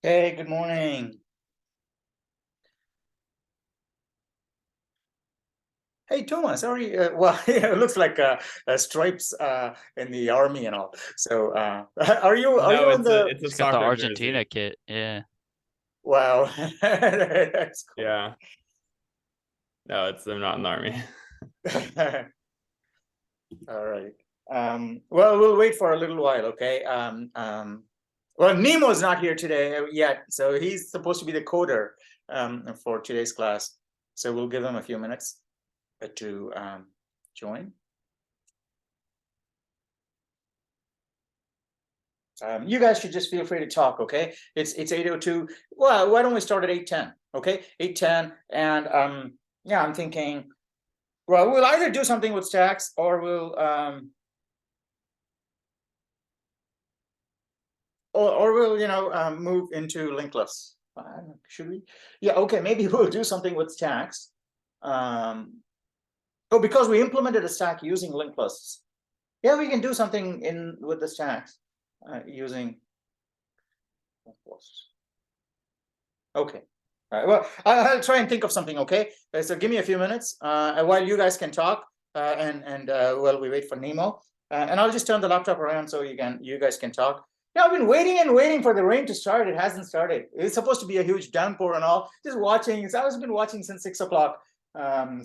Hey, good morning. Hey, Thomas, how are you? Well, yeah, it looks like stripes in the army and all. So, are you No, on the? it's a He's got the soccer Argentina jersey. kit. Yeah. Wow, that's cool. Yeah. No, it's I'm not in the army. All right. Well, we'll wait for a little while, okay? Well, Nemo's not here today yet, so he's supposed to be the coder for today's class. So we'll give him a few minutes to join. You guys should just feel free to talk, okay? It's 8:02. Well, why don't we start at 8:10? Okay, 8:10, and yeah, I'm thinking. Well, we'll either do something with stacks or we'll move into linked lists. Should we? Yeah, okay, maybe we'll do something with stacks. Oh, because we implemented a stack using linked lists. Yeah, we can do something in with the stacks using linked lists. Okay. All right. Well, I'll try and think of something. Okay. So give me a few minutes while you guys can talk, and while we wait for Nemo, and I'll just turn the laptop around so you guys can talk. Yeah, I've been waiting and waiting for the rain to start. It hasn't started. It's supposed to be a huge downpour and all. Just watching. I've been watching since 6 o'clock.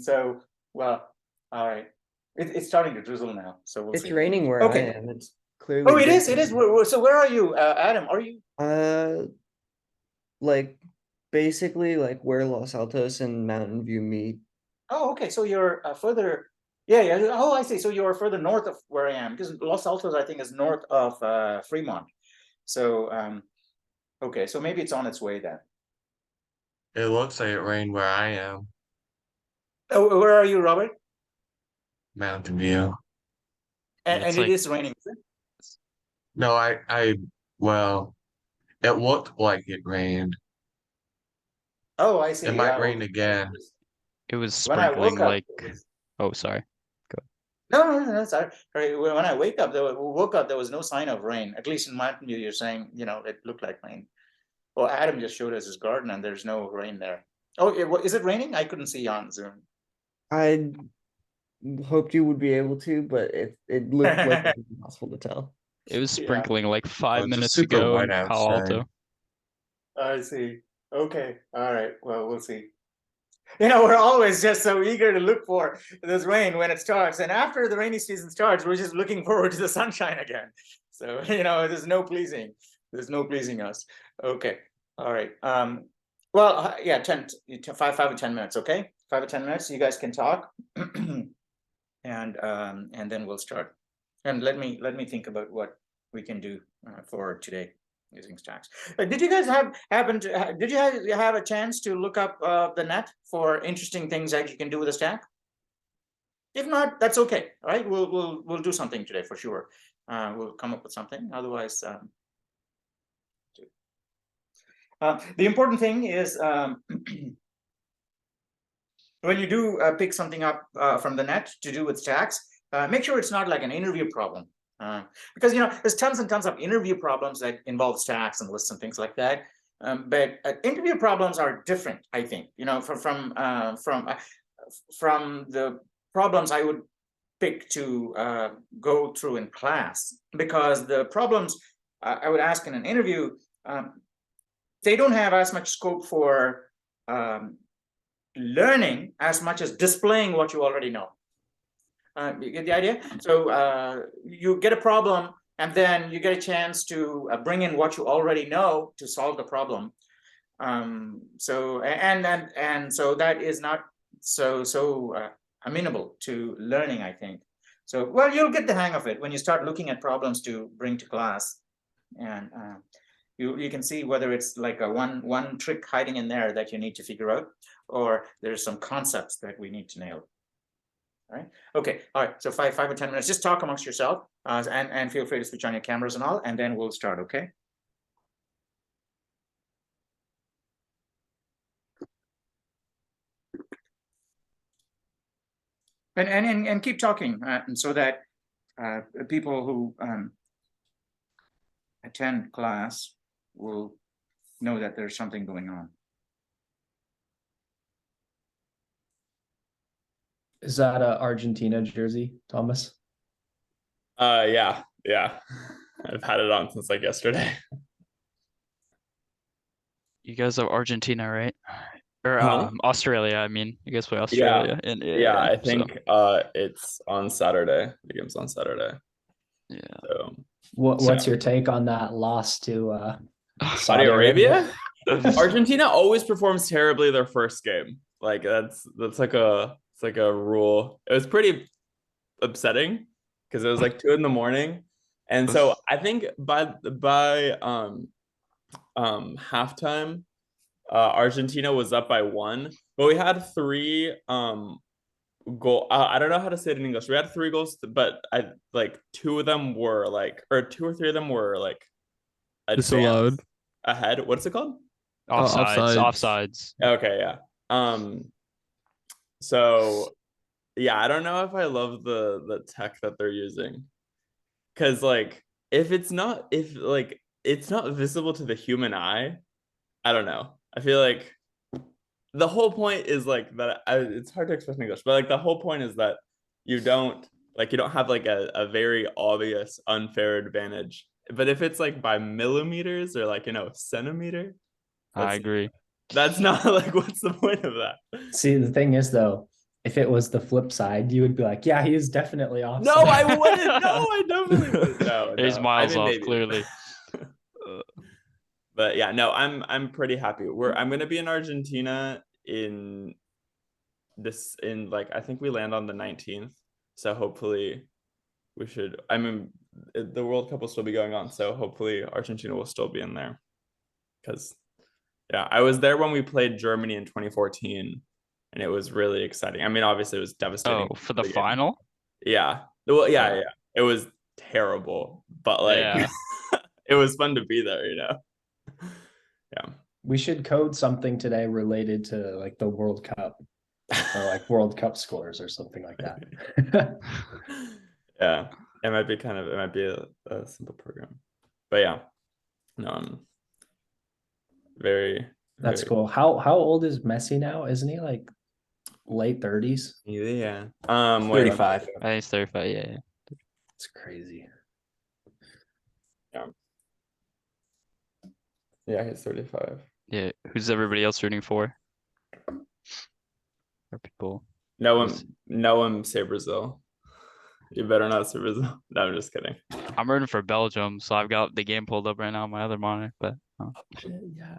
So well, all right. It's starting to drizzle now. So we'll It's see. raining where I Okay. am. It's Oh, clearly it is. It is. drizzling. So where are you, Adam? Are you? Uh, like basically like where Los Altos and Mountain View meet. Oh, okay. So you're further. Yeah, yeah. Oh, I see. So you're further north of where I am because Los Altos, I think, is north of Fremont. So, okay. So maybe it's on its way then. It looks like it rained where I am, Oh, where are you, Robert? Mountain View. And, Yeah, it's and it like is raining. Is it? No, well, it looked like it rained. Oh, I It see. might Yeah. rain Okay. again. it was When I woke sprinkling up, like oh sorry. Go. no, sorry. Sorry. When I woke up, there was no sign of rain. At least in Mountain View, you're saying, it looked like rain. Well, Adam just showed us his garden, and there's no rain there. Oh, is it raining? I couldn't see on Zoom. I hoped you would be able to, but it looked like it was impossible to tell. It was Yeah, sprinkling like Oh, five it's just minutes super ago wet in Palo outside. Alto. I see. Okay. All right. Well, we'll see. We're always just so eager to look for this rain when it starts. And after the rainy season starts, we're just looking forward to the sunshine again. So, there's no pleasing. There's no pleasing us. Okay. All right. Well, yeah, 5 or 10 minutes. Okay. 5 or 10 minutes. You guys can talk. And then we'll start. And let me think about what we can do for today using stacks. Did you guys did you have a chance to look up the net for interesting things that you can do with a stack? If not, that's okay. All right, we'll do something today for sure. We'll come up with something. Otherwise, the important thing is when you do pick something up from the net to do with stacks, make sure it's not like an interview problem. Because there's tons and tons of interview problems that involve stacks and lists and things like that. But interview problems are different, I think. From the problems I would pick to go through in class, because the problems I would ask in an interview, they don't have as much scope for learning as much as displaying what you already know. You get the idea? So you get a problem, and then you get a chance to bring in what you already know to solve the problem. So that is not so amenable to learning, I think. So well, you'll get the hang of it when you start looking at problems to bring to class, and you can see whether it's like a one trick hiding in there that you need to figure out, or there's some concepts that we need to nail. All right. Okay. All right. So 5 or 10 minutes. Just talk amongst yourself, and feel free to switch on your cameras and all, and then we'll start. Okay. And keep talking, and so that people who attend class will know that there's something going on. Is that a Argentina jersey, Thomas? Yeah. I've had it on since like yesterday. You guys have Argentina, right? Or Huh? Australia, I mean. You guys play Yeah. Australia. And Yeah, I so, think it's on Saturday. The game's on Saturday. yeah. So What's your take on that loss to Saudi Arabia? Argentina always performs terribly their first game. Like that's like a rule. It was pretty upsetting because it was like 2 a.m. And so I think by halftime, Argentina was up by 1, but we had 3 goal. I don't know how to say it in English. We had 3 goals, but I like 2 of them were like, or 2 or 3 of them were like Disallowed. ahead. What's it called? Offsides. Okay, yeah. So yeah, I don't know if I love the tech that they're using. Cause like if it's not visible to the human eye, I don't know. I feel like the whole point is like that it's hard to express in English, but like the whole point is that you don't have like a very obvious unfair advantage. But if it's like by millimeters or like centimeter, I agree. that's not like what's the point of that? See, the thing is though, if it was the flip side, you would be like, yeah, he is definitely offside. No, I wouldn't. No, I definitely wouldn't. No, He's miles off, maybe. clearly. But yeah, no, I'm pretty happy. I'm gonna be in Argentina in like I think we land on the 19th. So hopefully we should. I mean, the World Cup will still be going on, so hopefully Argentina will still be in there. Because yeah, I was there when we played Germany in 2014, and it was really exciting. I mean, obviously it was devastating. Oh, for the final? Yeah. Well, yeah. It was terrible, but like Yeah. it was fun to be there, Yeah. We should code something today related to like the World Cup or like World Cup scores or something like that. Yeah. It might be a simple program. But yeah. No, I'm very That's very, cool. How old is Messi now? Isn't he like late 30s? Yeah. 35. I think it's 35, yeah. It's crazy. Yeah, he's 35. Yeah. Who's everybody else rooting for? Are people? No one say Brazil. You better not say Brazil. No, I'm just kidding. I'm rooting for Belgium, so I've got the game pulled up right now on my other monitor, but Yeah.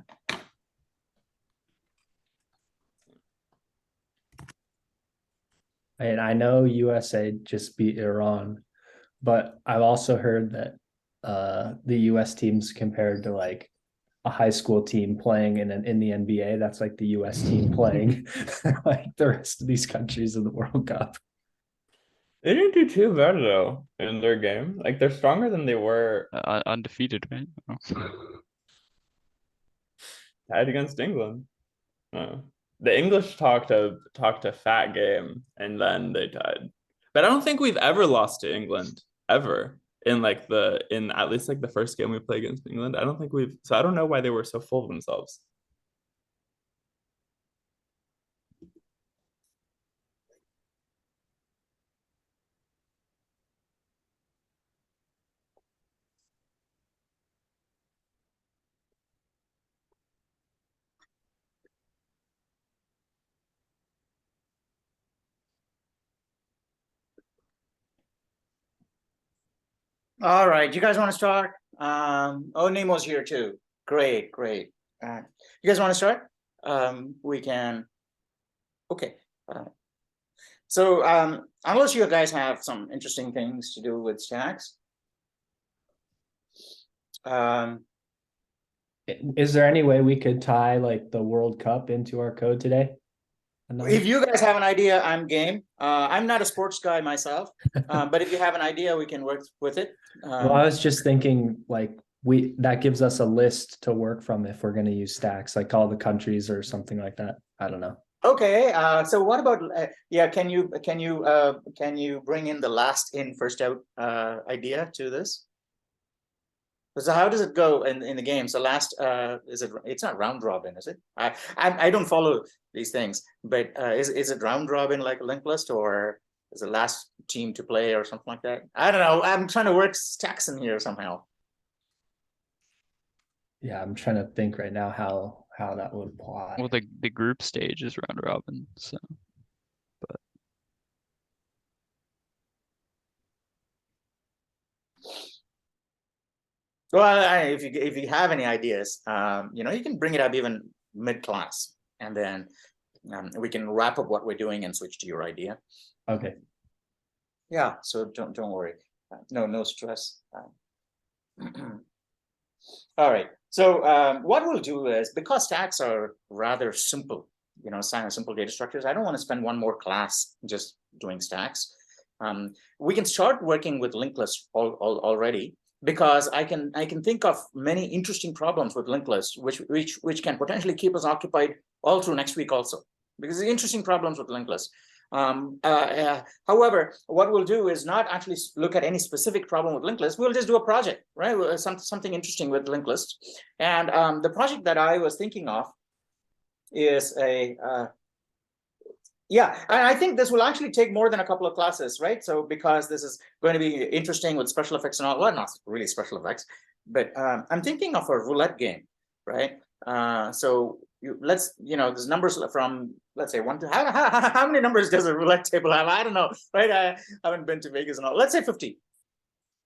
And I know USA just beat Iran, but I've also heard that the US teams compared to like a high school team playing in the NBA, that's like the US team playing like the rest of these countries in the World Cup. They didn't do too bad though in their game. Like they're stronger than they were undefeated, right? tied against England. The English talked a fat game and then they tied. But I don't think we've ever lost to England ever in at least like the first game we played against England. I don't think so I don't know why they were so full of themselves. All right, you guys want to start? Oh, Nemo's here too. Great. You guys want to start? We can. Okay. So unless you guys have some interesting things to do with stacks. Is there any way we could tie like the World Cup into our code today? If you guys have an idea, I'm game. I'm not a sports guy myself, but if you have an idea, we can work with it. Well, I was just thinking like that gives us a list to work from if we're going to use stacks, like all the countries or something like that. I don't know. Okay, so what about can you bring in the last in first out idea to this? So how does it go in the game? So last, it's not round robin, is it? I don't follow these things, but is it round robin like a linked list, or is it last team to play or something like that? I don't know. I'm trying to work stacks in here somehow. Yeah, I'm trying to think right now how that would apply. Well, the group stage is round robin, so Well, if you have any ideas, you can bring it up even mid-class, and then we can wrap up what we're doing and switch to your idea. Okay. Yeah, so don't worry. No stress. All right. So what we'll do is, because stacks are rather simple, simple data structures, I don't want to spend one more class just doing stacks. We can start working with linked lists already, because I can think of many interesting problems with linked lists, which can potentially keep us occupied all through next week also, because the interesting problems with linked lists. However, what we'll do is not actually look at any specific problem with linked lists. We'll just do a project, right? Something interesting with linked lists. And the project that I was thinking of is yeah, and I think this will actually take more than a couple of classes, right? So because this is going to be interesting with special effects and all, well, not really special effects, but I'm thinking of a roulette game, right? So there's numbers from, let's say 1 to, how many numbers does a roulette table have? I don't know, right? I haven't been to Vegas and all. Let's say 50.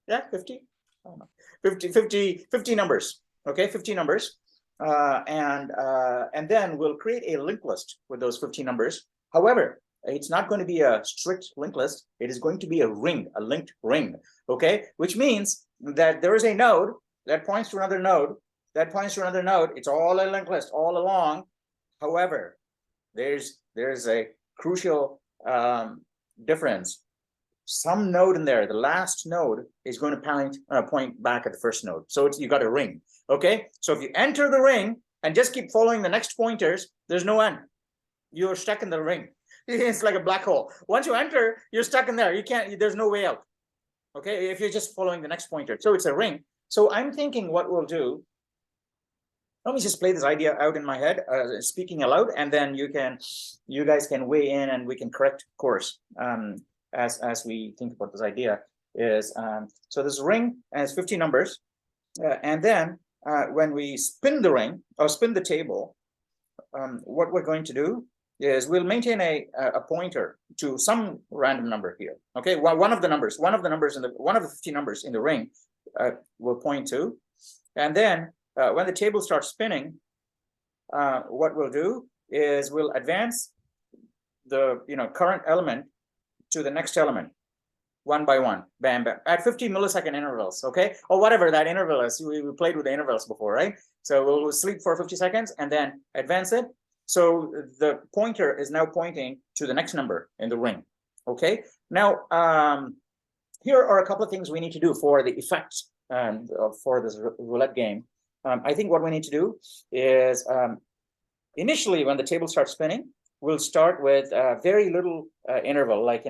Yeah, 50. I don't know. 50 numbers. Okay, 50 numbers. And then we'll create a linked list with those 50 numbers. However, it's not going to be a strict linked list. It is going to be a linked ring. Okay, which means that there is a node that points to another node, that points to another node. It's all a linked list all along. However, there's a crucial difference. Some node in there, the last node, is going to point back at the first node. So you got a ring. Okay, so if you enter the ring and just keep following the next pointers, there's no end. You're stuck in the ring. It's like a black hole. Once you enter, you're stuck in there. You can't, there's no way out. Okay, if you're just following the next pointer. So it's a ring. So I'm thinking what we'll do, let me just play this idea out in my head, speaking aloud, and then you guys can weigh in and we can correct course as we think about this idea. Is so this ring has 50 numbers, and then when we spin the ring or spin the table, what we're going to do is we'll maintain a pointer to some random number here. Okay, one of the 50 numbers in the ring will point to, and then when the table starts spinning, what we'll do is we'll advance the current element to the next element, one by one, bam, bam, at 50 millisecond intervals, okay, or whatever that interval is. We played with the intervals before, right? So we'll sleep for 50 seconds and then advance it. So the pointer is now pointing to the next number in the ring. Okay. Now, here are a couple of things we need to do for the effects for this roulette game. I think what we need to do is initially when the table starts spinning, we'll start with a very little interval, like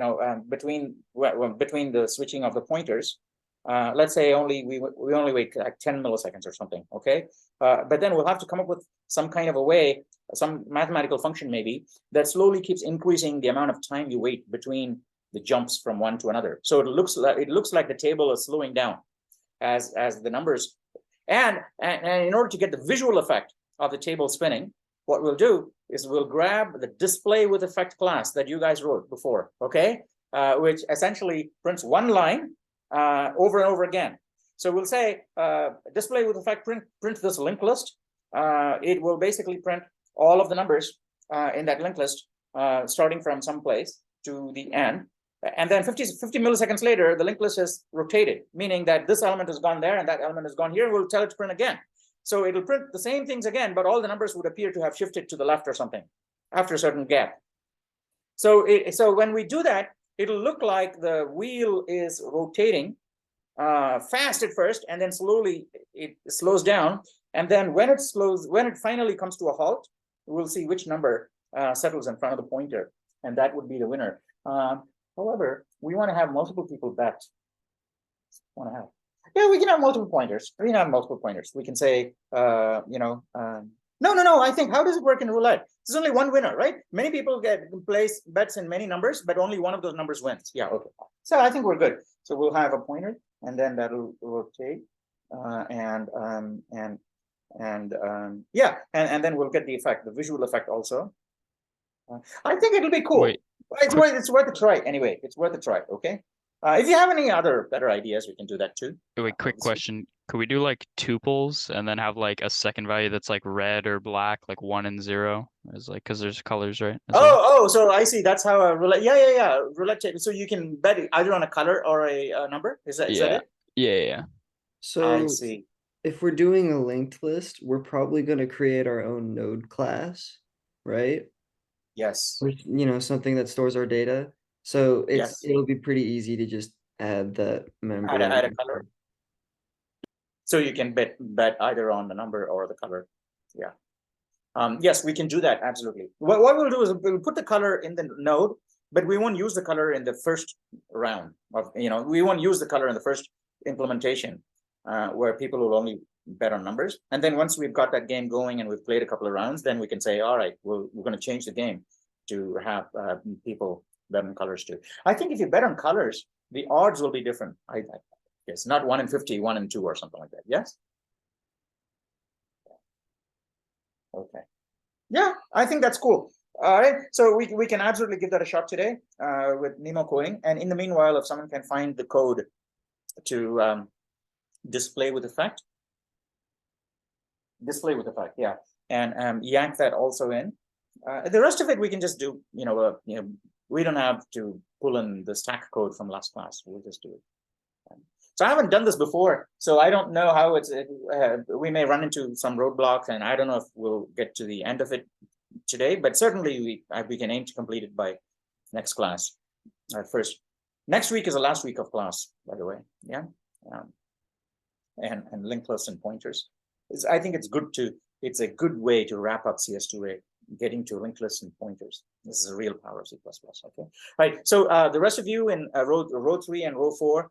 between the switching of the pointers. Let's say we only wait like 10 milliseconds or something, okay? But then we'll have to come up with some kind of a way, some mathematical function maybe, that slowly keeps increasing the amount of time you wait between the jumps from one to another. So it looks like the table is slowing down as the numbers. And in order to get the visual effect of the table spinning, what we'll do is we'll grab the display with effect class that you guys wrote before, okay? Which essentially prints one line over and over again. So we'll say display with effect print this linked list. It will basically print all of the numbers in that linked list, starting from some place to the end. And then 50 milliseconds later, the linked list is rotated, meaning that this element has gone there and that element has gone here, and we'll tell it to print again. So it'll print the same things again, but all the numbers would appear to have shifted to the left or something after a certain gap. So when we do that, it'll look like the wheel is rotating fast at first, and then slowly it slows down. And then when it finally comes to a halt, we'll see which number settles in front of the pointer, and that would be the winner. However, we want to have multiple people bet. Yeah, we can have multiple pointers. We can have multiple pointers. We can say, no. I think, how does it work in roulette? There's only one winner, right? Many people place bets in many numbers, but only one of those numbers wins. Yeah, okay. So I think we're good. So we'll have a pointer, and then that'll rotate, and then we'll get the effect, the visual effect also. I think it'll be cool. Wait, It's worth a try. Anyway, it's worth a try. Okay. If you have any other better ideas, we can do that too. wait, quick Let's see. question. Could we do like tuples and then have like a second value that's like red or black, like 1 and 0? It's like, because there's colors, right? as well? Oh, so I see. That's how a roulette. Yeah. Roulette table. So you can bet either on a color or a number. Is that Yeah. it? Yeah. I So see. if we're doing a linked list, we're probably going to create our own node class, right? Yes. Which, something that stores our data. So Yes. it'll be pretty easy to just add that member. Add a color. So you can bet either on the number or the color. Yeah. Yes, we can do that. Absolutely. What we'll do is we'll put the color in the node, but we won't use the color in the first round of, we won't use the color in the first implementation, where people will only bet on numbers. And then once we've got that game going and we've played a couple of rounds, then we can say, all right, we're going to change the game to have people bet on colors too. I think if you bet on colors, the odds will be different. I guess not 1 in 50, 1 in 2 or something like that. Yes. Okay. Yeah, I think that's cool. All right, so we can absolutely give that a shot today with Nemo coding. And in the meanwhile, if someone can find the code to display with effect, yeah, and yank that also in. The rest of it we can just do. We don't have to pull in the stack code from last class. We'll just do it. So I haven't done this before, so I don't know how we may run into some roadblocks, and I don't know if we'll get to the end of it today, but certainly we can aim to complete it by next class. First, next week is the last week of class, by the way. Yeah, and linked lists and pointers. I think it's a good way to wrap up CS2A, getting to linked lists and pointers. This is a real power of C++. Okay, right. So the rest of you in row 3 and row 4.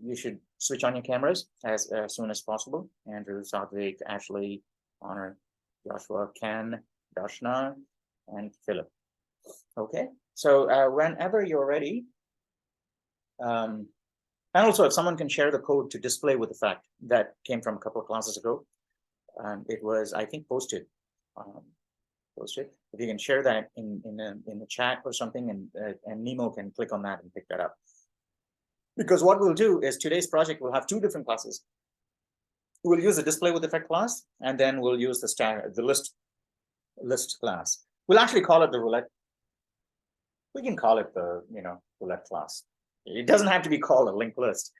You should switch on your cameras as soon as possible. Andrew, Sadvik, Ashley, Honor, Joshua, Ken, Dashna, and Philip. Okay, so whenever you're ready, and also if someone can share the code to display with effect that came from a couple of classes ago, it was, I think, posted. If you can share that in the chat or something, and Nemo can click on that and pick that up. Because what we'll do is today's project will have 2 different classes. We'll use the display with effect class, and then we'll use the list class. We'll actually call it the roulette. We can call it the roulette class. It doesn't have to be called a linked list,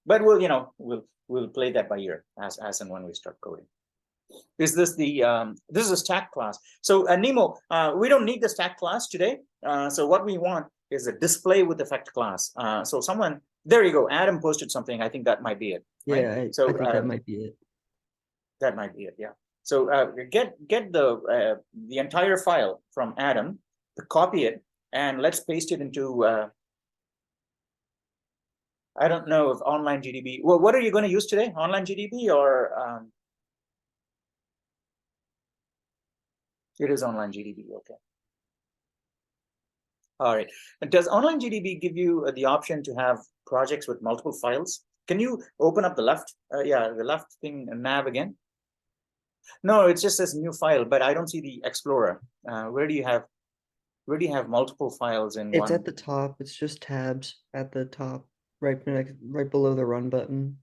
but we'll play that by ear as and when we start coding. Is this this is a stack class? So Nemo, we don't need the stack class today. So what we want is a display with effect class. So someone, there you go. Adam posted something. I think that might be it. Right? Yeah, I think that might be it. That might be it. Yeah. So get the entire file from Adam, copy it, and let's paste it into. I don't know if online GDB. Well, what are you going to use today? Online GDB or? It is online GDB. Okay. All right. Does online GDB give you the option to have projects with multiple files? Can you open up the left? The left thing, nav again. No, it just says new file, but I don't see the Explorer. Where do you have multiple files in one? It's at the top. It's just tabs at the top, right below the run button.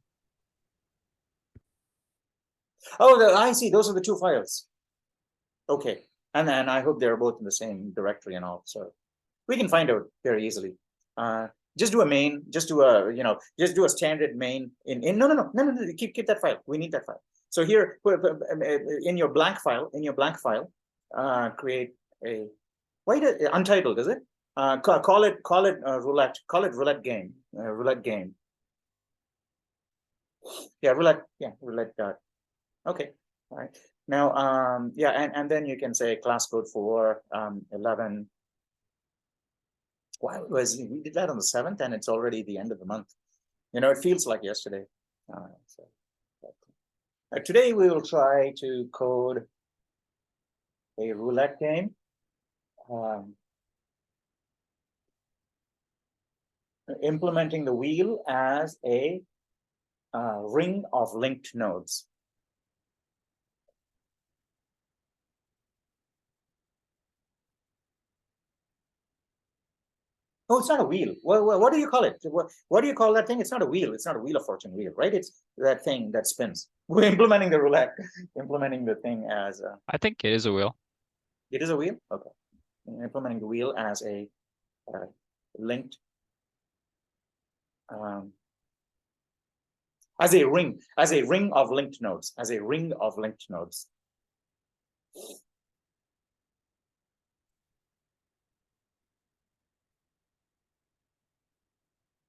Oh, I see. Those are the 2 files. Okay, and I hope they're both in the same directory and all. So we can find out very easily. Just do a main. Just do a standard main. No. Keep that file. We need that file. So here, in your blank file, create a untitled, is it? Call it roulette. Call it roulette game. Roulette game. Yeah, roulette. Yeah, roulette. Okay. All right. Now, and then you can say class code for 11. Why we did that on the 7th, and it's already the end of the month. You know, it feels like yesterday. Today we will try to code a roulette game. Implementing the wheel as a ring of linked nodes. Oh, it's not a wheel. What do you call it? What do you call that thing? It's not a wheel. It's not a wheel of fortune wheel, right? It's that thing that spins. We're implementing the roulette, implementing the thing as a. I think it is a wheel. It is a wheel. Okay, implementing the wheel as a linked, as a ring of linked nodes, as a ring of linked nodes.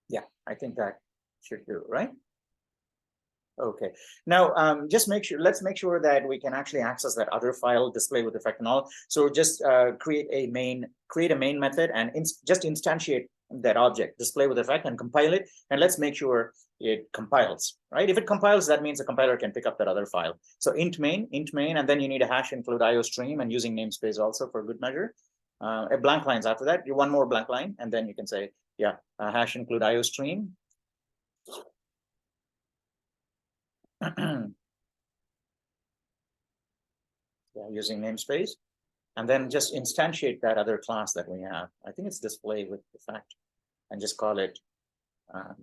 Yeah, I think that should do, right? Okay, now just let's make sure that we can actually access that other file, display with effect and all. So just create a main method and just instantiate that object, display with effect, and compile it. And let's make sure it compiles, right? If it compiles, that means the compiler can pick up that other file. So int main, and then you need a hash include IO stream and using namespace also for good measure. A blank lines after that, you one more blank line, and then you can say, yeah, hash include IO stream. Yeah, using namespace, and then just instantiate that other class that we have. I think it's display with effect, and just call it, and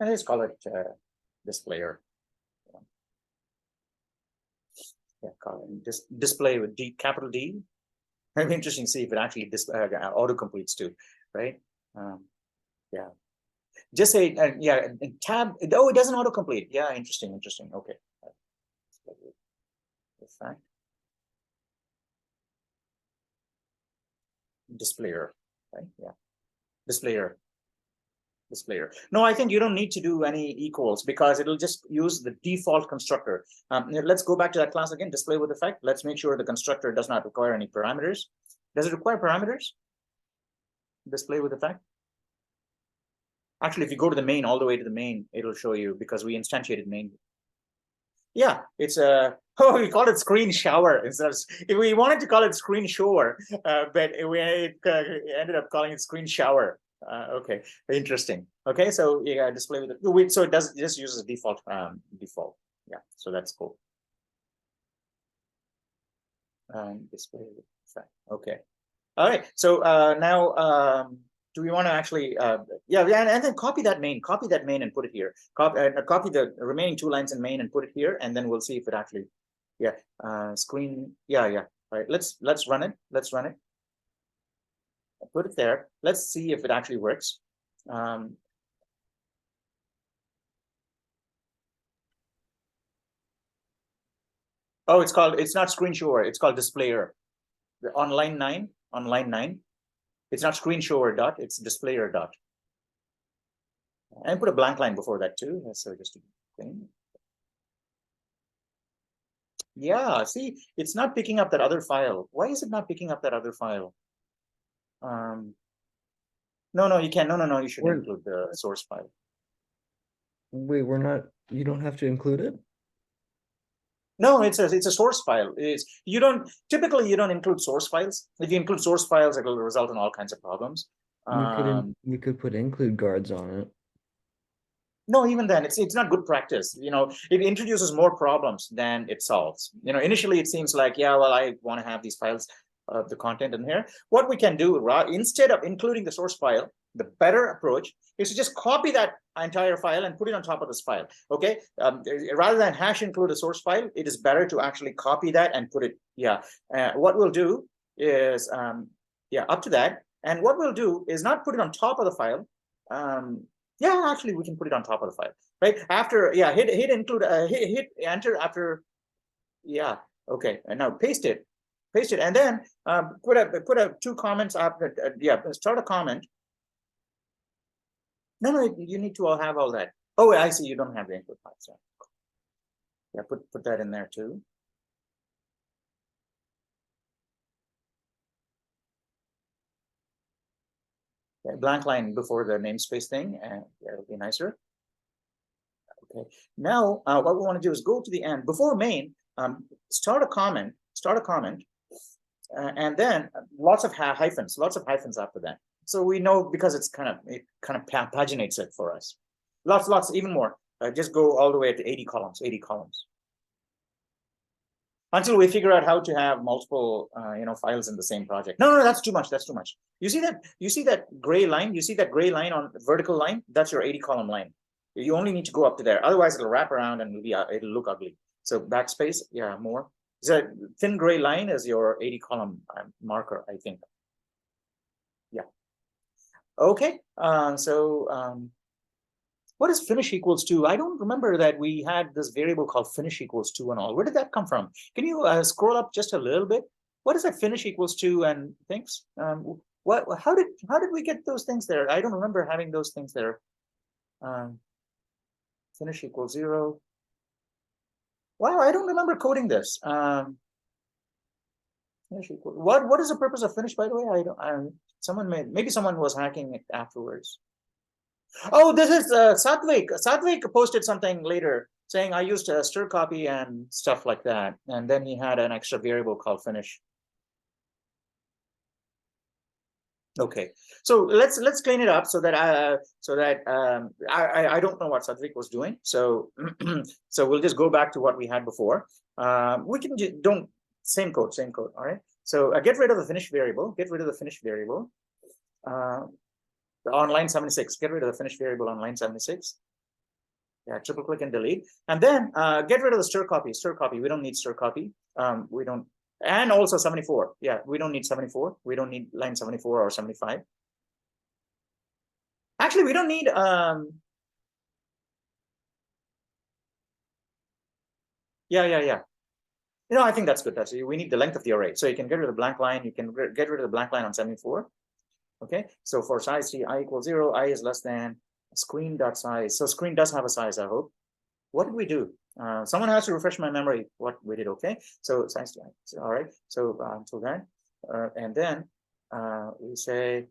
just call it displayer. Yeah, call it display with D, capital D. It'd be interesting to see if it actually auto completes too, right? Yeah. Just say yeah, tab. Oh, it doesn't autocomplete. Yeah, interesting. Okay. Effect. Displayer, right? Yeah. Displayer. No, I think you don't need to do any equals because it'll just use the default constructor. Let's go back to that class again. Display with effect. Let's make sure the constructor does not require any parameters. Does it require parameters? Display with effect. Actually, if you go to the main, all the way to the main, it'll show you because we instantiated main. Yeah, it's a we call it screen shower. If we wanted to call it screen shower, but we ended up calling it screen shower. Okay, interesting. Okay, so yeah, display with it. So it just uses default default. Yeah, so that's cool. Display with effect. Okay. All right. So now do we want to actually yeah, and then copy that main and put it here. Copy the remaining 2 lines in main and put it here, and then we'll see if it actually, yeah, screen, yeah. All right, let's run it. Put it there. Let's see if it actually works. Oh, it's not screen shower, it's called displayer. On line 9, it's not screen shower dot, it's displayer dot. And put a blank line before that too. So just thing. Yeah, see, it's not picking up that other file. Why is it not picking up that other file? No, you can't. No, you should include the source file. Wait, you don't have to include it? No, it's a source file. Typically you don't include source files. If you include source files, it will result in all kinds of problems. You could put include guards on it. No, even then, it's not good practice. You know, it introduces more problems than it solves. You know, initially it seems like, yeah, well, I want to have these files of the content in here. What we can do, instead of including the source file, the better approach is to just copy that entire file and put it on top of this file. Okay, rather than hash include a source file, it is better to actually copy that and put it. Yeah, what we'll do is yeah, up to that. And what we'll do is not put it on top of the file. Yeah, actually, we can put it on top of the file, right? After, yeah, hit include, hit enter after, yeah, okay, and now paste it, and then put a 2 comments after, yeah, start a comment. No, you need to have all that. Oh, I see, you don't have the input file, so yeah, put that in there too. Okay, blank line before the namespace thing, and that'll be nicer. Okay, now what we want to do is go to the end before main. Start a comment, and then lots of hyphens after that. So we know, because it kind of paginates it for us. Lots, even more. Just go all the way to 80 columns. Until we figure out how to have multiple, files in the same project. No, that's too much. You see that gray line? You see that gray line on the vertical line? That's your 80 column line. You only need to go up to there. Otherwise, it'll wrap around and it'll look ugly. So backspace, yeah, more. The thin gray line is your 80 column marker, I think. Yeah. Okay. What is finish equals to? I don't remember that we had this variable called finish equals to and all. Where did that come from? Can you scroll up just a little bit? What is that finish equals to and things? How did we get those things there? I don't remember having those things there. Finish equals 0. Wow, I don't remember coding this. Finish equals, what is the purpose of finish, by the way? Maybe someone was hacking it afterwards. Oh, this is Satvik. Satvik posted something later saying I used a stir copy and stuff like that, and then he had an extra variable called finish. Okay, so let's clean it up so that I don't know what Satvik was doing. So so we'll just go back to what we had before. We can don't same code. All right. So get rid of the finish variable. On line 76, get rid of the finish variable on line 76. Yeah, triple click and delete. And then get rid of the stir copy. We don't need stir copy. We don't, and also 74. Yeah, we don't need 74. We don't need line 74 or 75. Actually, we don't need yeah. I think that's good. We need the length of the array. So you can get rid of the blank line. You can get rid of the blank line on 74. Okay, so for size t I equals 0, I is less than screen.size. So screen does have a size, I hope. What did we do? Someone has to refresh my memory what we did. Okay, so size t I. All right, so until then, and then we say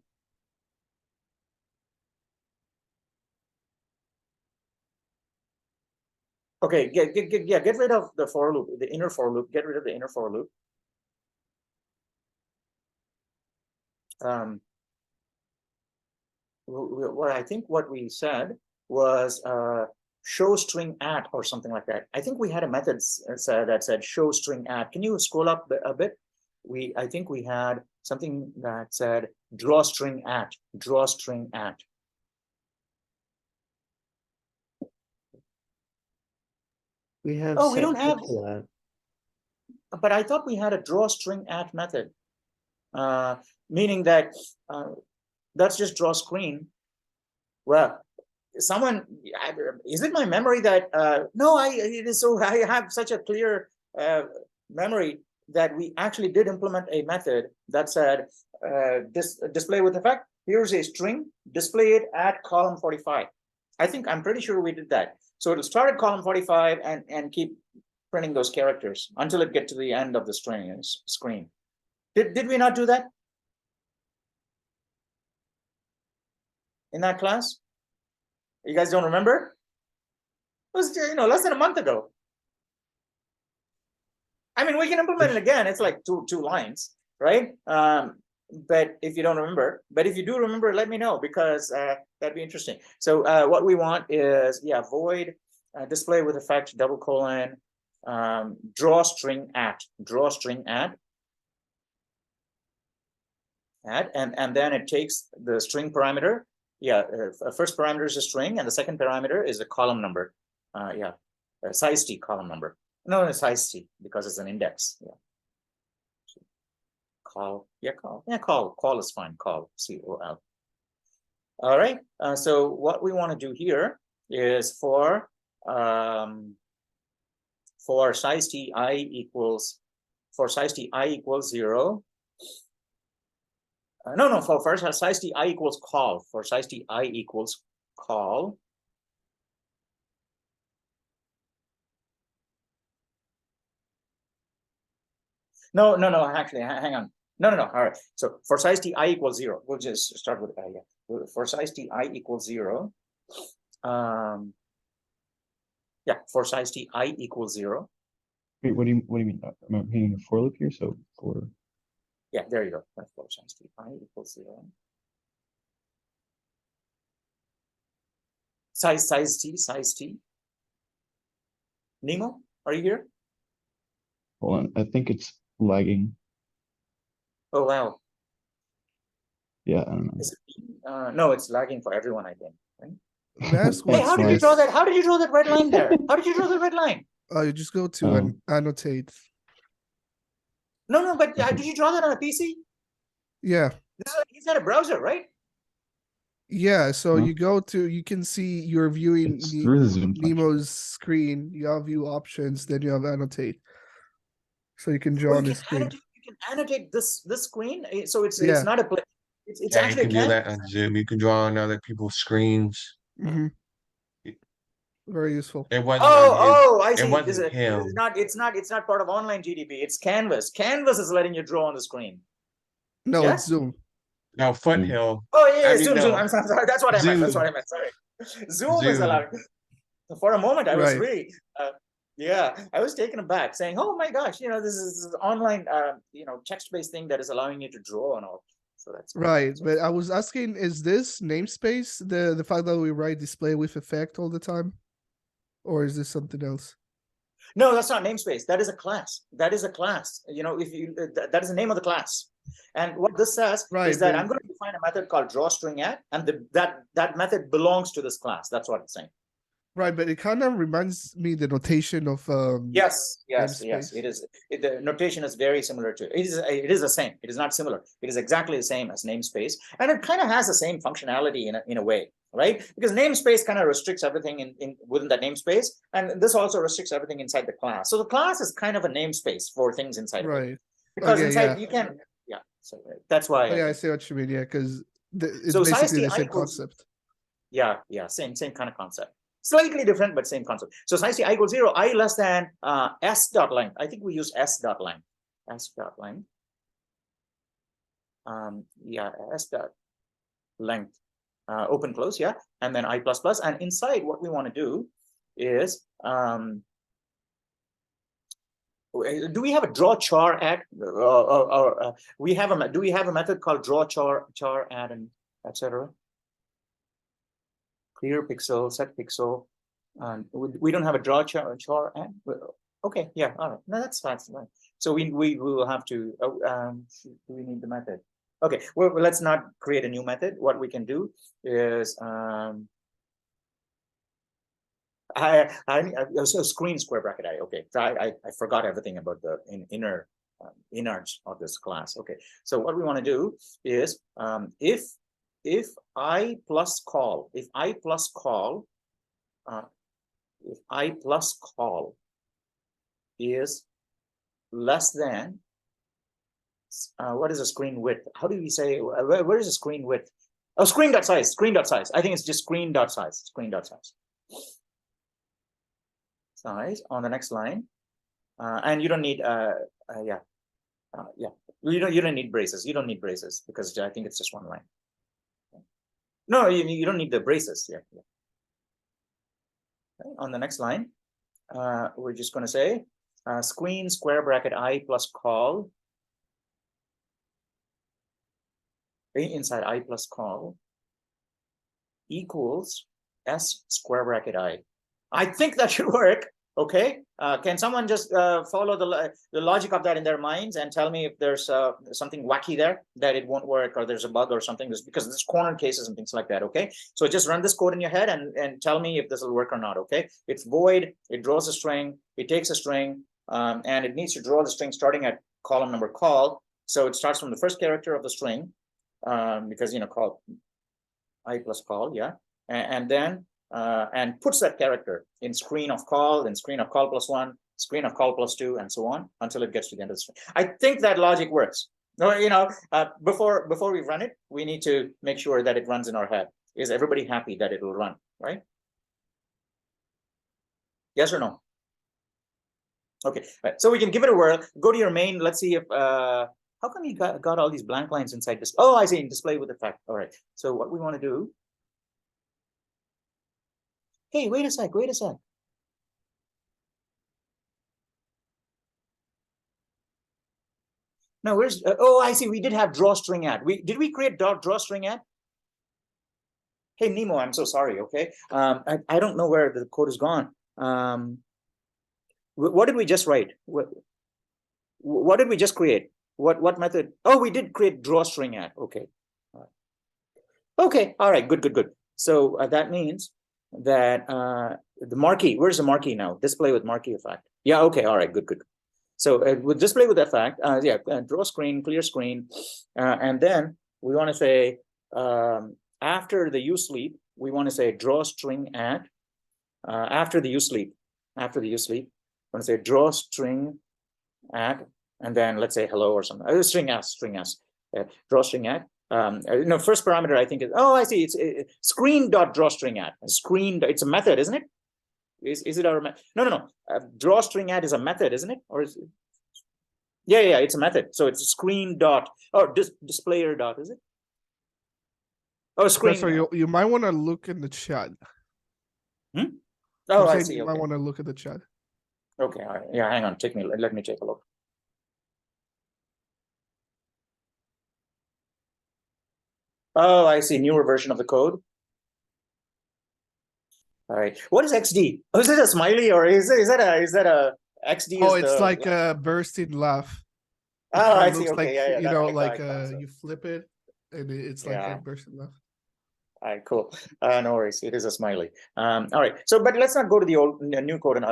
okay, get rid of the for loop, the inner for loop. Get rid of the inner for loop. What I think what we said was show string at or something like that. I think we had a method that said show string at. Can you scroll up a bit? I think we had something that said draw string at. We have. Oh, we don't have. that. But I thought we had a draw string at method, meaning that that's just draw screen. Well, someone, is it my memory that no, it is so I have such a clear memory that we actually did implement a method that said display with effect. Here's a string, display it at column 45. I'm pretty sure we did that. So it'll start at column 45 and keep printing those characters until it get to the end of the screen. Did we not do that in that class? You guys don't remember? It was less than a month ago. I mean, we can implement it again. It's like two lines, right? But if you don't remember, but if you do remember, let me know, because that'd be interesting. So what we want is void display with effect double colon draw string at and then it takes the string parameter. First parameter is a string, and the second parameter is a column number. Size t column number. No, it's size t because it's an index. Call is fine. Call COL. All right. So what we want to do here is for size t I equals 0. For first size t I equals call. For size t I equals call. No, actually, hang on. No. All right. So for size t I equals 0, we'll just start with yeah. For size t I equals 0, yeah, for size t I equals 0. Wait, what do you mean? I'm hitting a for loop here, so for Yeah, there you go. For size t I equals 0. Size t. Nemo, are you here? hold on, I think it's lagging. Oh wow. Yeah, I don't know. Is it, no, it's lagging for everyone, I think. Right? That's Hey, what's how did you nice. draw that? How did you draw that red line there? How did you draw the red line? You just go to an annotate. No, but did you draw that on a PC? Yeah. He's at a browser, right? Yeah, so Huh? you go to, you can see you're viewing It's through the Zoom function. Nemo's screen. You have view options, then you have annotate. So you can draw on the screen. You can annotate this screen, so it's Yeah. not a play. It's Yeah, you actually can do that on Zoom. You can draw on other people's screens. Very useful. It wasn't on his, Oh, I see. it wasn't him. It's not part of online GDP. It's Canvas. Canvas is letting you draw on the screen. No, Yeah? it's Zoom. No, Foothill. Oh yeah, I mean, Zoom. no. I'm sorry. That's what I meant. That's Zoom. what I meant. Sorry. Zoom is Zoom. allowing. For a moment, I was Right. really, yeah, I was taken aback, saying, "Oh my gosh, this is online, text-based thing that is allowing you to draw and all." So that's Right, but I was asking, is this namespace the fact that we write display with effect all the time? Or is this something else? No, that's not namespace. That is a class. That is a class. If you that is the name of the class. And what this says Right, is that but- I'm going to define a method called drawStringAdd, and that method belongs to this class. That's what it's saying. Right, but it kind of reminds me the notation of Yes. namespace. It is. The notation is very similar to it. It is the same. It is not similar. It is exactly the same as namespace, and it kind of has the same functionality in a way, right? Because namespace kind of restricts everything in within that namespace, and this also restricts everything inside the class. So the class is kind of a namespace for things inside of it. Right. Because Okay, inside yeah. you can, yeah. So that's why. Oh, yeah, I see what you mean. Yeah, because it's So size basically the ti same equals- concept. Yeah, same kind of concept. Slightly different, but same concept. So size t I equals 0, I less than s dot length. I think we use s dot length. S dot length. S dot length. Open close, yeah, and then I plus plus. And inside, what we want to do is do we have a draw char add or we have a do we have a method called draw char add and etc. Clear pixel, set pixel. We don't have a draw char add. Okay, yeah, all right. No, that's fine. So we will have to. Do we need the method? Okay, well, let's not create a new method. What we can do is so screen square bracket I. Okay, so I forgot everything about the innards of this class. Okay, so what we want to do is if I plus call is less than what is a screen width? How do we say where is the screen width? Oh, screen dot size. I think it's just screen dot size. Size on the next line, and you don't need you don't need braces. You don't need braces because I think it's just one line. No, you don't need the braces. Yeah. Okay, on the next line, we're just going to say screen square bracket I plus call. Inside I plus call equals s square bracket I. I think that should work. Okay. Can someone just follow the logic of that in their minds and tell me if there's something wacky there that it won't work or there's a bug or something? Because there's corner cases and things like that. Okay. So just run this code in your head and tell me if this will work or not. Okay. It's void. It draws a string. It takes a string and it needs to draw the string starting at column number call. So it starts from the first character of the string because, call I plus call. Yeah. And then and puts that character in screen of call, then screen of call plus 1, screen of call plus 2, and so on until it gets to the end of the string. I think that logic works. Before we run it, we need to make sure that it runs in our head. Is everybody happy that it will run, right? Yes or no? Okay, right. So we can give it a whirl. Go to your main. Let's see if How come you got all these blank lines inside this? Oh, I see, display with effect. All right. So what we want to do. Hey, wait a sec, wait a sec. Now where's oh, I see, we did have drawstring at. Did we create drawstring at? Hey Nemo, I'm so sorry. Okay. I don't know where the code is gone. What did we just write? What did we just create? What method? Oh, we did create drawstring at. Okay. Okay. All right. Good. So that means that the marquee. Where's the marquee now? Display with marquee effect. Yeah. Okay. All right. Good. So with display with effect, draw screen, clear screen, and then we want to say after the use sleep, we want to say drawstring at. After the use sleep, we want to say drawstring at, and then let's say hello or something. String s, drawstring at. No, first parameter I think is, oh, I see, it's screen dot drawstring at. Screen, it's a method, isn't it? Is it our no drawstring at is a method, isn't it? Or is it? Yeah, it's a method. So it's screen dot or displayer dot, is it? Oh, screen. Professor, you might want to look in the chat. Oh, I saying see. You Okay. might want to look at the chat. Okay, all right. Yeah, hang on. Let me take a look. Oh, I see. Newer version of the code. All right. What is XD? Oh, is it a smiley or is that a XD? Oh, is it's the, like a bursting laugh. It Oh, kinda I see. looks Okay, like, yeah, you that know, makes like sense. you flip it and it's like Yeah. a bursting laugh. All right, cool. No worries. It is a smiley. All right. So, but let's not go to the old new code and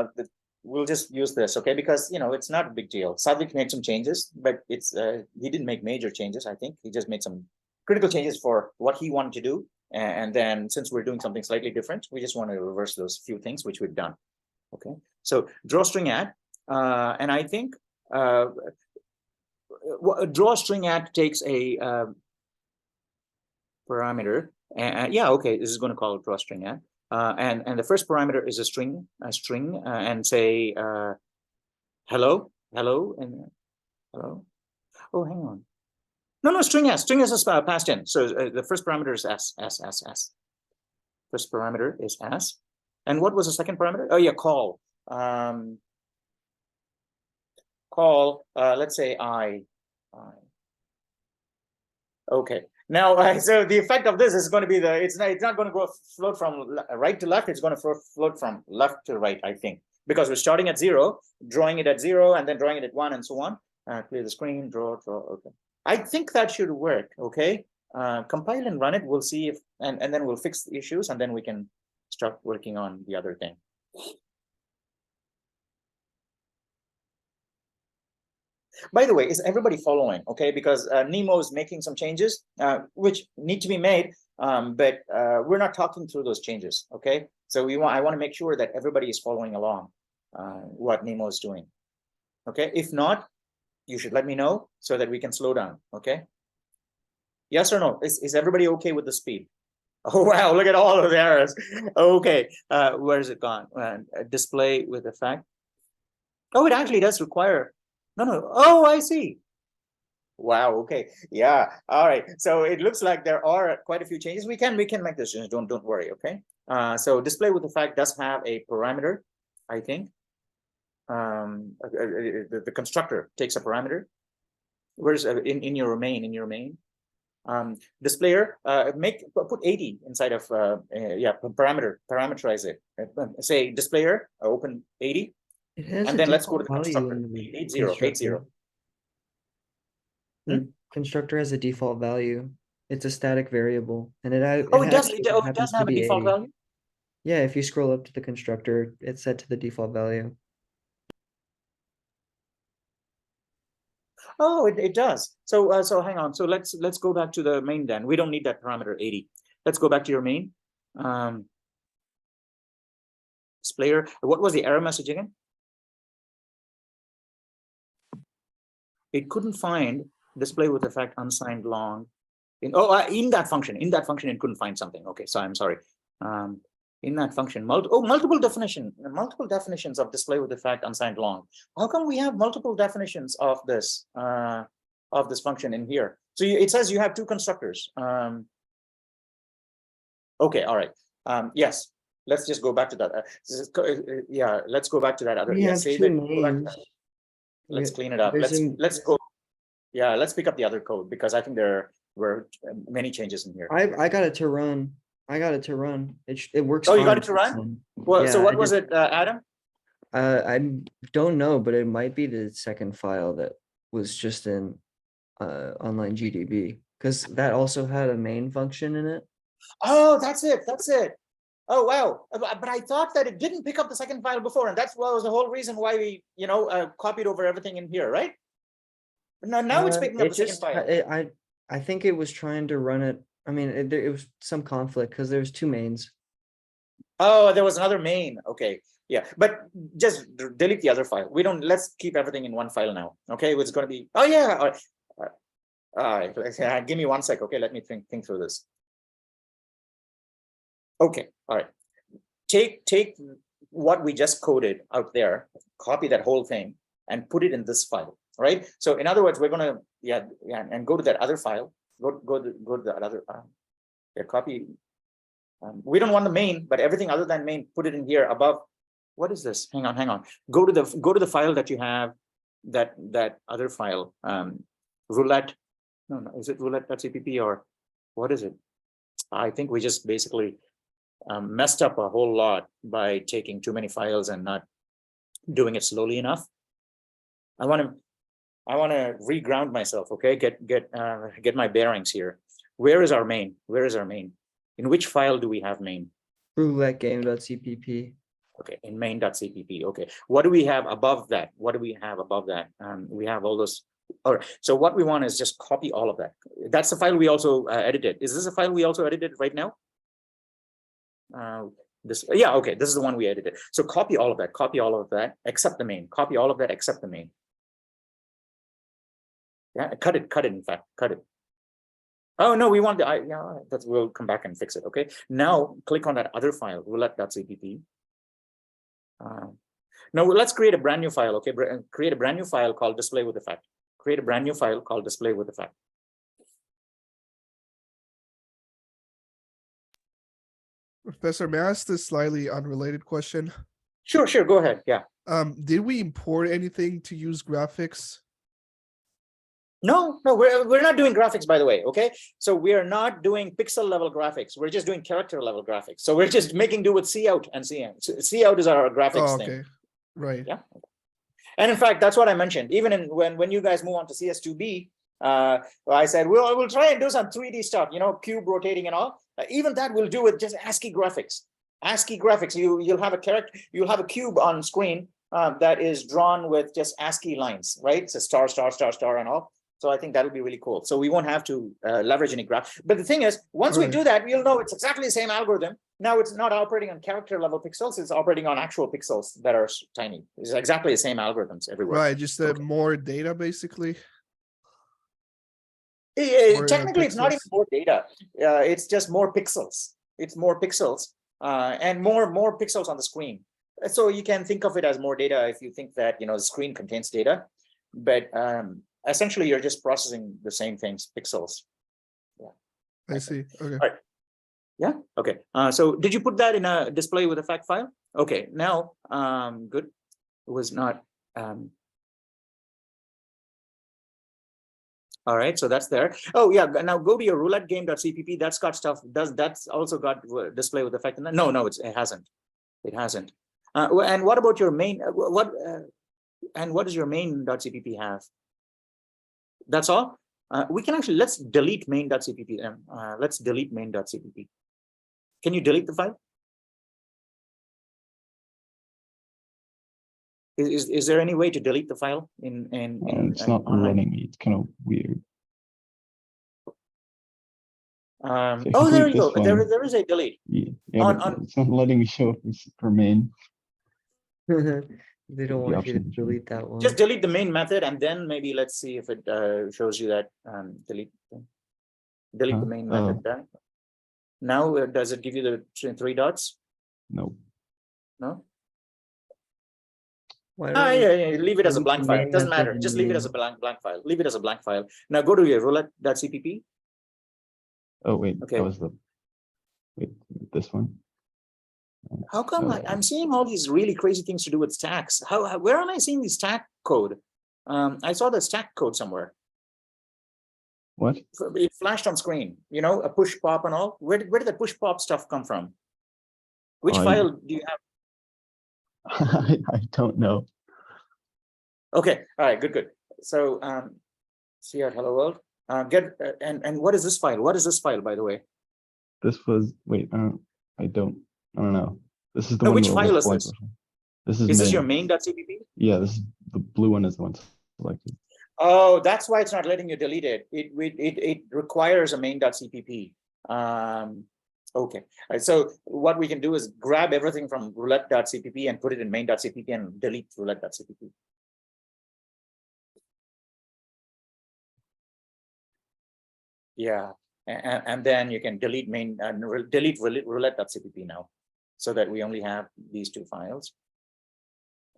we'll just use this, okay? Because it's not a big deal. Sadvik made some changes, but it's he didn't make major changes. I think he just made some critical changes for what he wanted to do. And then since we're doing something slightly different, we just want to reverse those few things which we've done. Okay. So drawstring at, and I think drawstring at takes a parameter. Yeah, okay, this is going to call it drawstring at. And the first parameter is a string, and say hello, and hello. Oh, hang on. No, string s is passed in. So the first parameter is s. First parameter is s. And what was the second parameter? Oh yeah, call. Call. Let's say I. Okay. Now, so the effect of this is going to be it's not going to go float from right to left. It's going to float from left to right, I think, because we're starting at 0, drawing it at 0, and then drawing it at 1, and so on. Clear the screen, draw. Okay. I think that should work. Okay. Compile and run it. We'll see if, and then we'll fix the issues, and then we can start working on the other thing. By the way, is everybody following? Okay, because Nemo is making some changes which need to be made, but we're not talking through those changes. Okay, so I want to make sure that everybody is following along what Nemo is doing. Okay, if not, you should let me know so that we can slow down. Okay, yes or no? Is everybody okay with the speed? Oh wow, look at all of the errors. Okay, where is it gone? Display with effect. Oh, it actually does require. No. Oh, I see. Wow. Okay. Yeah. All right. So it looks like there are quite a few changes. We can make this. Don't worry. Okay. So display with effect does have a parameter, I think. The constructor takes a parameter. Where's in your main? Displayer put 80 inside of parameterize it. Say displayer open 80. It has And a then let's go to default the value constructor. in the 80. constructor. The constructor has a default value. It's a static variable, and it does happens to have a be default 80. value. Yeah, if you scroll up to the constructor, it's set to the default value. Oh, it does. So hang on. So let's go back to the main then. We don't need that parameter 80. Let's go back to your main. Displayer. What was the error message again? It couldn't find display with effect unsigned long. In that function it couldn't find something. Okay, so I'm sorry. In that function, multiple definitions of display with effect unsigned long. How come we have multiple definitions of this? of this function in here. So it says you have two constructors. Okay, all right. Yes, let's just go back to that. Yeah, let's go back to that other. We Yeah, have save two it. Go back to mains. that. Let's We- clean it up. there's Let's go. Yeah, let's pick up the other code because I think there were many changes in here. I got it to run. I got it to run. It works. Oh, you got fine. it to run? Well, so Yeah, what I was just- it, Adam? I don't know, but it might be the second file that was just in online GDB, because that also had a main function in it. Oh, that's it. That's it. Oh, wow. But I thought that it didn't pick up the second file before, and that's what was the whole reason why we, copied over everything in here, right? Now it's picking up It the second just file. I think it was trying to run it. I mean, it was some conflict because there was two mains. Oh, there was another main. Okay. Yeah, but just delete the other file. Let's keep everything in one file now. Okay, it's going to be, oh yeah. All right, give me 1 sec. Okay, let me think through this. Okay, all right. Take what we just coded out there, copy that whole thing and put it in this file, right? So in other words, we're going to, and go to that other file, go to that other, copy. We don't want the main, but everything other than main, put it in here above. What is this? Hang on. Go to the file that you have, that other file, roulette. No, is it roulette.cpp or what is it? I think we just basically messed up a whole lot by taking too many files and not doing it slowly enough. I want to reground myself. Okay, get my bearings here. Where is our main? In which file do we have main? Roulette game.cpp. Okay, in main.cpp. Okay, what do we have above that? We have all those. All right, so what we want is just copy all of that. That's the file we also edited. Is this a file we also edited right now? Yeah, okay, this is the one we edited. So copy all of that, except the main. Copy all of that except the main. Yeah, cut it, in fact, cut it. Oh no, we want the we'll come back and fix it. Okay, now click on that other file, roulette.cpp. Now let's create a brand new file. Okay, create a brand new file called display with effect. Create a brand new file called display with effect. Professor, may I ask this slightly unrelated question? Sure, go ahead. Yeah. Did we import anything to use graphics? No, we're not doing graphics, by the way. Okay, so we are not doing pixel level graphics. We're just doing character level graphics. So we're just making do with cout and cn. Cout is our graphics thing. Okay, right. Yeah. And in fact, that's what I mentioned. Even when you guys move on to CS2B, I said we'll try and do some 3D stuff. Cube rotating and all. Even that we'll do with just ASCII graphics. ASCII graphics. You'll have a character. You'll have a cube on screen that is drawn with just ASCII lines, right? It's a star, star, star, star, and all. So I think that'll be really cool. So we won't have to leverage any graph. But the thing is, once we do that, we'll know it's exactly the same algorithm. Now it's not operating on character level pixels. It's operating on actual pixels that are tiny. It's exactly the same algorithms everywhere. Right, just more data basically. Technically, it's not even more data. It's just more pixels. It's more pixels and more pixels on the screen. So you can think of it as more data if you think that the screen contains data. But essentially, you're just processing the same things, pixels. Yeah. I see. Okay. All right. Yeah. Okay. So did you put that in a display with effect file? Okay. Now, good. It was not. All right. So that's there. Oh yeah. Now go to your roulette game.cpp. That's got stuff. That's also got display with effect? No, it hasn't. It hasn't. And what about your main? And what does your main.cpp have? That's all. We can actually, let's delete main.cpp. Let's delete main.cpp. Can you delete the file? Is there any way to delete the file it's not online? letting me. It's kind of weird. Oh, So there you go. this There one- is a delete. Yeah, but it's not letting me show up for main. They don't The want you to option. delete that one. Just delete the main method, and then maybe let's see if it shows you that delete the main method. Now, does it give you the 3 dots? No. No. Why Ah, don't we- yeah, leave it as a delete blank the file. main It doesn't method matter. and Just the leave it as a main- blank file. Leave it as a blank file. Now go to your roulette.cpp. Oh, wait, Okay. that was the, wait, this one. How come I'm seeing all these really crazy things to do with stacks? Where am I seeing the stack code? I saw the stack code somewhere. What? It flashed on screen, you know, a push pop and all. Where did the push pop stuff come from? Which I- file do you have? I don't know. Okay, all right, good. So see out hello world. And what is this file? What is this file, by the way? This was, wait, I don't know. This is the No, one. which that file was is this? selected. This is Is this your main. main.cpp? Yeah, this is the blue one is the one selected. Oh, that's why it's not letting you delete it. It requires a main.cpp. Okay. All right, so what we can do is grab everything from roulette.cpp and put it in main.cpp and delete roulette.cpp. Yeah, and then you can delete delete roulette.cpp now, so that we only have these two files.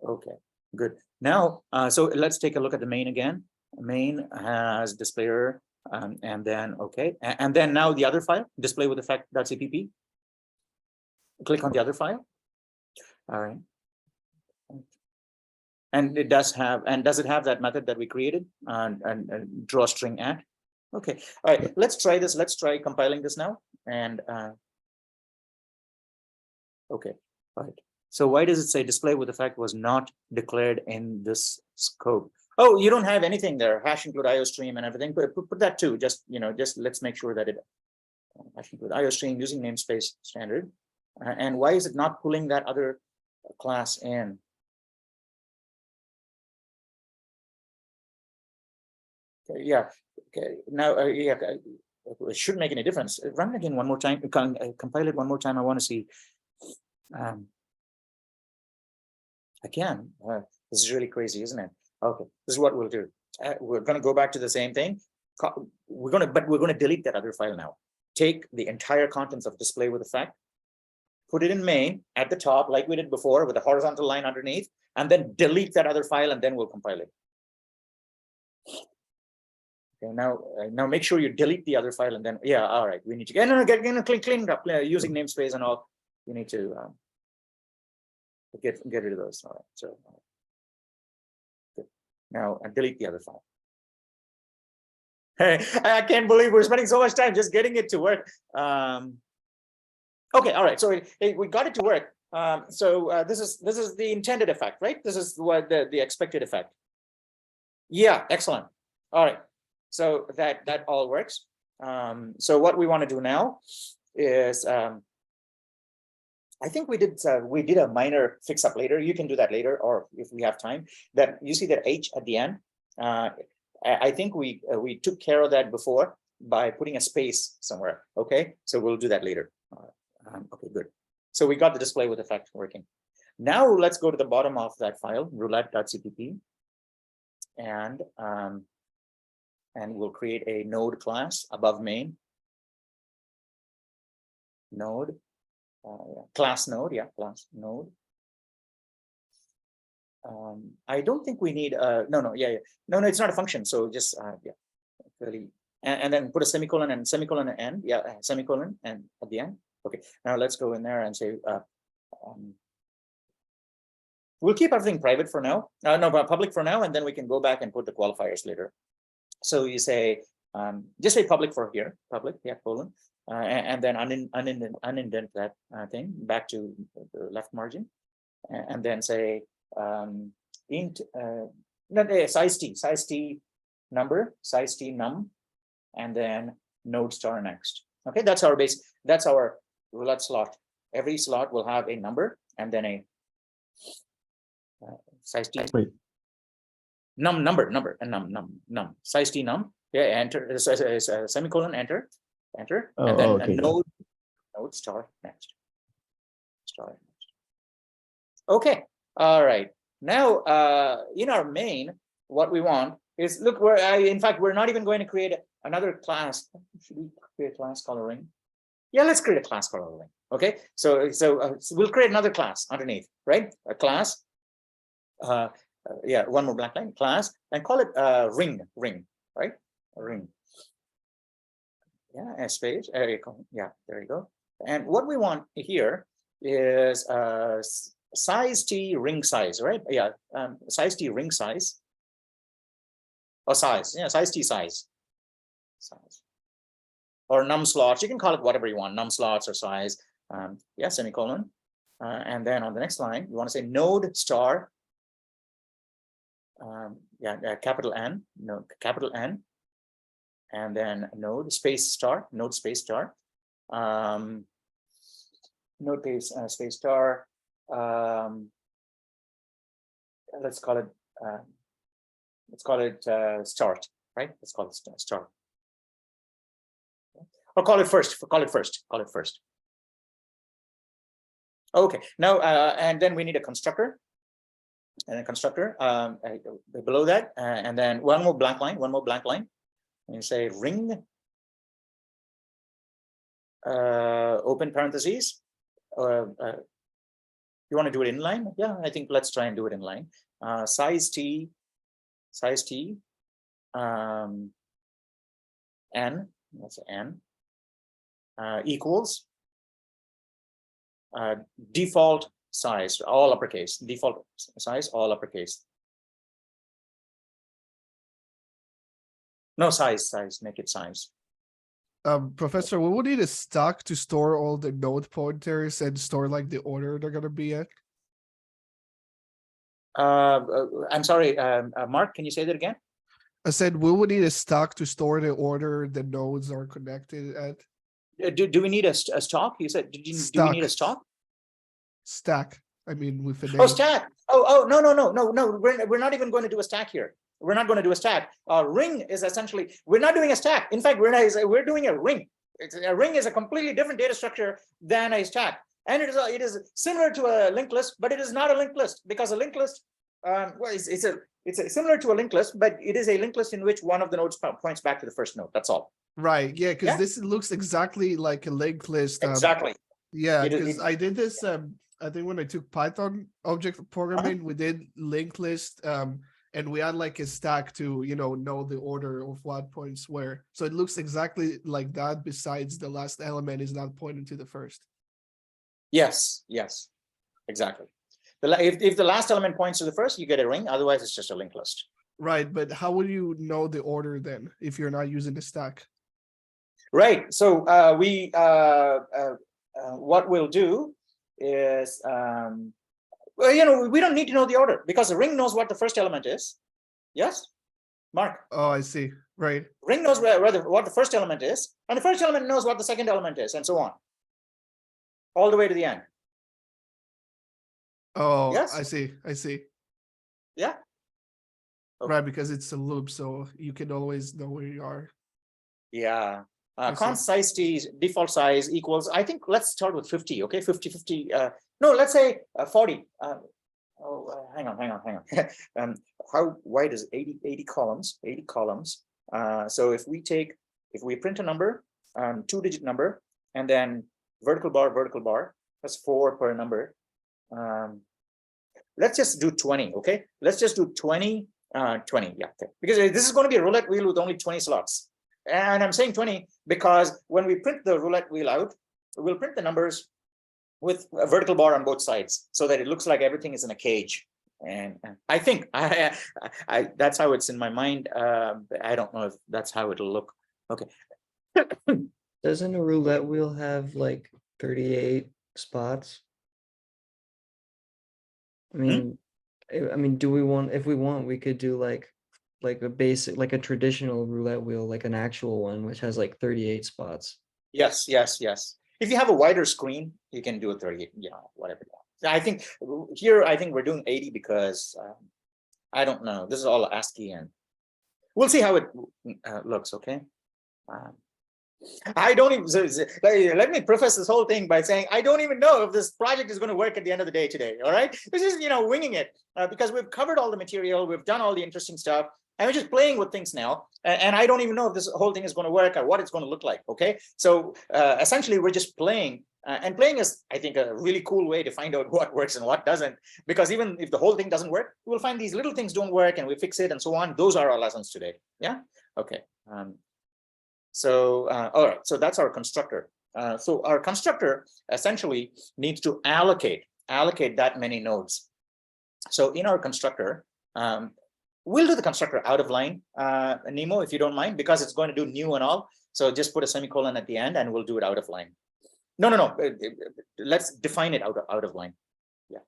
Okay, good. Now, so let's take a look at the main again. Main has displayer, and then okay, and then now the other file, display with effect.cpp. Click on the other file. All right. And it does have, and does it have that method that we created and draw string at? Okay, all right, let's try this. Let's try compiling this now. And okay, all right. So why does it say display with effect was not declared in this scope? Oh, you don't have anything there, hash include IOStream and everything, but put that too. Just, you know, just let's make sure that it hash include IOStream using namespace standard. And why is it not pulling that other class in? Okay, yeah, okay, now, yeah, it shouldn't make any difference. Run it again one more time, compile it one more time. I want to see. Again, this is really crazy, isn't it? Okay, this is what we'll do. We're going to go back to the same thing. We're going to delete that other file now. Take the entire contents of display with effect, put it in main at the top, like we did before, with a horizontal line underneath, and then delete that other file, and then we'll compile it. Okay, now make sure you delete the other file, and then yeah, all right, we need to get clean up using namespace and all. You need to get rid of those. All right, so good. Now delete the other file. Hey, I can't believe we're spending so much time just getting it to work. Okay, all right, so we got it to work. So this is the intended effect, right? This is what the expected effect. Yeah, excellent. All right, so that all works. So what we want to do now is I think we did a minor fix up later. You can do that later, or if we have time. That you see that H at the end. I think we took care of that before by putting a space somewhere. Okay, so we'll do that later. Okay, good. So we got the display with effect working. Now let's go to the bottom of that file, roulette.cpp, and we'll create a node class above main. Node. Class node, yeah, class node. I don't think we need no, it's not a function, so just yeah, really, and then put a semicolon and semicolon and end, yeah, semicolon and at the end. Okay, now let's go in there and say we'll keep everything private for now, no, but public for now, and then we can go back and put the qualifiers later. So you say just say public for here, public, yeah, colon. And then unindent that thing back to the left margin, and then say int size t number, size t num, and then node star next. Okay, that's our base. That's our roulette slot. Every slot will have a number and then a size t. Wait. Number and num size t num. Yeah, enter semicolon enter. Oh, and then okay, a node star next. Okay, all right. Now in our main, what we want is, look, in fact we're not even going to create another class. Should we create a class coloring? Yeah, let's create a class coloring. Okay, so we'll create another class underneath, right? A class Yeah, one more black line class and call it ring, right? A ring. Yeah, a space. Yeah, there you go. And what we want here is size t ring size, right? Yeah, size t ring size. Or size, yeah, size t size. Or num slots, you can call it whatever you want, num slots or size. Yeah, semicolon. And then on the next line, you want to say node star. Yeah, capital N, no, capital N. And then node space star, node space star. Node space star. Let's call it start, right? Let's call it start. Or call it first. Okay, now and then we need a constructor. And a constructor below that, and then one more blank line. And you say ring open parentheses. You want to do it inline? Yeah, I think let's try and do it inline. Size t n, that's n, equals default size, all uppercase, default size, all uppercase. No, size, make it size. Professor, we would need a stack to store all the node pointers and store like the order they're gonna be at. I'm sorry, Mark, can you say that again? I said we would need a stack to store the order the nodes are connected at. Do we need a stock? You said, do we need a stock? Stack. I mean, with a name. Oh, stack. Oh, no. We're not even going to do a stack here. We're not going to do a stack. Ring is essentially, we're not doing a stack. In fact, we're doing a ring. A ring is a completely different data structure than a stack. And it is similar to a linked list, but it is not a linked list because a linked list, well, it's similar to a linked list, but it is a linked list in which one of the nodes points back to the first node. That's all. Right. Yeah, because this looks exactly like a linked list. Exactly. Yeah, because I did this. I think when I took Python object programming, we did linked list. And we had like a stack to, know the order of what points where. So it looks exactly like that. Besides the last element is not pointing to the first. Yes, exactly. If the last element points to the first, you get a ring. Otherwise, it's just a linked list. Right, but how would you know the order then if you're not using the stack? Right. So what we'll do is, well, we don't need to know the order because the ring knows what the first element is. Yes, Mark. Oh, I see. Right. Ring knows what the first element is, and the first element knows what the second element is, and so on, all the way to the end. Oh, yes. I see. Yeah. Okay. Right, because it's a loop, so you can always know where you are. Yeah. Const size t default size equals, I think let's start with 50. Okay, 50. No, let's say 40. Hang on. How wide is 80 columns? 80 columns. So if we print a number, 2-digit number, and then vertical bar, that's 4 per number. Let's just do 20. Okay, let's just do 20. 20. Yeah, okay. Because this is going to be a roulette wheel with only 20 slots. And I'm saying 20 because when we print the roulette wheel out, we'll print the numbers with a vertical bar on both sides so that it looks like everything is in a cage. And I think that's how it's in my mind. I don't know if that's how it'll look. Okay. Doesn't a roulette wheel have like 38 spots? I mean, do we want, if we want, we could do like a basic, like a traditional roulette wheel, like an actual one, which has like 38 spots. Yes. If you have a wider screen, you can do a 38, whatever you want. I think here, we're doing 80 because I don't know. This is all ASCII and we'll see how it looks, okay? I don't even, let me preface this whole thing by saying, I don't even know if this project is going to work at the end of the day today, all right? This is, winging it because we've covered all the material, we've done all the interesting stuff, and we're just playing with things now. And I don't even know if this whole thing is going to work or what it's going to look like, okay? So essentially, we're just playing And playing is, I think, a really cool way to find out what works and what doesn't, because even if the whole thing doesn't work, we'll find these little things don't work and we fix it and so on. Those are our lessons today. Yeah. Okay. All right. So that's our constructor. So our constructor essentially needs to allocate that many nodes. So in our constructor, we'll do the constructor out of line, Nemo, if you don't mind, because it's going to do new and all. So just put a semicolon at the end and we'll do it out of line. No. Let's define it out of line. Yeah.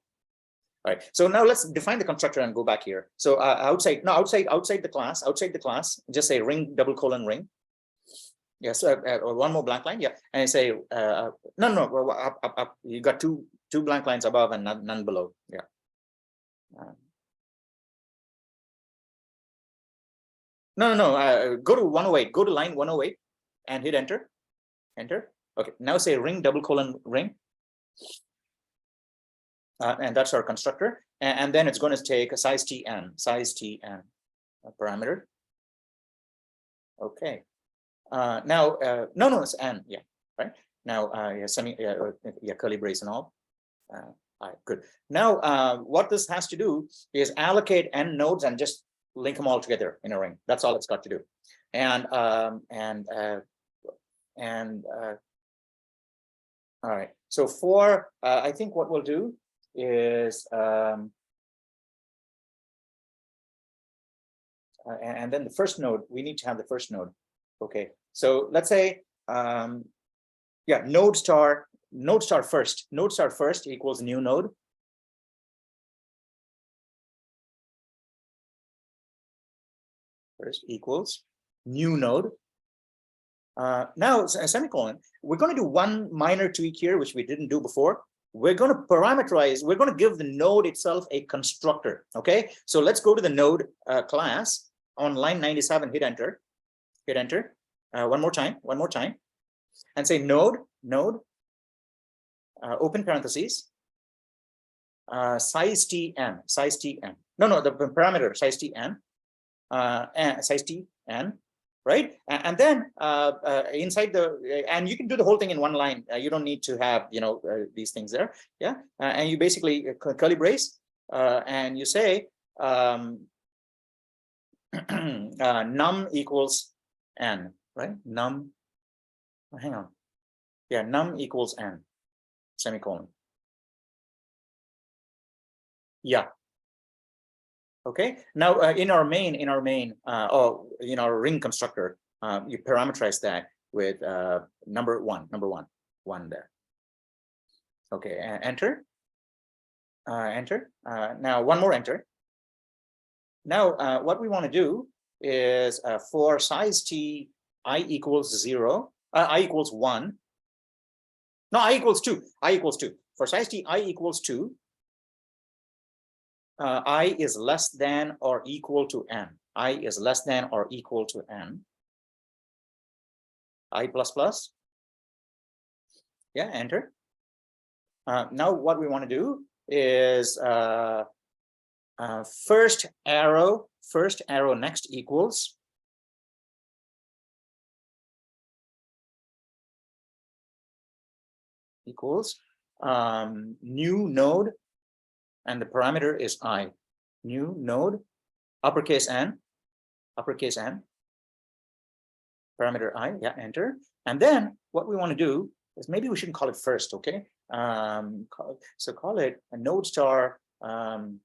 All right. So now let's define the constructor and go back here. So outside the class, just say ring : ring. Yes. One more blank line. Yeah. And I say no. Up. You got two blank lines above and none below. Yeah. No. Go to 108. Go to line 108 and hit enter. Enter. Okay, now say ring : ring. And that's our constructor. And then it's going to take a size tn, a parameter. Okay. Now, no, it's n, yeah, right? Now, curly brace and all. All right, good. Now, what this has to do is allocate n nodes and just link them all together in a ring. That's all it's got to do. And all right, so for, I think what we'll do is, and then the first node, we need to have the first node. Okay, so let's say, node star first equals new node. First equals new node. Now, a semicolon, we're going to do one minor tweak here, which we didn't do before. We're going to parameterize, we're going to give the node itself a constructor. Okay, so let's go to the node class on line 97, hit enter. One more time, and say node, open parentheses, size tn. No, the parameter size tn, size tn. Right, and then inside and you can do the whole thing in one line. You don't need to have these things there. Yeah, and you basically curly brace, and you say num equals n. Right, num. Hang on. Yeah, num equals n. Semicolon. Yeah. Okay, now in our main, ring constructor, you parameterize that with number one there. Okay, enter. Now one more enter. Now what we want to do is for size t, I equals 0, I equals 1. No, I equals 2. For size t, I equals 2. I is less than or equal to n. I is less than or equal to n. I plus plus. Yeah, enter. Now what we want to do is first arrow next equals new node. And the parameter is I. New node, uppercase n, parameter I, yeah, enter. And then what we want to do is, maybe we shouldn't call it first, okay? Call it a node star, node,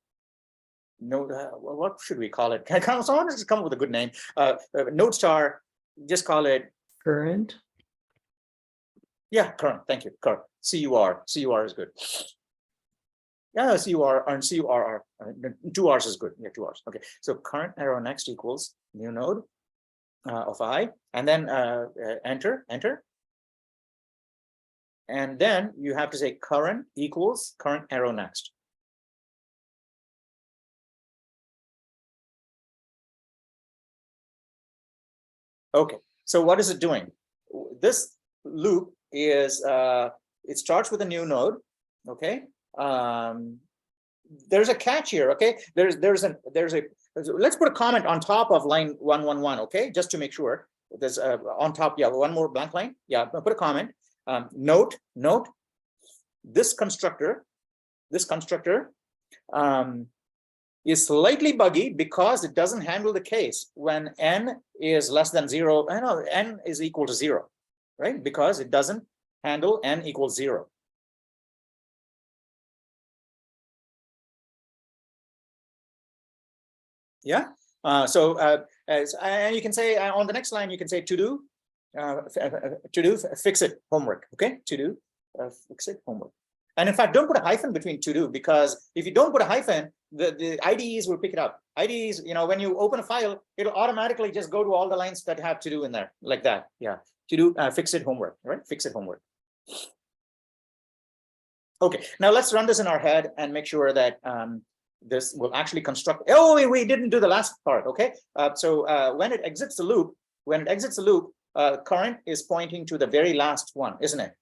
what should we call it? Someone just come up with a good name. Node star, just call it Current. Yeah, current, thank you, current, CUR is good. Yeah, CUR and CURR, 2 R's is good. Yeah, 2 R's. Okay, so current arrow next equals new node of I, and then enter. And then you have to say current equals current arrow next. Okay, so what is it doing? This loop is, it starts with a new node, okay? There's a catch here, okay? Let's put a comment on top of line 111, okay? Just to make sure. There's on top, yeah, one more blank line. Yeah, put a comment. Note, this constructor is slightly buggy because it doesn't handle the case when n is less than 0. I know n is equal to 0, right? Because it doesn't handle n equals 0. Yeah. And you can say on the next line, you can say to do fix it homework. Okay, to do fix it homework. And in fact, don't put a hyphen between to do, because if you don't put a hyphen, the IDEs will pick it up. IDEs, when you open a file, it'll automatically just go to all the lines that have to do in there, like that. Yeah, to do fix it homework, right? Fix it homework. Okay, now let's run this in our head and make sure that this will actually construct. Oh, we didn't do the last part. Okay, when it exits the loop, current is pointing to the very last one, isn't it?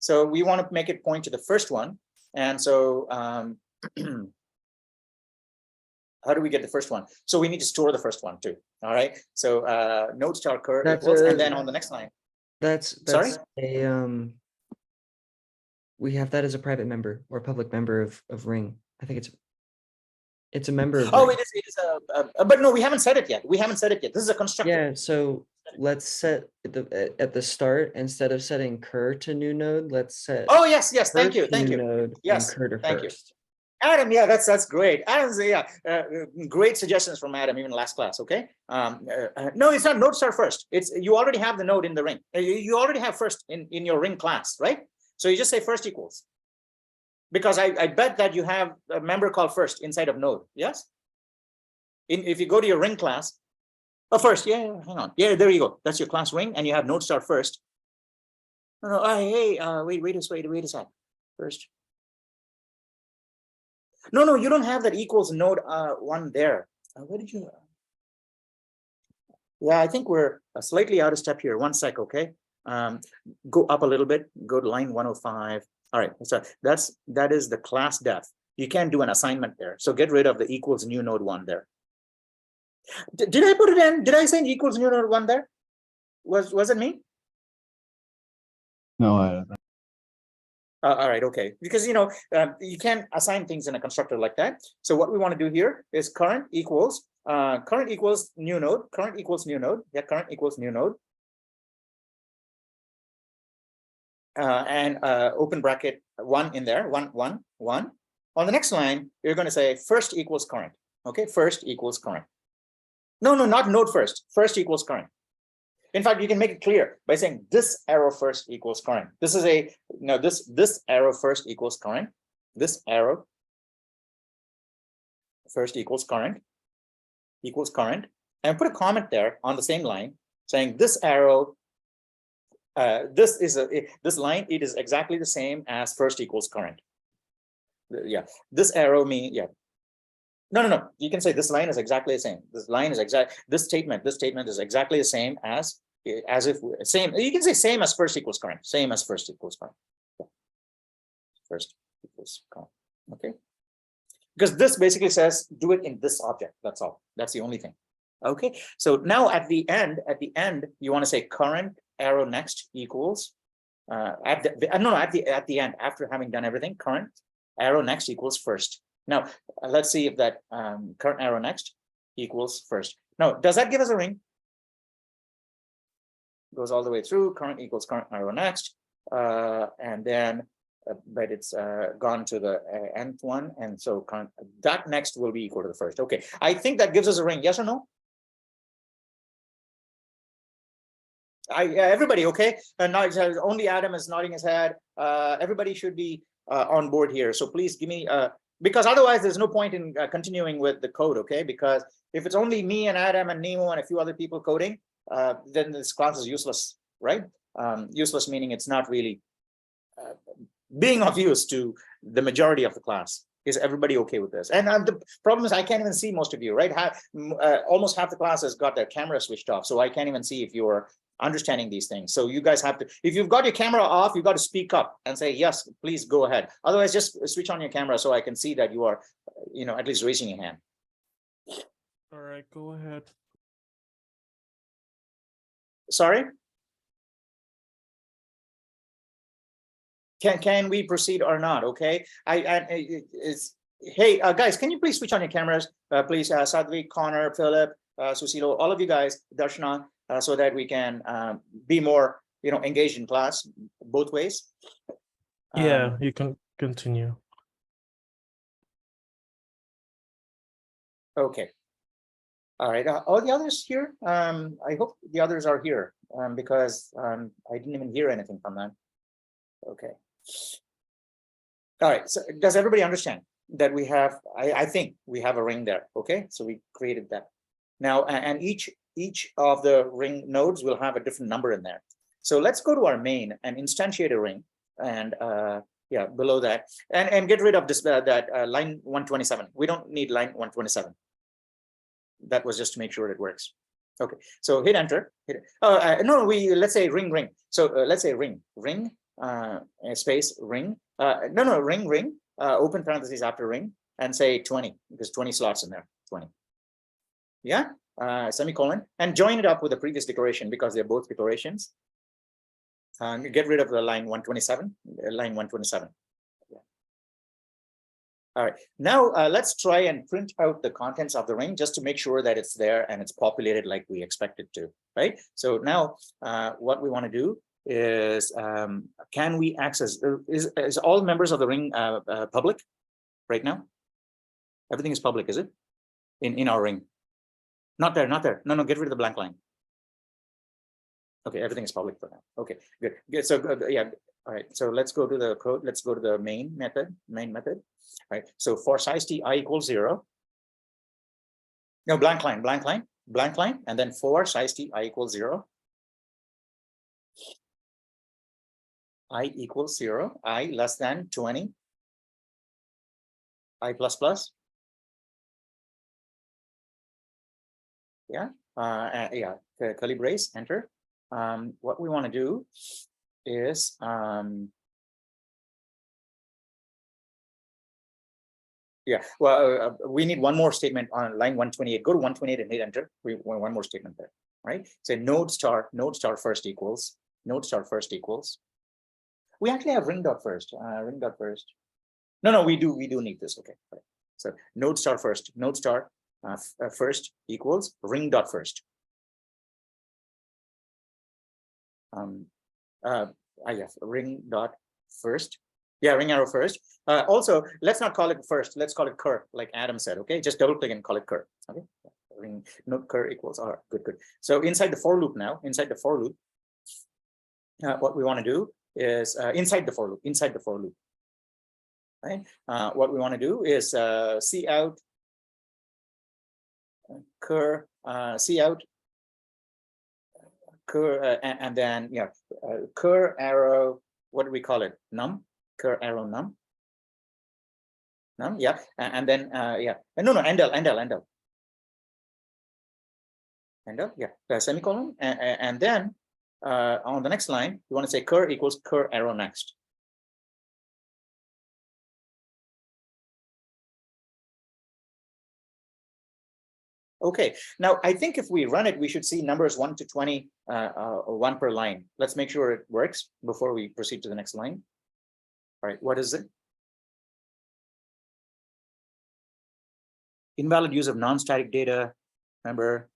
So we want to make it point to the first one. And so how do we get the first one? So we need to store the first one too. All right. So node star cur equals, and then on the next line. That's Sorry? We have that as a private member or public member of Ring. I think it's a member of Oh, Ring. it is but no, we haven't said it yet. This is a constructor. Yeah, so let's set at the start, instead of setting cur to new node, let's set Oh, yes, thank cur you, to thank new you. node Yes, and cur to thank you. first. Adam, yeah, that's great. Adam's great suggestions from Adam, even last class. Okay. No, it's not node star first. It's you already have the node in the ring. You already have first in your ring class, right? So you just say first equals. Because I bet that you have a member called first inside of node. Yes. If you go to your ring class, first, yeah, hang on. Yeah, there you go. That's your class ring, and you have node star first. No, hey, wait a sec. First. No, you don't have that equals node one there. Where did you? Yeah, I think we're slightly out of step here. One sec, okay. Go up a little bit. Go to line 105. All right, so that is the class def. You can't do an assignment there. So get rid of the equals new node one there. Did I put it in? Did I say equals new node one there? Was it me? No, I don't know. All right, okay. Because you can't assign things in a constructor like that. So what we want to do here is current equals new node. Current equals new node. Yeah, current equals new node. And open bracket 1 in there, 1. On the next line, you're going to say first equals current. Okay, first equals current. No, not node first. First equals current. In fact, you can make it clear by saying this arrow first equals current. This is this arrow first equals current. This arrow first equals current, and put a comment there on the same line saying this arrow. This line, it is exactly the same as first equals current. Yeah, this arrow means, yeah. No. You can say this line is exactly the same. This line is this statement is exactly the same as if same. You can say same as first equals current. Same as first equals current. Yeah. First equals current. Okay. Because this basically says do it in this object. That's all. That's the only thing. Okay. So now at the end, you want to say current arrow next equals at the end, after having done everything, current arrow next equals first. Now let's see if that current arrow next equals first. Now, does that give us a ring? Goes all the way through, current equals current arrow next, and then but it's gone to the nth one, and so current that next will be equal to the first. Okay, I think that gives us a ring. Yes or no? Everybody okay? And now only Adam is nodding his head. Everybody should be on board here. So please give me because otherwise there's no point in continuing with the code. Okay, because if it's only me and Adam and Nemo and a few other people coding, then this class is useless, right? Useless meaning it's not really being of use to the majority of the class. Is everybody okay with this? And the problem is I can't even see most of you, right? Almost half the class has got their camera switched off, so I can't even see if you're understanding these things. So you guys have to, if you've got your camera off, you've got to speak up and say, yes, please go ahead. Otherwise, just switch on your camera so I can see that you are, at least raising your hand. All right, go ahead. Sorry? can we proceed or not? Okay, hey guys, can you please switch on your cameras, please, Sadhvi, Connor, Philip, Susilo, all of you guys, Darshana, so that we can be more, engaged in class both ways. Yeah, you can continue. Okay. All right. All the others here. I hope the others are here, because I didn't even hear anything from them. Okay. All right. So does everybody understand that we have? I think we have a ring there. Okay. So we created that now, and each of the ring nodes will have a different number in there. So let's go to our main and instantiate a ring, and yeah, below that, and get rid of this that line 127. We don't need line 127. That was just to make sure it works. Okay, so hit enter. No, let's say ring. So let's say ring space ring. No, ring. Open parentheses after ring, and say 20, because 20 slots in there. 20. Yeah, semicolon, and join it up with the previous declaration, because they're both declarations. Get rid of the line 127. Line 127. Yeah. All right, now let's try and print out the contents of the ring, just to make sure that it's there and it's populated like we expect it to, right? So now what we want to do is, can we access, is all members of the ring public right now? Everything is public, is it? In our ring? Not there. No, get rid of the blank line. Okay, everything is public for now. Okay, good. So yeah, all right. So let's go to the code. Let's go to the main method. All right. So for size t I equals 0. No, blank line, and then for size t I equals 0. I equals 0. I less than 20. I plus plus. Yeah. Yeah. Curly brace. Enter. What we want to do is yeah, well, we need one more statement on line 128. Go to 128 and hit enter. We want one more statement there, right? Say node star first equals. We actually have ring dot first. No, we do need this. Okay, right. So node star first first equals ring dot first. Yes, ring dot first. Yeah, ring arrow first. Also, let's not call it first. Let's call it cur, like Adam said. Okay, just double click and call it cur. Okay, ring node cur equals r. Good. So inside the for loop now, what we want to do is inside the for loop. Right. What we want to do is see out cur, and then yeah, cur arrow. What do we call it? Num. Cur arrow num. Yeah, and then yeah, no, endl. Yeah, semicolon, and then on the next line you want to say cur equals cur arrow next. Okay, now I think if we run it, we should see numbers 1 to 20, 1 per line. Let's make sure it works before we proceed to the next line. All right, what is it? Invalid use of non-static data. Remember,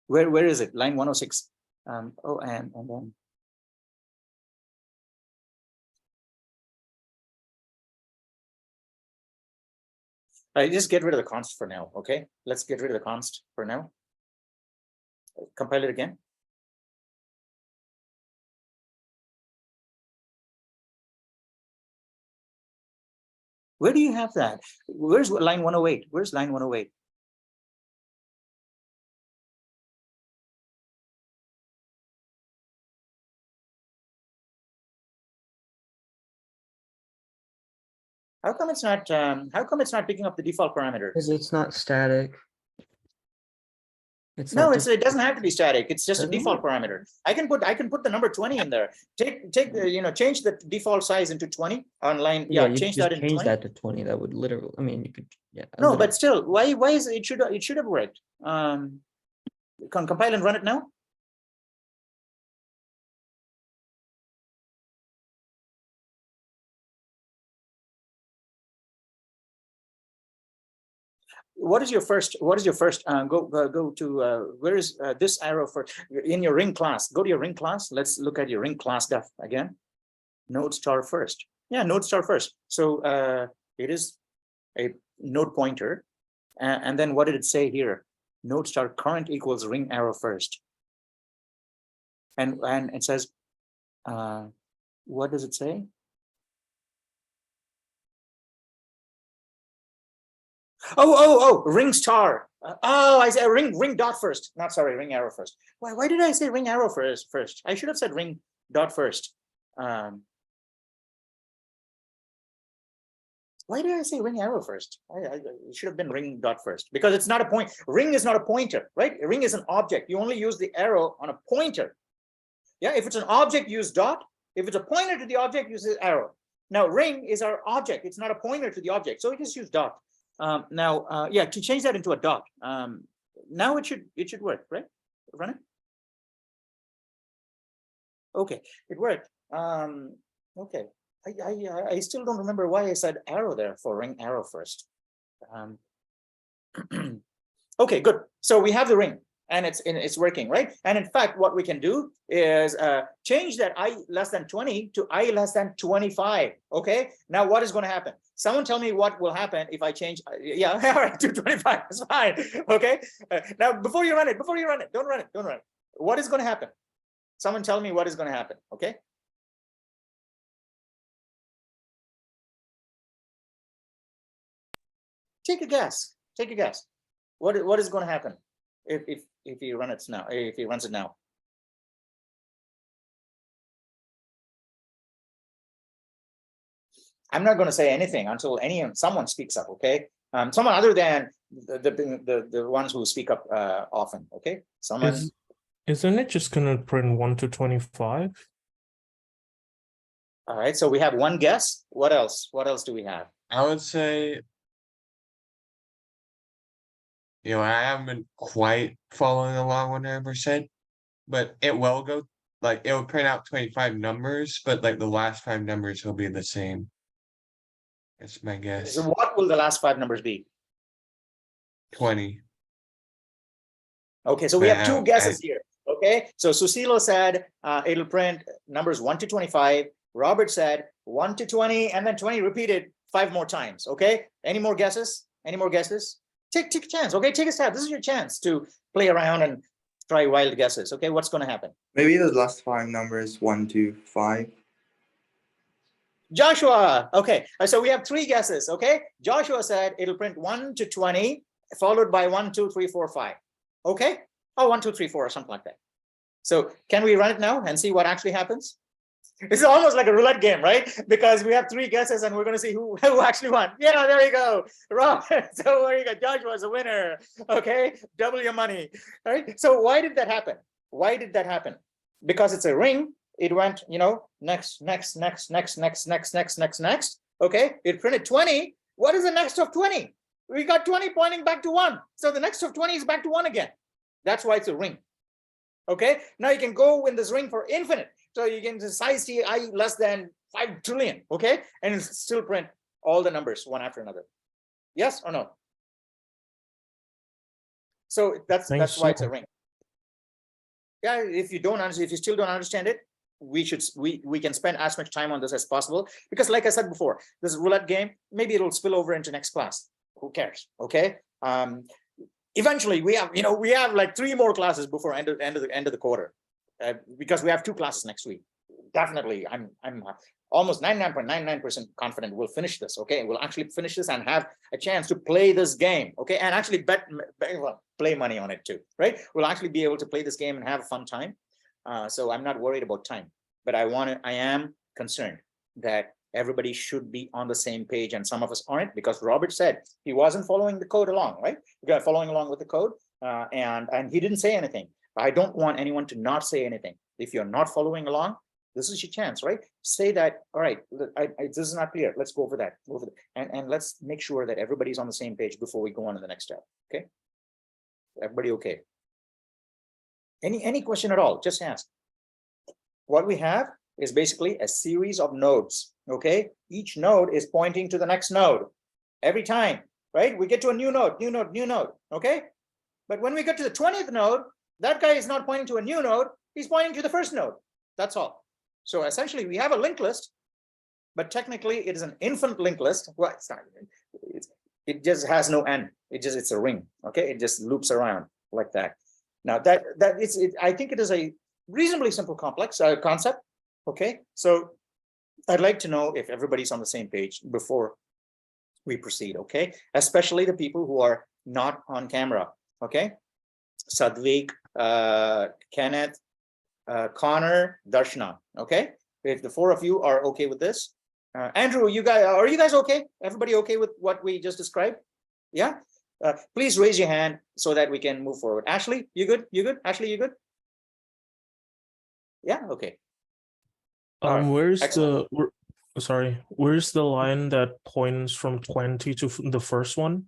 where is it? Line 106. Oh, and then. All right, just get rid of the const for now. Okay, let's get rid of the const for now. Compile it again. Where do you have that? Where's line 108? Where's line 108? How come it's not? How come it's not picking up the default parameter? Because it's not static. It's No, not it doesn't have to be static. It's just a Doesn't default parameter. I can put the number 20 in there. Take change the default size into 20 on line. Yeah, you change just that into change 20. that to 20. That would literally, I mean, you could, yeah. No, but still, why is it should have worked? Compile and run it now. what is your first, go to, where is this arrow for, in your ring class, go to your ring class. Let's look at your ring class stuff again. Node star first. Yeah, node star first. So it is a node pointer. And then what did it say here? Node star current equals ring arrow first. And it says, what does it say? Oh, ring star. I said ring dot first. Not sorry, ring arrow first. Why did I say ring arrow first? I should have said ring dot first. Why did I say ring arrow first? It should have been ring dot first, because it's not a point. Ring is not a pointer, right? A ring is an object. You only use the arrow on a pointer. Yeah, if it's an object, use dot. If it's a pointer to the object, use the arrow. Now, ring is our object. It's not a pointer to the object, so we just use dot. Yeah, to change that into a dot. Now it should work, right? Run it. Okay, it worked. Okay. I still don't remember why I said arrow there for ring arrow first. Okay, good. So we have the ring and it's working, right? And in fact, what we can do is change that I less than 20 to I less than 25. Okay, now what is going to happen? Someone tell me what will happen if I change. Yeah, all right, to 25 is fine. Okay, now before you run it, don't run it. What is going to happen? Someone tell me what is going to happen. Okay. Take a guess. What is going to happen if he runs it now? If he runs it now, I'm not going to say anything until someone speaks up. Okay, someone other than the ones who speak up often. Okay, someone. Isn't it just gonna print 1 to 25? All right, so we have one guess. What else? What else do we have? I would say, I haven't been quite following along 100%, but it will go, like, it will print out 25 numbers, but like the last 5 numbers will be the same. That's my guess. So what will the last 5 numbers be? 20. Okay, so we have 2 guesses here. Okay, so Susilo said it'll print numbers 1 to 25. Robert said 1 to 20, and then 20 repeated 5 more times. Okay, any more guesses? Take a chance. Okay, take a stab. This is your chance to play around and try wild guesses. Okay, what's going to happen? Maybe the last 5 numbers, 1 to 5. Joshua. Okay, so we have 3 guesses. Okay, Joshua said it'll print 1 to 20, followed by 1, 2, 3, 4, 5. Okay. Oh, 1, 2, 3, 4, or something like that. So can we run it now and see what actually happens? It's almost like a roulette game, right? Because we have 3 guesses and we're going to see who actually won. Yeah, there you go. Robert. So there you go. Joshua's a winner. Okay, double your money. All right. So why did that happen? Because it's a ring. It went, next. Okay, it printed 20. What is the next of 20? We got 20 pointing back to 1. So the next of 20 is back to 1 again. That's why it's a ring. Okay, now you can go in this ring for infinite. So you can size T I less than 5 trillion. Okay, and it'll still print all the numbers one after another. Yes or no? So that's why it's a ring. Yeah, if you still don't understand it, we can spend as much time on this as possible, because like I said before, this roulette game, maybe it'll spill over into next class. Who cares? Okay. Eventually we have like 3 more classes before end of the quarter, because we have 2 classes next week. Definitely, I'm almost 99.99% confident we'll finish this. Okay, we'll actually finish this and have a chance to play this game. Okay, and actually play money on it too, right? We'll actually be able to play this game and have a fun time. So I'm not worried about time, but I am concerned that everybody should be on the same page, and some of us aren't, because Robert said he wasn't following the code along, right? We got following along with the code, and he didn't say anything. I don't want anyone to not say anything. If you're not following along, this is your chance, right? Say that, all right, this is not clear. Let's go over that. And let's make sure that everybody's on the same page before we go on to the next step. Okay? Everybody okay? Any question at all, just ask. What we have is basically a series of nodes. Okay, each node is pointing to the next node. Every time right? We get to a new node, okay? But when we get to the 20th node, that guy is not pointing to a new node, he's pointing to the first node. That's all. So essentially we have a linked list, but technically it is an infinite linked list. Well, it's not, it just has no end. It's a ring, okay? It just loops around like that. Now I think it is a reasonably simple complex concept, okay? So I'd like to know if everybody's on the same page before we proceed, okay? Especially the people who are not on camera, okay? Sadvik, Kenneth, Connor, Darshana, okay? If the four of you are okay with this. Andrew, are you guys okay? Everybody okay with what we just described? Yeah? Please raise your hand so that we can move forward. Ashley, you good? You good? Ashley, you good? Yeah, okay. All right, Where's excellent. where's the line that points from 20 to the first one?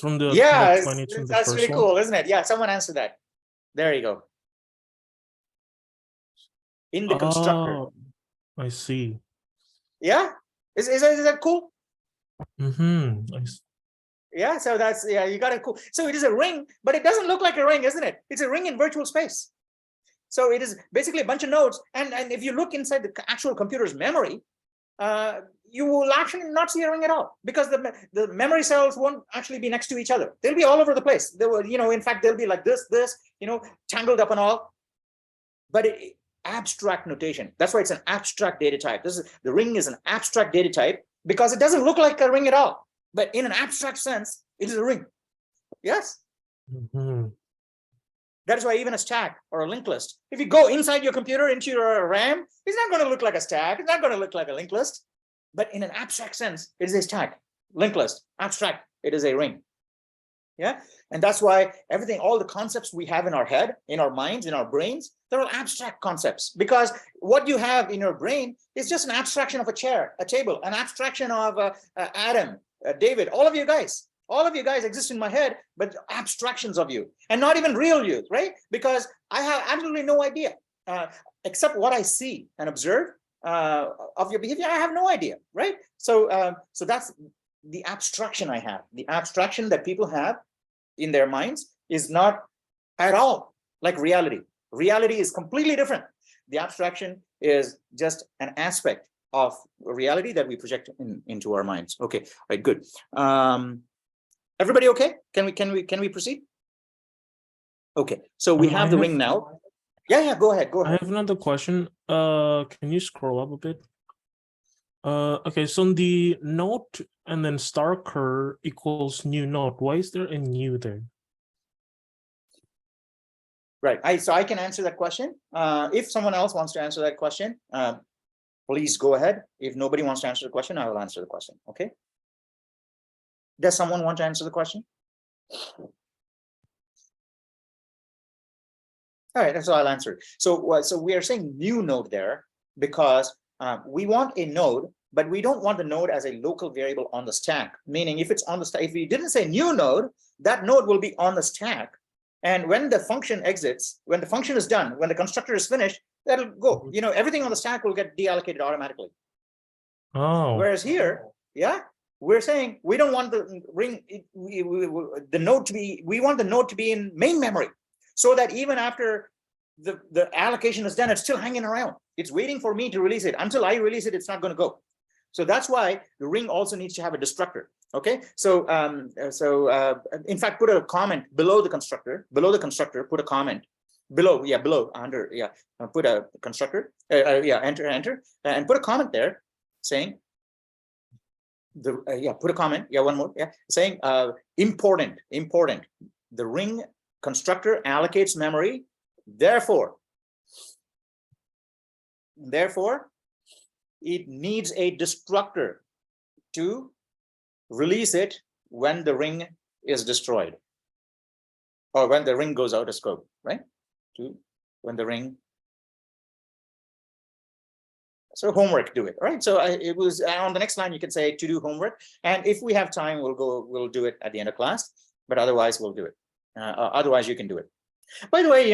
From the 20 to the that's first really one? cool, isn't it? Yeah, someone answer that. There you go. In the constructor. Oh, I see. Yeah, is that cool? Yeah, so that's, yeah, you got it cool. So it is a ring, but it doesn't look like a ring, isn't it? It's a ring in virtual space. So it is basically a bunch of nodes, and if you look inside the actual computer's memory, you will actually not see a ring at all, because the memory cells won't actually be next to each other. They'll be all over the place. They will, in fact, they'll be like this, tangled up and all. But abstract notation. That's why it's an abstract data type. The ring is an abstract data type because it doesn't look like a ring at all. But in an abstract sense, it is a ring. Yes. That is why even a stack or a linked list, if you go inside your computer into your RAM, it's not going to look like a stack. It's not going to look like a linked list. But in an abstract sense, it is a stack, linked list, abstract. It is a ring. Yeah. And that's why everything, all the concepts we have in our head, in our minds, in our brains, they're all abstract concepts, because what you have in your brain is just an abstraction of a chair, a table, an abstraction of Adam, David, all of you guys exist in my head, but abstractions of you, and not even real you, right? Because I have absolutely no idea, except what I see and observe of your behavior. I have no idea, right? So, so that's the abstraction I have. The abstraction that people have in their minds is not at all like reality. Reality is completely different. The abstraction is just an aspect of reality that we project into our minds. Okay, all right, good. Everybody okay? Can we proceed? Okay, so we have the ring now. Yeah, go ahead. I have another question. Can you scroll up a bit? Okay, so the node and then starker equals new node. Why is there a new there? Right. So I can answer that question. If someone else wants to answer that question, please go ahead. If nobody wants to answer the question, I will answer the question. Okay. Does someone want to answer the question? All right, so I'll answer it. So we are saying new node there because we want a node, but we don't want the node as a local variable on the stack. Meaning, if it's on the stack, if we didn't say new node, that node will be on the stack. And when the function exits, when the function is done, when the constructor is finished, that'll go. Everything on the stack will get deallocated automatically. Oh. Whereas here, yeah, we're saying we don't want the ring, the node to be. We want the node to be in main memory, so that even after the allocation is done, it's still hanging around. It's waiting for me to release it. Until I release it, it's not going to go. So that's why the ring also needs to have a destructor. Okay, so in fact, put a comment below the constructor. Below the constructor, put a comment. Below, under, put a constructor. Enter, and put a comment there saying put a comment. One more. Saying important. The ring constructor allocates memory. Therefore, it needs a destructor to release it when the ring is destroyed, or when the ring goes out of scope, right? When the ring. So homework, do it, right? So it was on the next line. You can say to do homework, and if we have time, we'll do it at the end of class. But otherwise, we'll do it. Otherwise, you can do it. By the way,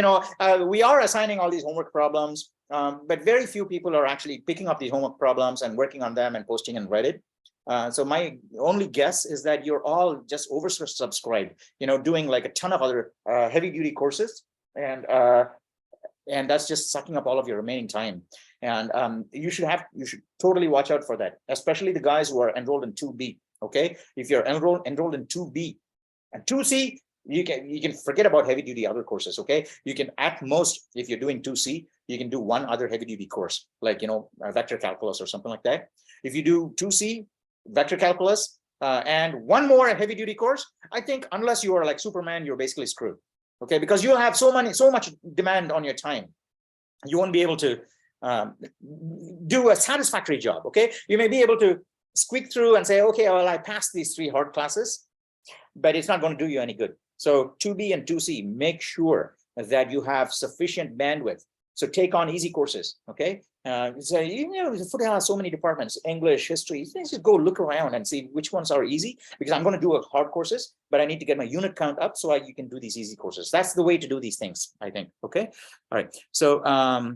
we are assigning all these homework problems, but very few people are actually picking up these homework problems and working on them and posting on Reddit. So my only guess is that you're all just oversubscribed, doing like a ton of other heavy duty courses, and that's just sucking up all of your remaining time. And you should totally watch out for that, especially the guys who are enrolled in 2B. Okay, if you're enrolled in 2B and 2C, you can forget about heavy duty other courses. Okay, you can at most, if you're doing 2C, you can do one other heavy duty course, like vector calculus or something like that. If you do 2C, vector calculus, and one more heavy duty course, I think unless you are like Superman, you're basically screwed. Okay, because you'll have so much demand on your time, you won't be able to do a satisfactory job. Okay, you may be able to squeak through and say, okay, well, I passed these 3 hard classes, but it's not going to do you any good. So 2B and 2C, make sure that you have sufficient bandwidth. So take on easy courses. Okay, so Foot has so many departments: English, history. You just go look around and see which ones are easy, because I'm going to do a hard courses, but I need to get my unit count up so you can do these easy courses. That's the way to do these things, I think. Okay, all right. So all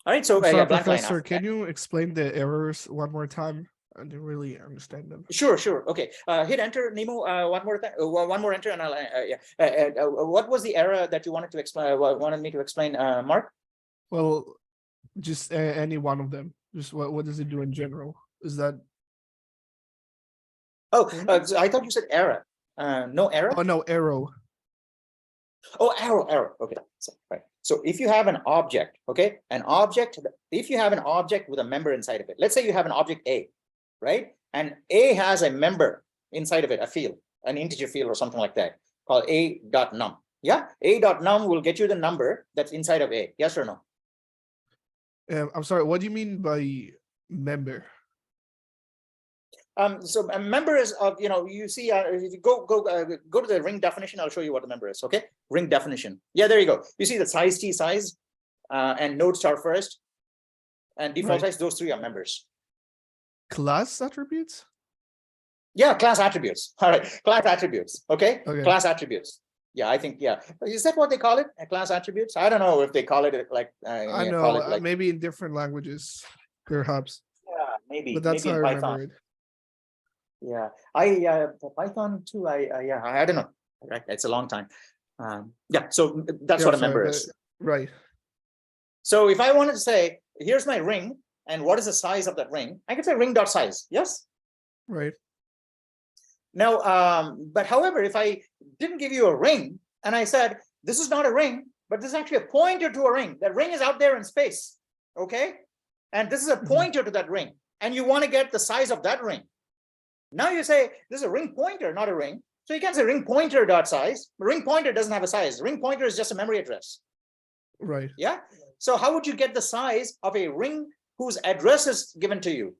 right. So Sorry, yeah, blank line Professor, after can that. you explain the errors one more time? I didn't really understand them. Sure. Okay. Hit enter, Nemo. One more enter, and I'll. What was the error that you wanted to explain? Wanted me to explain, Mark? Well, just any one of them. Just what does it do in general? Is that? Oh, so I thought you said error. No error. Oh no, arrow. Oh, arrow. Okay. So, right. So if you have an object, okay, if you have an object with a member inside of it, let's say you have an object A, right? And A has a member inside of it, a field, an integer field or something like that, called A.num. Yeah, A.num will get you the number that's inside of A. Yes or no? I'm sorry, what do you mean by member? So a member is of, you see, if you go to the ring definition, I'll show you what the member is. Okay, ring definition. Yeah, there you go. You see the size T size, and node star first, and default size. Those 3 are members. Class attributes? Yeah, class attributes. All right, class attributes. Okay, Okay. Class attributes. Yeah, I think, yeah. Is that what they call it? Class attributes? I don't know if they call it like. I know, call it like, maybe in different languages, perhaps. yeah, maybe. But that's maybe how in I Python. remember it. Yeah, Python too. I don't know. Right, it's a long time. Yeah, so that's Yeah, what a sorry, member but- is. Right. So if I wanted to say, here's my ring, and what is the size of that ring? I could say ring.size. Yes. Right. Now, but however, if I didn't give you a ring and I said, this is not a ring, but this is actually a pointer to a ring. That ring is out there in space. Okay. And this is a pointer to that ring. And you want to get the size of that ring. Now you say, this is a ring pointer, not a ring. So you can't say ring pointer dot size. Ring pointer doesn't have a size. Ring pointer is just a memory address. Right. Yeah. So how would you get the size of a ring whose address is given to you?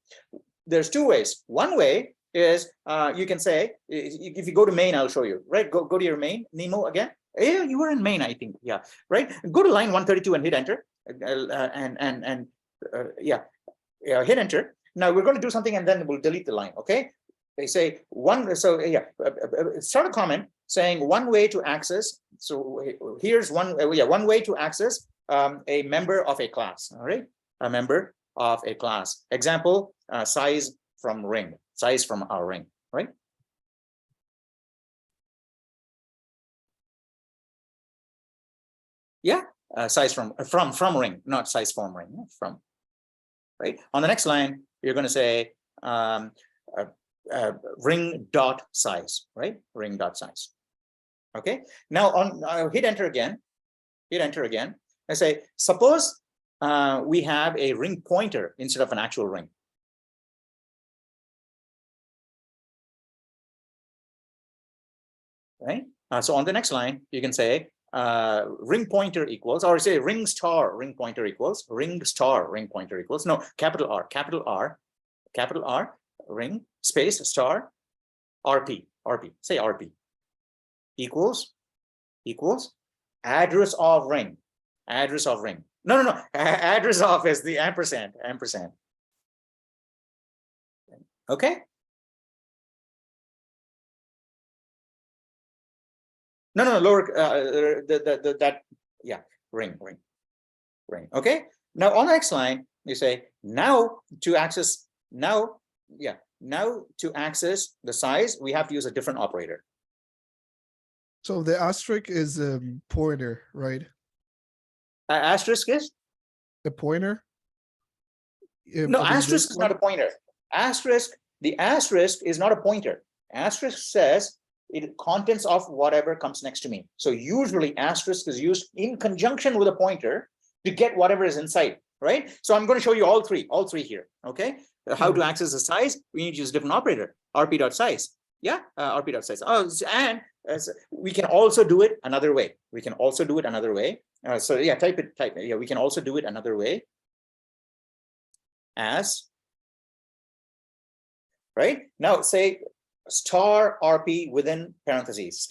There's 2 ways. One way is you can say, if you go to main, I'll show you, right? Go to your main, Nemo again. Yeah, you were in main, I think. Yeah, right. Go to line 132 and hit enter. Hit enter. Now we're going to do something and then we'll delete the line. Okay. They say one. So yeah, start a comment saying one way to access. So here's one. One way to access a member of a class. All right, a member of a class. Example: size from ring. Size from our ring. Right. Yeah, size from ring, not size from ring. From. Right. On the next line, you're going to say ring dot size, right? Ring dot size. Okay. Now on hit enter again. Hit enter again. I say, suppose we have a ring pointer instead of an actual ring. Right. So on the next line, you can say ring pointer equals, or say ring star ring pointer equals, ring star ring pointer equals. No, capital R, ring space star RP. Say RP equals address of ring. No. Address of is the ampersand. Okay. No, lower ring. Okay. Now on the next line, you say now to access now to access the size, we have to use a different operator. So the asterisk is pointer, right? Asterisk is? The pointer. No, I mean, asterisk this is not a one? pointer. The asterisk is not a pointer. Asterisk says it contents of whatever comes next to me. So usually asterisk is used in conjunction with a pointer to get whatever is inside, right? So I'm going to show you all three here, okay? How to access the size, we need to use a different operator, rp.size. Yeah, rp.size. Oh, and we can also do it another way. So yeah, type it. Yeah, we can also do it another way. As, right? Now say star RP within parentheses,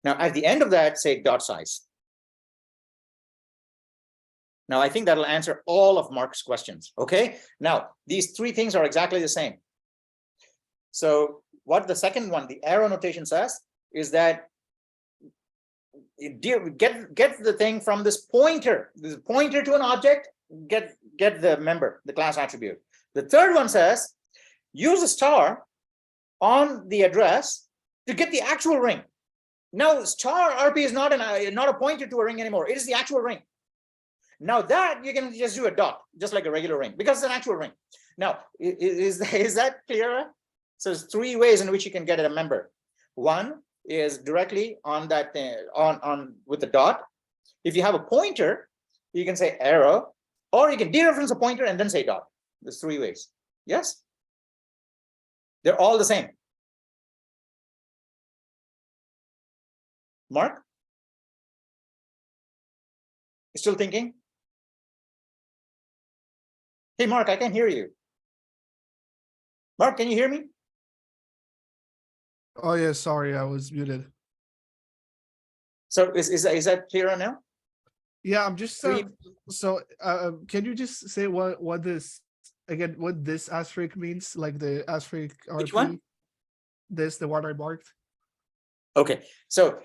Now at the end of that, say dot size. Now I think that'll answer all of Mark's questions, okay? Now, these three things are exactly the same. So what the second one, the arrow notation says, is that get the thing from this pointer to an object, get the member, the class attribute. The third one says, use a star on the address to get the actual ring. Now, star RP is not a pointer to a ring anymore. It is the actual ring. Now that you can just do a dot, just like a regular ring, because it's an actual ring. Now, is that clearer? So there's three ways in which you can get a member. One is directly on that on with the dot. If you have a pointer, you can say arrow, or you can dereference a pointer and then say dot. There's three ways. Yes, they're all the same. Mark, you still thinking? Hey, Mark, I can hear you. Mark, can you hear me? Oh yeah, sorry, I was muted. So is that clearer now? Yeah, I'm just so can you just say what this again? What this asterisk means? Like the asterisk RP. Which one? This, the one I marked. Okay, so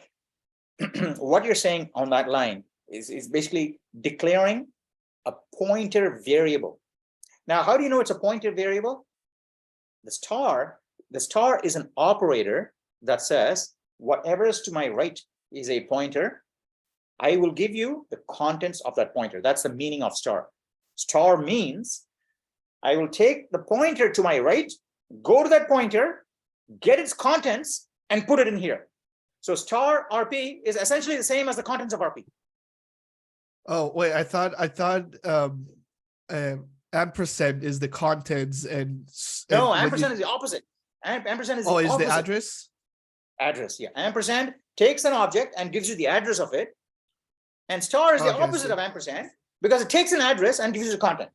what you're saying on that line is basically declaring a pointer variable. Now, how do you know it's a pointer variable? The star is an operator that says whatever is to my right is a pointer. I will give you the contents of that pointer. That's the meaning of star. Star means I will take the pointer to my right, go to that pointer, get its contents, and put it in here. So star RP is essentially the same as the contents of RP. Oh wait, I thought ampersand is the contents and No, when ampersand you- is the opposite. Ampersand is oh, the is opposite. the address? Address, yeah. Ampersand takes an object and gives you the address of it. And star is the Okay, opposite so- of ampersand because it takes an address and gives you the content.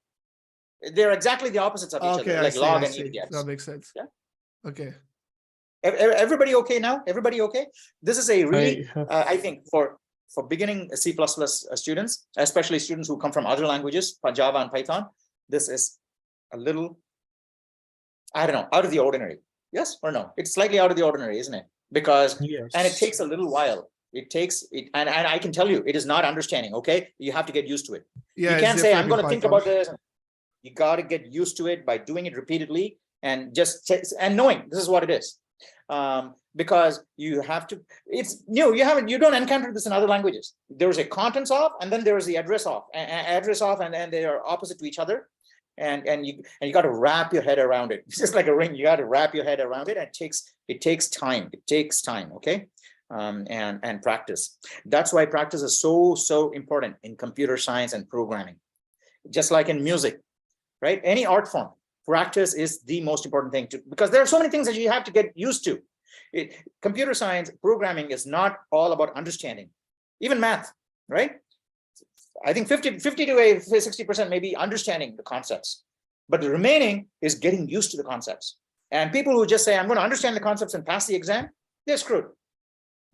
They're exactly the opposites of each Okay, other, I like see, log I and see. EDX. That makes sense. Yeah. Okay. Everybody okay now? Everybody okay? This is a really, have- I think, for beginning C++ students, especially students who come from other languages, Java and Python, this is a little, I don't know, out of the ordinary. Yes or no? It's slightly out of the ordinary, isn't it? Because, Yes. and it takes a little while. It takes it, and I can tell you, it is not understanding. Okay, you have to get used to it. Yeah, You it's can't say I'm different in going to think Python. about this. You got to get used to it by doing it repeatedly and just and knowing this is what it is. Because you have to, it's new. You don't encounter this in other languages. There's a contents of, and then there's the address of, and they are opposite to each other. And you got to wrap your head around it. It's just like a ring. You got to wrap your head around it. And it takes time. It takes time. Okay. And practice. That's why practice is so important in computer science and programming. Just like in music, right? Any art form, practice is the most important thing because there are so many things that you have to get used to. Computer science programming is not all about understanding, even math, right? I think 50 to 60% maybe understanding the concepts, but the remaining is getting used to the concepts. And people who just say, I'm going to understand the concepts and pass the exam, they're screwed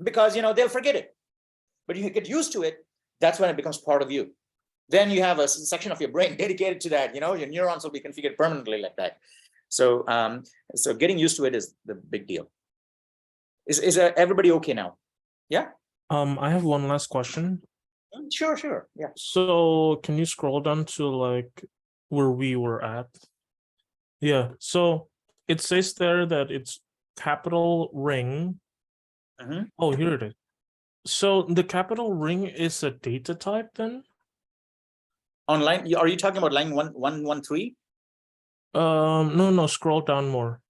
because, they'll forget it. But you get used to it, that's when it becomes part of you. Then you have a section of your brain dedicated to that, your neurons will be configured permanently like that. So, so getting used to it is the big deal. Is everybody okay now? Yeah. I have one last question. Sure. Yeah. So can you scroll down to like where we were at. Yeah, so it says there that it's capital ring. Mhm. Oh, here it is. So the capital ring is a data type then? On line, are you talking about line 113? No, scroll down more.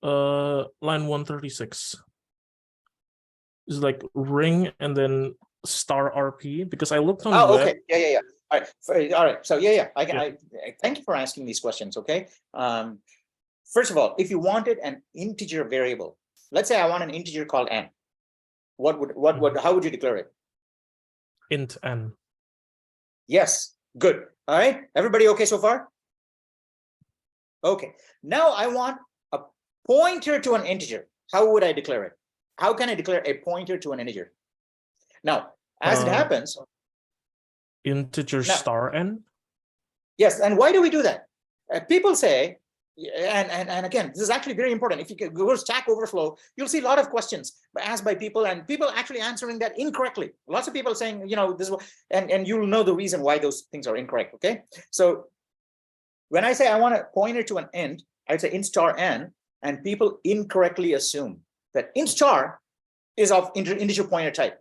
Line 136. It's like ring and then star RP, because I looked on Oh, web. okay. Yeah. All right. All right. So yeah. Yeah. I thank you for asking these questions. Okay. First of all, if you wanted an integer variable, let's say I want an integer called n. How would you declare it? Int n. Yes. Good. All right. Everybody okay so far? Okay. Now I want a pointer to an integer. How would I declare it? How can I declare a pointer to an integer? Now, as it happens, Integer star n. yes. And why do we do that? People say, and again, this is actually very important. If you go to Stack Overflow, you'll see a lot of questions asked by people, and people actually answering that incorrectly. Lots of people saying, this, and you'll know the reason why those things are incorrect. Okay, so when I say I want a pointer to an int, I'd say int star n, and people incorrectly assume that int star is of integer pointer type.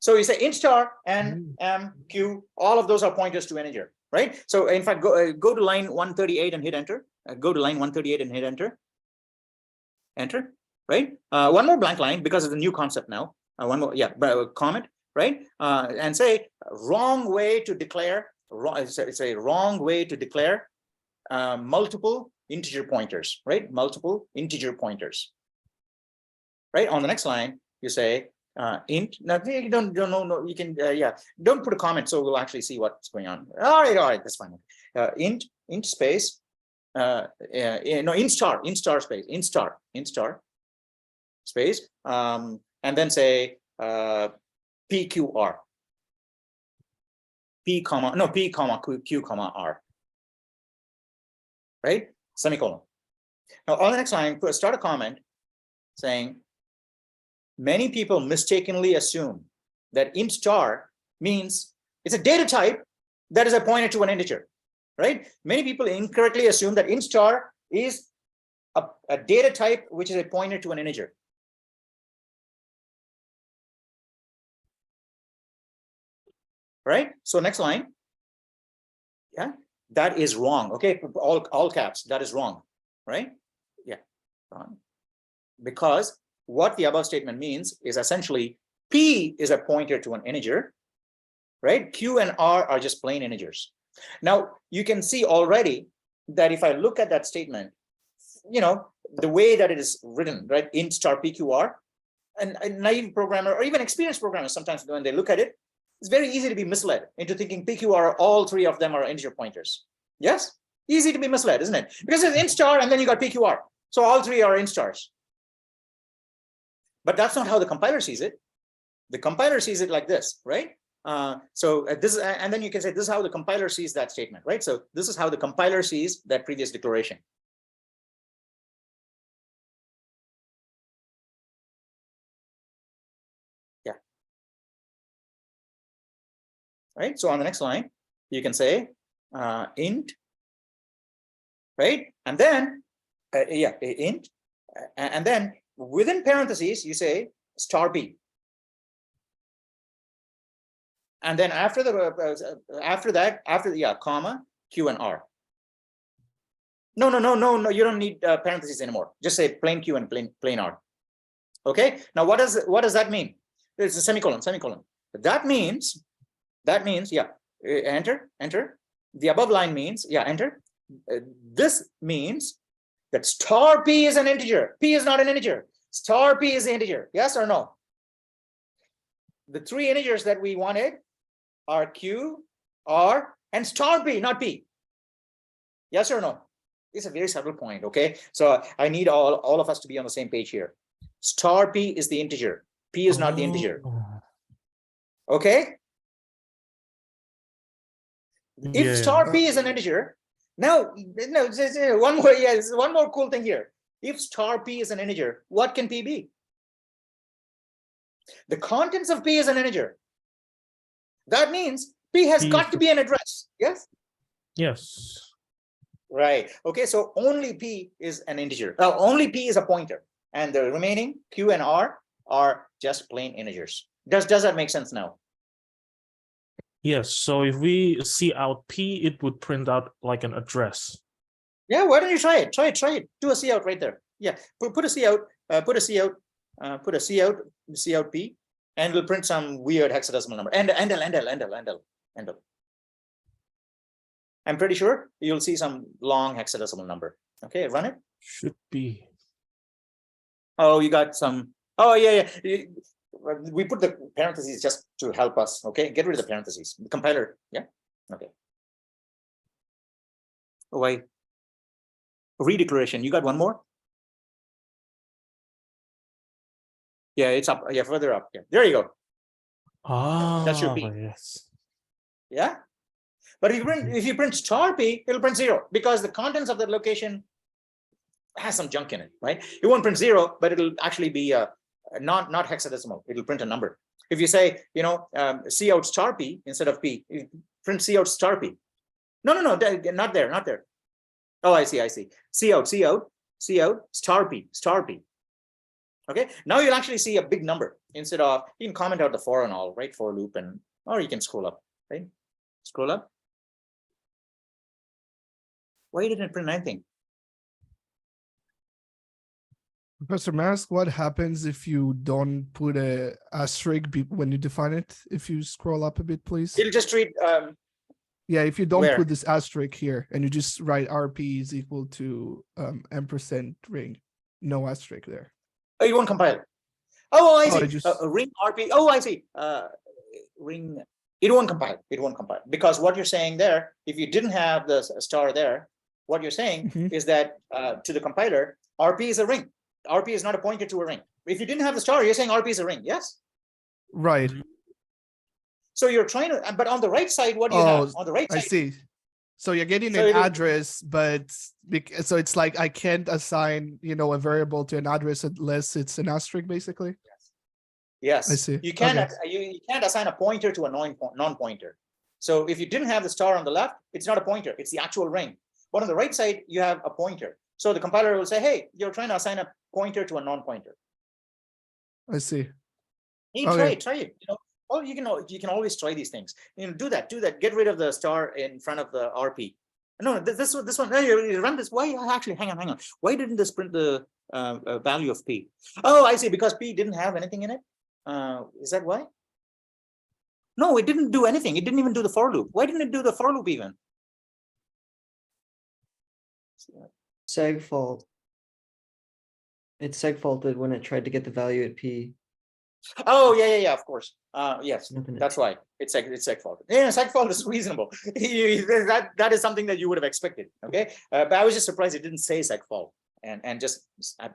So you say int star n, m, q, all of those are pointers to integer. Right. So in fact, go to line 138 and hit enter. Go to line 138 and hit enter. Enter. Right. One more blank line because it's a new concept now. One more, comment. Right. And say wrong way to declare. It's a wrong way to declare multiple integer pointers. Right. Multiple integer pointers. Right. On the next line, you say int. Now you don't know. You can don't put a comment, so we'll actually see what's going on. All right, that's fine. Int space int star space and then say PQR P comma Q comma R, right, semicolon. Now on the next line, start a comment saying many people mistakenly assume that int star means it's a data type that is a pointer to an integer, right? Many people incorrectly assume that int star is a data type which is a pointer to an integer. Right? So next line. Yeah, that is wrong. Okay, all caps, that is wrong, right? Yeah, wrong. Because what the above statement means is essentially P is a pointer to an integer, right? Q and R are just plain integers. Now you can see already that if I look at that statement, the way that it is written, right? Int star PQR, and a naive programmer or even experienced programmers sometimes when they look at it, it's very easy to be misled into thinking PQR, all three of them are integer pointers. Yes, easy to be misled, isn't it? Because it's int star and then you got PQR, so all three are int stars. But that's not how the compiler sees it. The compiler sees it like this, right? This, and then you can say this is how the compiler sees that statement, right? So this is how the compiler sees that previous declaration. Yeah. Right. So on the next line, you can say int, right? And then int, and then within parentheses, you say star P. And then after the comma, Q and R. No, you don't need parentheses anymore. Just say plain Q and plain R. Okay. Now what does that mean? It's a semicolon. That means, enter. The above line means, enter. This means that star P is an integer. P is not an integer. Star P is the integer. Yes or no? The three integers that we wanted are Q, R, and star P, not P. Yes or no? It's a very subtle point, okay? So I need all of us to be on the same page here. Star P is the integer. P is not the integer. Okay? If star P is an integer, no, one more cool thing here. If star P is an integer, what can P be? The contents of P is an integer. That means P has P got is to be an address. Yes. Yes. Right. Okay. So only P is an integer. Only P is a pointer, and the remaining Q and R are just plain integers. Does that make sense now? Yes. So if we see out P, it would print out like an address. Yeah. Why don't you try it? Try it. Do a C out right there. Yeah. Put a C out. Put a C out. Put a C out. C out P, and we'll print some weird hexadecimal number. Endel. I'm pretty sure you'll see some long hexadecimal number. Okay, run it. Should be. Oh, you got some. Oh, yeah. We put the parentheses just to help us. Okay, get rid of the parentheses. The compiler. Yeah. Okay. Oh, wait. Redeclaration. You got one more? Yeah, it's up. Yeah, further up. Yeah, there you go. That should be. Yes. Yeah. But if you print star P, it'll print 0 because the contents of that location has some junk in it, right? It won't print 0, but it'll actually be not hexadecimal. It'll print a number. If you say, C out star P instead of P, print C out star P. No, not there. Oh, I see. C out star P. Okay, now you'll actually see a big number instead of, you can comment out the for and all, right? For loop, or you can scroll up, right? Scroll up. Why didn't it print anything? Professor Mask, what happens if you don't put a asterisk when you define it? If you scroll up a bit, please. It'll just treat. Yeah, if you don't where? put this asterisk here and you just write RP is equal to ampersand ring, no asterisk there. Oh, you won't compile. Oh, I see. I just- Ring RP. Oh, I see. Ring. It won't compile. Because what you're saying there, if you didn't have the star there, what you're saying is that to the compiler, RP is a ring. RP is not a pointer to a ring. If you didn't have the star, you're saying RP is a ring. Yes. Right. So you're trying to, but on the right side, what do you have? On the right side. I see. So you're getting So an it'll- address, but so it's like I can't assign, a variable to an address unless it's an asterisk, basically. Yes. I see. You can't Okay. you can't assign a pointer to a non-pointer. So if you didn't have the star on the left, it's not a pointer, it's the actual ring. But on the right side, you have a pointer. So the compiler will say, hey, you're trying to assign a pointer to a non-pointer. I see. Hey, Okay. try it. You can always try these things. Do that. Get rid of the star in front of the RP. No, this one. No, you run this. Why? Actually, hang on. Why didn't this print the value of P? Oh, I see. Because P didn't have anything in it. Is that why? No, it didn't do anything. It didn't even do the for loop. Why didn't it do the for loop even? Seg fault. It seg faulted when it tried to get the value at P. Oh, yeah, of course. Yes, Nothing. that's why it's seg fault. Yeah, seg fault is reasonable. that is something that you would have expected. Okay, but I was just surprised it didn't say seg fault and just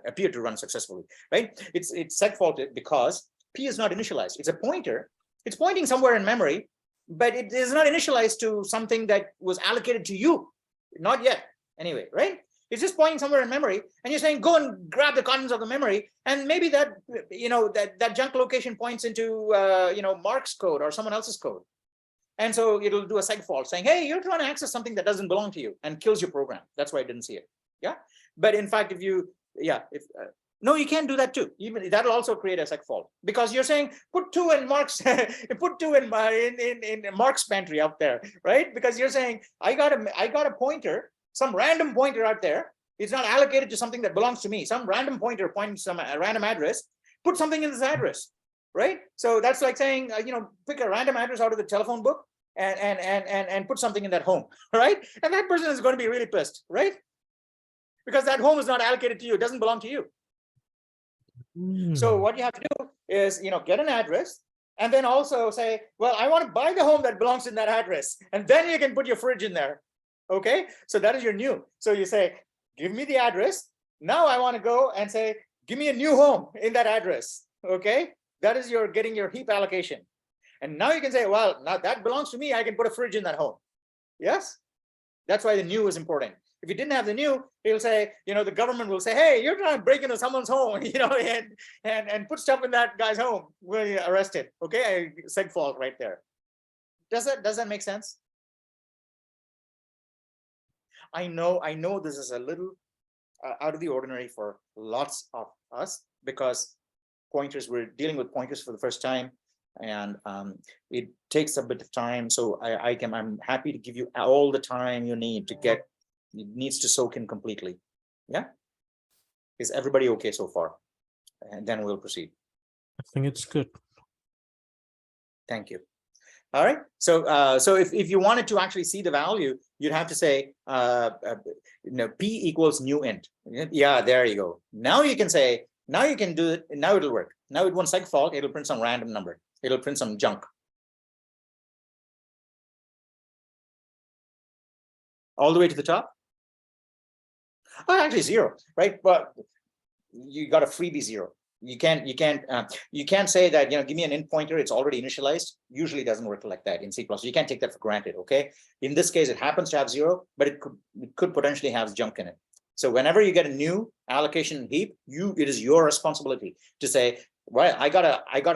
appeared to run successfully. Right? It's seg faulted because P is not initialized. It's a pointer. It's pointing somewhere in memory, but it is not initialized to something that was allocated to you. Not yet. Anyway, right? It's just pointing somewhere in memory, and you're saying, go and grab the contents of the memory, and maybe that that junk location points into Mark's code or someone else's code, and so it'll do a seg fault saying, hey, you're trying to access something that doesn't belong to you, and kills your program. That's why I didn't see it. Yeah, but in fact, no, you can't do that too. Even that'll also create a seg fault because you're saying put 2 in Mark's put 2 in Mark's pantry out there, right? Because you're saying I got a pointer. Some random pointer out there. It's not allocated to something that belongs to me. Some random pointer points some random address. Put something in this address, right? So that's like saying, pick a random address out of the telephone book and put something in that home, right? And that person is going to be really pissed, right? Because that home is not allocated to you. It doesn't belong to you. So what you have to do is, get an address and then also say, well, I want to buy the home that belongs in that address, and then you can put your fridge in there. Okay, so that is your new. So you say, give me the address. Now I want to go and say, give me a new home in that address. Okay, that is your getting your heap allocation. And now you can say, well, now that belongs to me. I can put a fridge in that home. Yes, that's why the new is important. If you didn't have the new, it'll say, the government will say, hey, you're trying to break into someone's home, and put stuff in that guy's home. We'll arrest it. Okay, seg fault right there. Does that make sense? I know this is a little out of the ordinary for lots of us because pointers, we're dealing with pointers for the first time, and it takes a bit of time. So I'm happy to give you all the time you need to get, it needs to soak in completely. Yeah. Is everybody okay so far? And then we'll proceed. I think it's good. Thank you. All right. So so if you wanted to actually see the value, you'd have to say p equals new int. Yeah, there you go. Now you can say, now you can do it. Now it'll work. Now it won't seg fault. It'll print some random number. It'll print some junk. All the way to the top. Oh, actually 0, right? But you got a freebie 0. You can't say that, give me an int pointer, it's already initialized. Usually doesn't work like that in C++. You can't take that for granted. Okay, in this case it happens to have 0, but it could potentially have junk in it. So whenever you get a new allocation heap, it is your responsibility to say, well, I got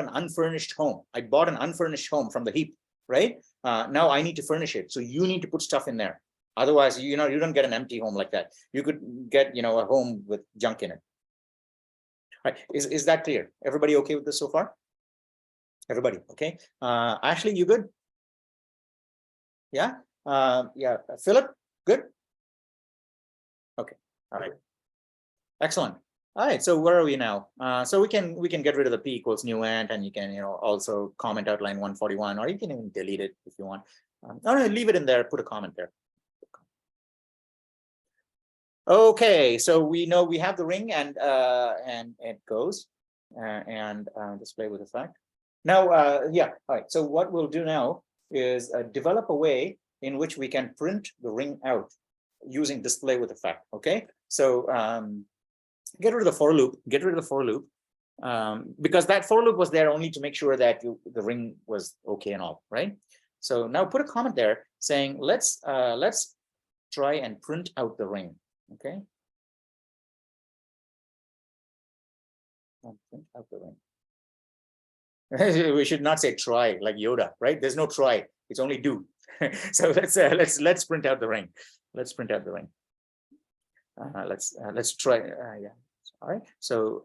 an unfurnished home. I bought an unfurnished home from the heap, right? Now I need to furnish it, so you need to put stuff in there. Otherwise, you don't get an empty home like that. You could get a home with junk in it. Right. Is that clear? Everybody okay with this so far? Everybody okay? Ashley, you good? Yeah. Yeah. Philip, good. Okay. All right. Excellent. All right. So where are we now? So we can get rid of the p equals new int, and you can also comment out line 141, or you can even delete it if you want. No, leave it in there. Put a comment there. Okay, so we know we have the ring, and it goes and display with effect. Now, yeah, all right. So what we'll do now is develop a way in which we can print the ring out using display with effect. Okay, so get rid of the for loop. Get rid of the for loop because that for loop was there only to make sure that the ring was okay and all, right? So now put a comment there saying let's try and print out the ring. Okay. Print out the ring. We should not say try like Yoda, right? There's no try. It's only do. So let's print out the ring. Let's print out the ring. Let's try. Yeah. All right. So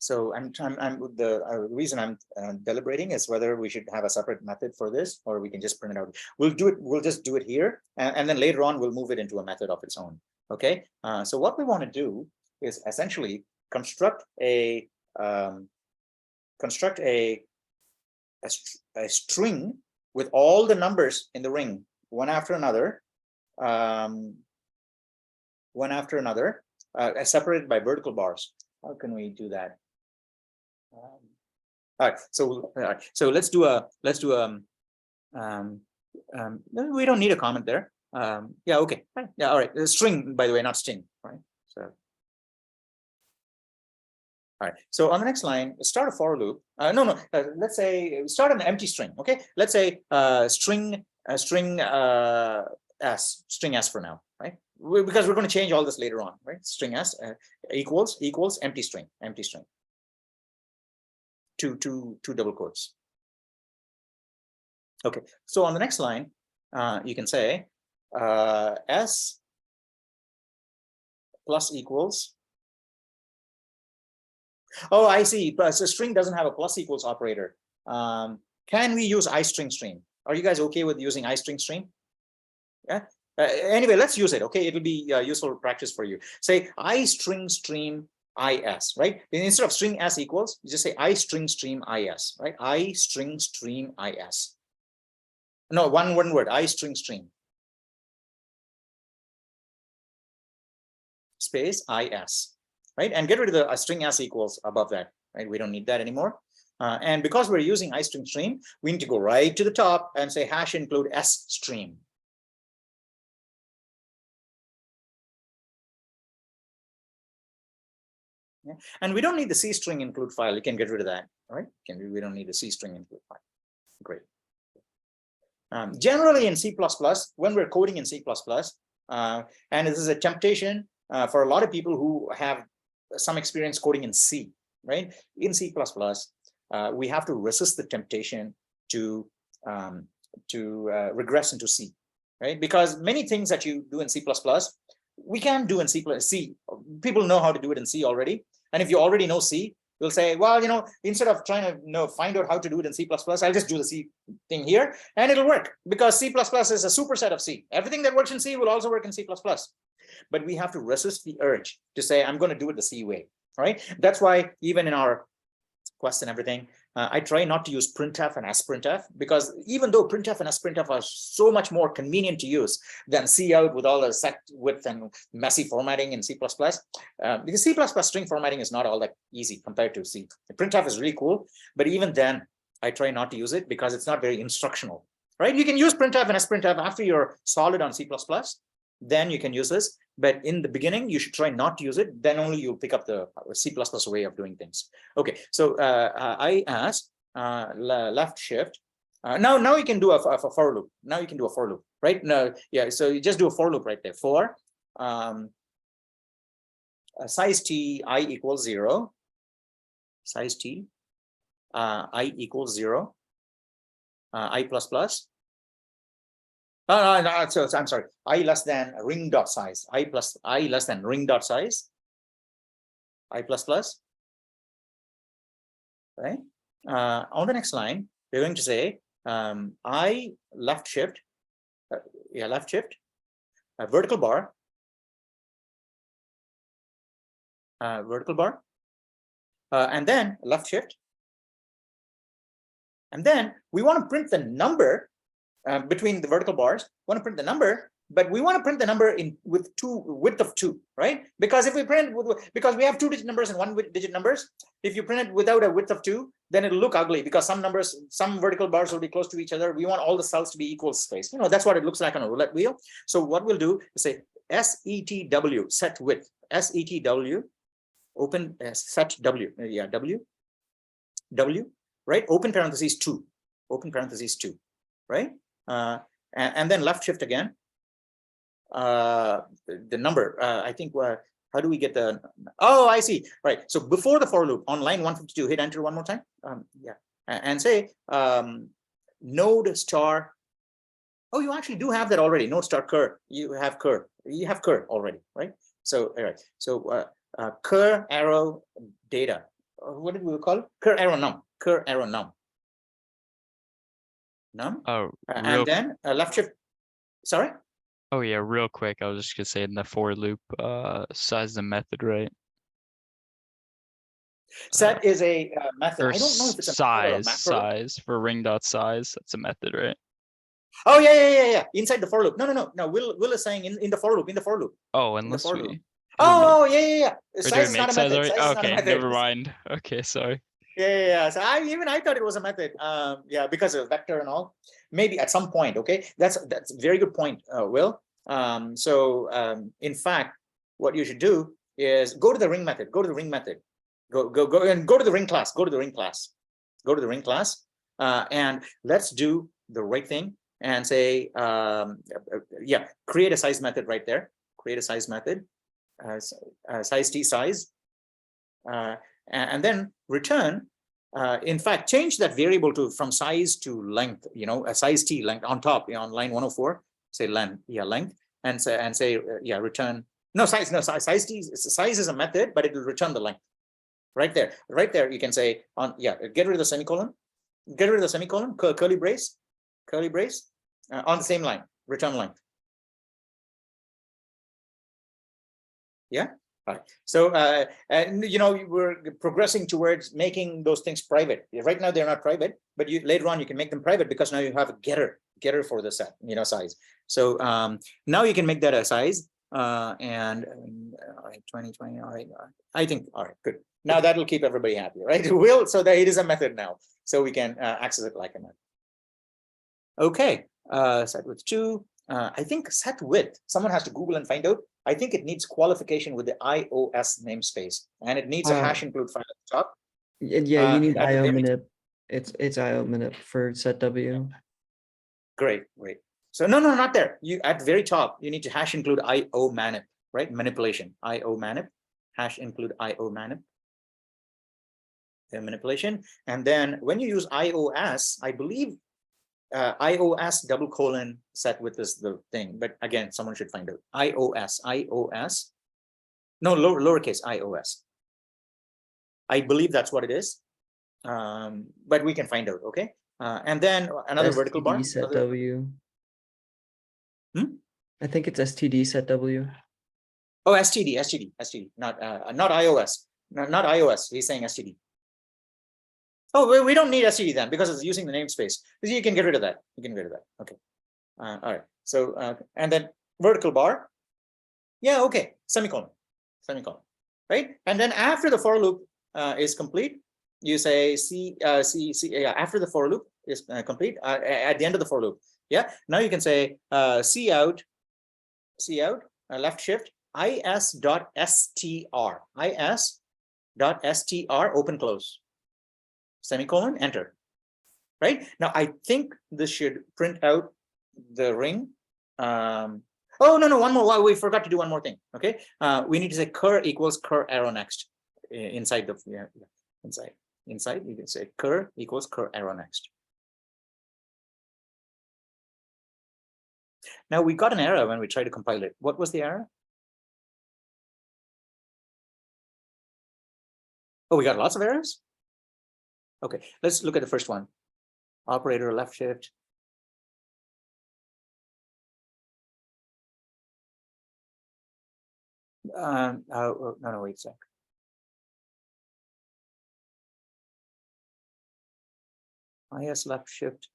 so the reason I'm deliberating is whether we should have a separate method for this, or we can just print it out. We'll just do it here, and then later on we'll move it into a method of its own. Okay. So what we want to do is essentially construct a string with all the numbers in the ring, one after another, separated by vertical bars. How can we do that? All right, so let's do we don't need a comment there. Yeah, okay, yeah, all right. The string, by the way, not sting, right? So all right, so on the next line, start a for loop. Let's say start an empty string. Okay, let's say string s for now, right? Because we're going to change all this later on, right? String s equals empty string. Two double quotes. Okay, so on the next line, you can say s plus equals. Oh, I see. So string doesn't have a plus equals operator. Can we use iString stream? Are you guys okay with using iString stream? Yeah. Anyway, let's use it. Okay, it will be useful practice for you. Say iString stream is, right? Instead of string s equals, you just say iString stream is, right? iString stream is. No, one word, iString stream. Space is, right? And get rid of the string s equals above that, right? We don't need that anymore. And because we're using iString stream, we need to go right to the top and say hash include s stream. Yeah. And we don't need the C string include file. You can get rid of that. All right. We don't need the C string include file. Great. Generally in C++, when we're coding in C++, and this is a temptation for a lot of people who have some experience coding in C, right? In C++, we have to resist the temptation to regress into C, right? Because many things that you do in C++, we can do in C. People know how to do it in C already. And if you already know C, you'll say, well, instead of trying to find out how to do it in C++, I'll just do the C thing here and it'll work, because C++ is a superset of C. Everything that works in C will also work in C++. But we have to resist the urge to say, I'm going to do it the C way, right? That's why even in our Quest and everything, I try not to use printf and sprintf, because even though printf and sprintf are so much more convenient to use than cout with all the set width and messy formatting in C++, because C++ string formatting is not all that easy compared to C. Printf is really cool, but even then I try not to use it because it's not very instructional, right? You can use printf and sprintf after you're solid on C++, then you can use this. But in the beginning, you should try not to use it. Then only you'll pick up the C++ way of doing things. Okay, so I asked left shift. Now you can do a for loop. Now you can do a for loop, right? No, yeah. So you just do a for loop right there. For size t I equals 0. Size t I equals 0. I plus plus. No, so I'm sorry. I less than ring dot size. I less than ring dot size. I plus plus. Right. On the next line, we're going to say I left shift. Left shift. Vertical bar. Vertical bar. And then left shift. And then we want to print the number. Between the vertical bars, want to print the number, but we want to print the number with width of 2, right? Because if we print because we have 2-digit numbers and 1-digit numbers, if you print it without a width of 2, then it'll look ugly, because some vertical bars will be close to each other. We want all the cells to be equal space. That's what it looks like on a roulette wheel. So what we'll do is say setw, set width, setw, open set w, w, right? Open parentheses 2, right? And then left shift again. The number, I think, how do we get the, oh, I see, right. So before the for loop on line 152, hit enter one more time. And say node star. Oh, you actually do have that already. Node star cur. You have cur already, right? So, all right. So cur arrow data. What did we call it? Cur arrow num. Num. Oh, And then left shift. Sorry. Oh yeah, real quick. I was just gonna say in the for loop, size the method, right? Set is a method. I don't know if it's a method or a macro. Size for ring dot size. That's a method, right? Oh yeah. Inside the for loop. No. Will is saying in the for loop. Oh, unless we. Oh yeah. Or Size is not a method. already? Size is not a Okay, method. never mind. Okay, sorry. Yeah. So I thought it was a method. Because of vector and all. Maybe at some point. Okay, that's a very good point, Will. In fact, what you should do is go to the ring method. Go to the ring class. And let's do the right thing and say, create a size method right there. Create a size method, size t size, and then return. In fact, change that variable from size to length. A size t length on top. On line 104, say length. Length, and say return. Size t. Size is a method, but it will return the length. Right there, you can say get rid of the semicolon, curly brace, on the same line, return length. Yeah. All right. So we're progressing towards making those things private. Right now they're not private, but later on you can make them private, because now you have a getter for the set, size. So now you can make that a size, and all right, 2020. All right. I think, all right, good. Now that'll keep everybody happy, right? So that it is a method now, so we can access it like a method. Okay, set width 2. I think set width, someone has to Google and find out. I think it needs qualification with the iOS namespace, and it needs a hash include file at the top. Yeah, you need IO manip. It's IO manip for set W. Great. So no, not there. You at the very top, you need to hash include IO manip, right? Manipulation, IO manip, hash include IO manip. manipulation. And then when you use iOS, I believe iOS double colon set with this the thing, but again, someone should find out. iOS, no, lowercase iOS. I believe that's what it is, but we can find out. Okay, and then another vertical bar. STD set another- W. Hmm? I think it's STD set W. Oh, STD, not iOS, not iOS. He's saying STD. Oh, we don't need STD then because it's using the namespace. You can get rid of that. You can get rid of that. Okay. All right. So and then vertical bar. Yeah. Okay. Semicolon. Right. And then after the for loop is complete, you say yeah. After the for loop is complete, at the end of the for loop. Yeah. Now you can say cout left shift is.str open close. Semicolon, enter. Right now, I think this should print out the ring. Oh no, one more. We forgot to do one more thing. Okay, we need to say cur equals cur arrow next inside the inside. You can say cur equals cur arrow next. Now we got an error when we tried to compile it. What was the error? Oh, we got lots of errors. Okay, let's look at the first one. Operator left shift. No, wait a sec. IS left shift.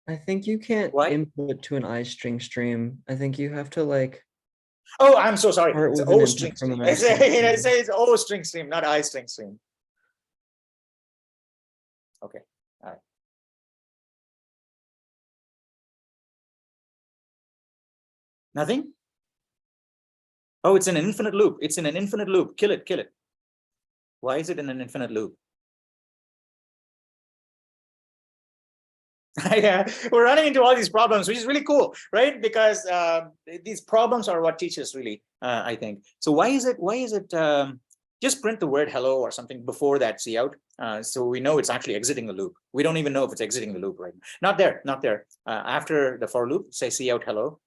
I think you can't Why? input to an I string stream. I think you have to like. Oh, I'm so sorry. Start It's with an O input string from stream. an I I string stream. say it's O string stream, not I string stream. Okay, all right. Nothing? Oh, it's in an infinite loop. It's in an infinite loop. Kill it. Why is it in an infinite loop? Yeah, we're running into all these problems, which is really cool, right? Because these problems are what teaches really, I think. So why is it just print the word hello or something before that cout, so we know it's actually exiting the loop. We don't even know if it's exiting the loop right now. Not there. After the for loop, say cout hello.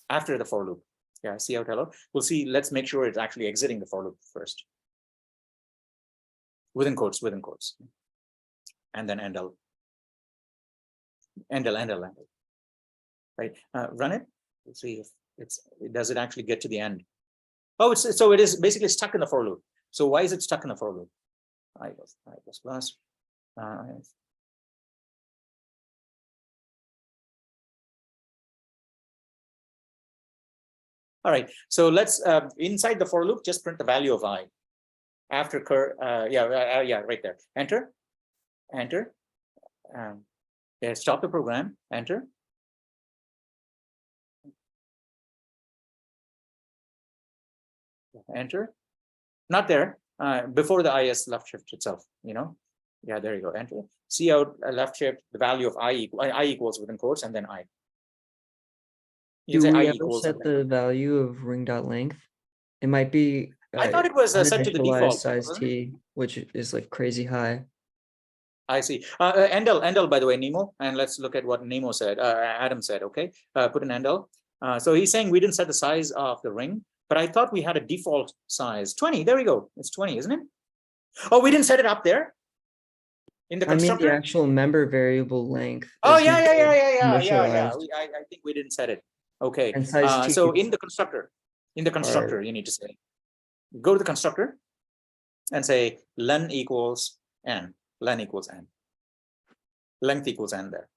After the for loop, yeah, cout hello. We'll see. Let's make sure it's actually exiting the for loop first. Within quotes, and then endl. Right, run it. We'll see if does it actually get to the end. Oh, so it is basically stuck in the for loop. So why is it stuck in the for loop? I plus. All right, so let's inside the for loop just print the value of I after cur. Yeah, right there. Enter. Yeah, stop the program. Enter. Not there. Before the is left shift itself. Yeah, there you go. Enter. Cout left shift. The value of I equals within quotes and then I. You Do can say we I ever equals. set the value of ring dot length? It might be. I thought it was set to the uninitialized default. size wasn't it? T, which is like crazy high. I see. Endel, by the way, Nemo, and let's look at what Nemo said. Adam said, okay, put an Endel. So he's saying we didn't set the size of the ring, but I thought we had a default size 20. There we go. It's 20, isn't it? Oh, we didn't set it up there in the I mean, constructor. the actual member variable length. Oh is yeah. never I initialized. think we didn't set it. Okay. And size T So is in the constructor, you need to say, go to the constructor and say len equals n. Len equals n. Length equals n there.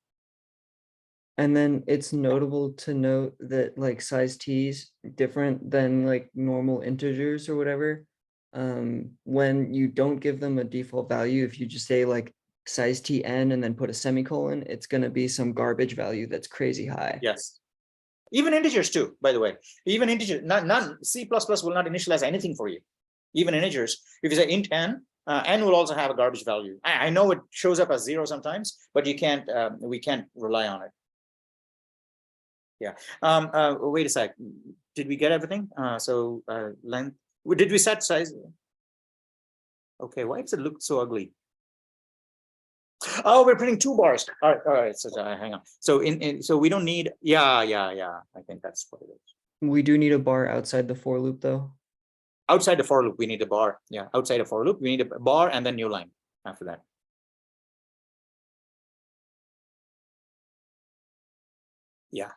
And then it's notable to note that like size T is different than like normal integers or whatever. When you don't give them a default value, if you just say like size Tn and then put a semicolon, it's going to be some garbage value that's crazy high. Yes. Even integers too, by the way. Even integers, none C++ will not initialize anything for you. Even integers. If you say int n, n will also have a garbage value. I know it shows up as 0 sometimes, but you can't. We can't rely on it. Yeah. Wait a sec. Did we get everything? So length. Did we set size? Okay, why does it look so ugly? Oh, we're printing 2 bars. All right. So hang on. So so we don't need. Yeah. I think that's what it is. We do need a bar outside the for loop though. Outside the for loop, we need a bar. Yeah, outside the for loop, we need a bar and then new line after that. Yeah.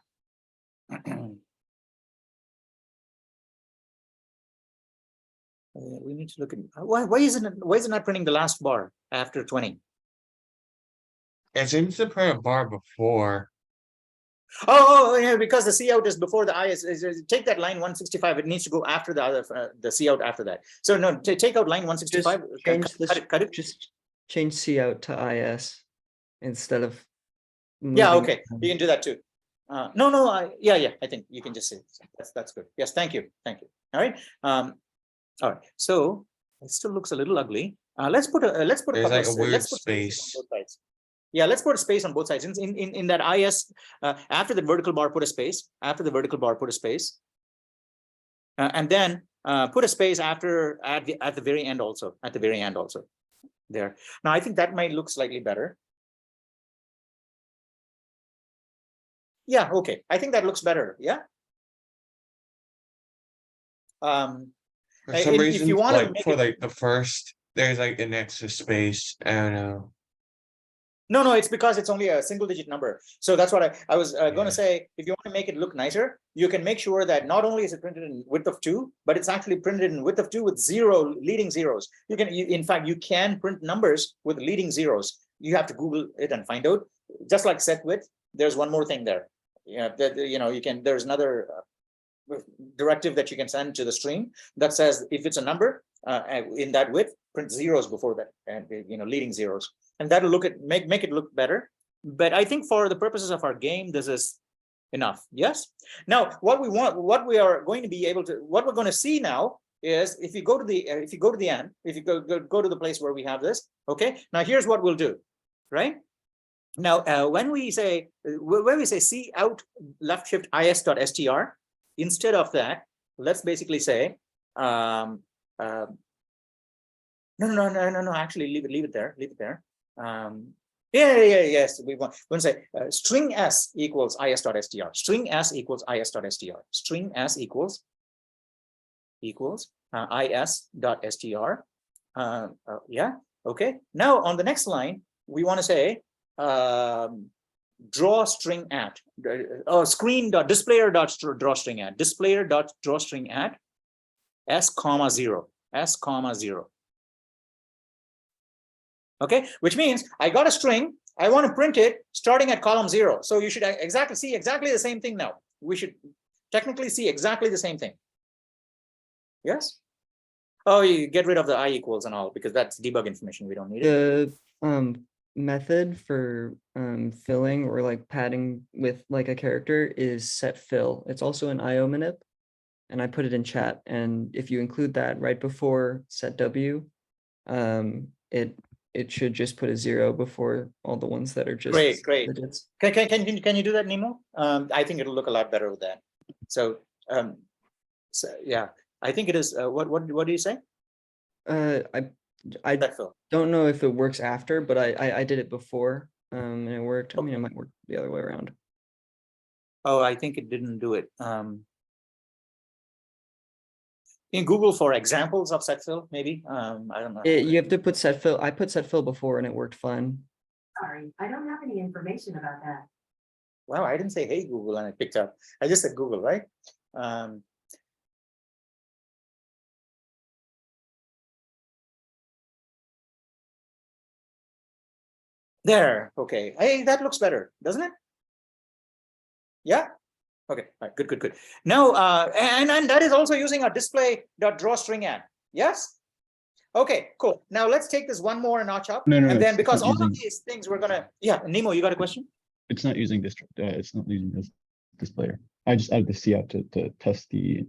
We need to look at why isn't it not printing the last bar after 20? It seems to print a bar before. Oh, yeah, because the C out is before the I is take that line 165. It needs to go after the other the C out after that. So no, take out line 165. Just change this. Cut it. Just change C out to IS instead of. Yeah, moving okay, it. you can do that too. No, yeah, I think you can just say that's good. Yes, thank you. All right, all right. So it still looks a little ugly. Let's put a There's couple like a of, weird let's put space. on both sides. Yeah, let's put a space on both sides. In that IS, after the vertical bar, put a space. After the vertical bar, put a space, and then put a space after at the very end also. At the very end also. There. Now I think that might look slightly better. Yeah, okay. I think that looks better. Yeah. For some if reason, you want to like make for it, like the first, there's like an extra space. I don't know. no, it's because it's only a single digit number. So that's what I was going Yeah. to say. If you want to make it look nicer, you can make sure that not only is it printed in width of 2, but it's actually printed in width of 2 with 0 leading zeros. In fact, you can print numbers with leading zeros. You have to Google it and find out. Just like set width, there's one more thing there. Yeah, there's another directive that you can send to the stream that says if it's a number in that width, print zeros before that, and leading zeros, and that'll make it look better. But I think for the purposes of our game, this is enough. Yes. Now, what we are going to be able to, what we're going to see now is if you go to the end, if you go to the place where we have this. Okay. Now here's what we'll do. Right. Now, when we say C out left shift is.str, instead of that, let's basically say, no, actually leave it there. Yes, we want to say string s equals is.str, string s equals is.str, string s equals is.str. Yeah, okay. Now on the next line, we want to say draw string at screen dot displayer dot draw string at displayer dot draw string at s comma 0. Okay, which means I got a string, I want to print it starting at column 0. So you should see exactly the same thing now. We should technically see exactly the same thing. Yes. Oh, you get rid of the I equals and all because that's debug information. We don't need it. The method for filling or like padding with like a character is set fill. It's also an IO manip, and I put it in chat. And if you include that right before set W, it should just put a 0 before all the ones that are just great. digits. Can you do that, Nemo? I think it'll look a lot better with that. So yeah, I think it is. What do you say? I don't know if it works after, but I did it before, and it worked. I mean, it might work the other way around. Oh, I think it didn't do it. In Google for examples of set fill, maybe. I don't know. You have to put set fill. I put set fill before, and it worked fine. Sorry, I don't have any information about that. Wow, I didn't say hey Google and it picked up. I just said Google, right? There, okay. Hey, that looks better, doesn't it? Yeah. Okay. All right. Good. Now, and that is also using our display.draw string at. Yes. Okay. Cool. Now let's take this one more notch up, No, and then it's because not all of using- these things we're gonna. Yeah, Nemo, you got a question? It's not using this. It's not using this displayer. I just added the C out to test the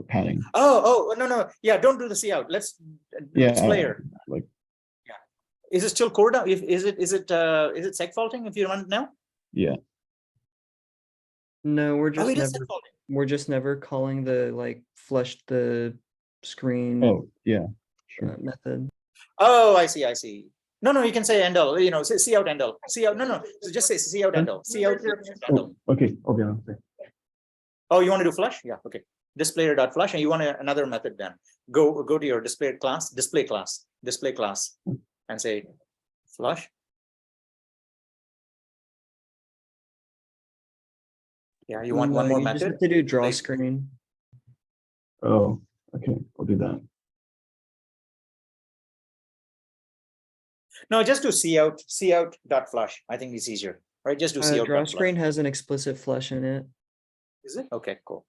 padding. Oh no. Yeah, don't do the C out. Let's displayer. Like. Yeah. Is it still core down? Is it seg faulting if you run it now? Yeah. No, we're Oh, just it is never. seg faulting. We're just never calling the like flush the screen Oh yeah. Sure. method. Oh, I see, I see. No, you can say endl, say see out endl, see out, no, so just say see out endl, see out endl. Oh, okay, I'll be honest. Oh, you want to do flush? Yeah, okay. Displayer.flush, and you want another method then. Go to your display class, and say flush. Yeah, you want one more You just method? have to do draw Like- screen. Oh, okay, I'll do that. No, just do see out dot flush. I think it's easier, right? Just do see out Draw dot screen flush. has an explicit flush in it. Is it? Okay, cool.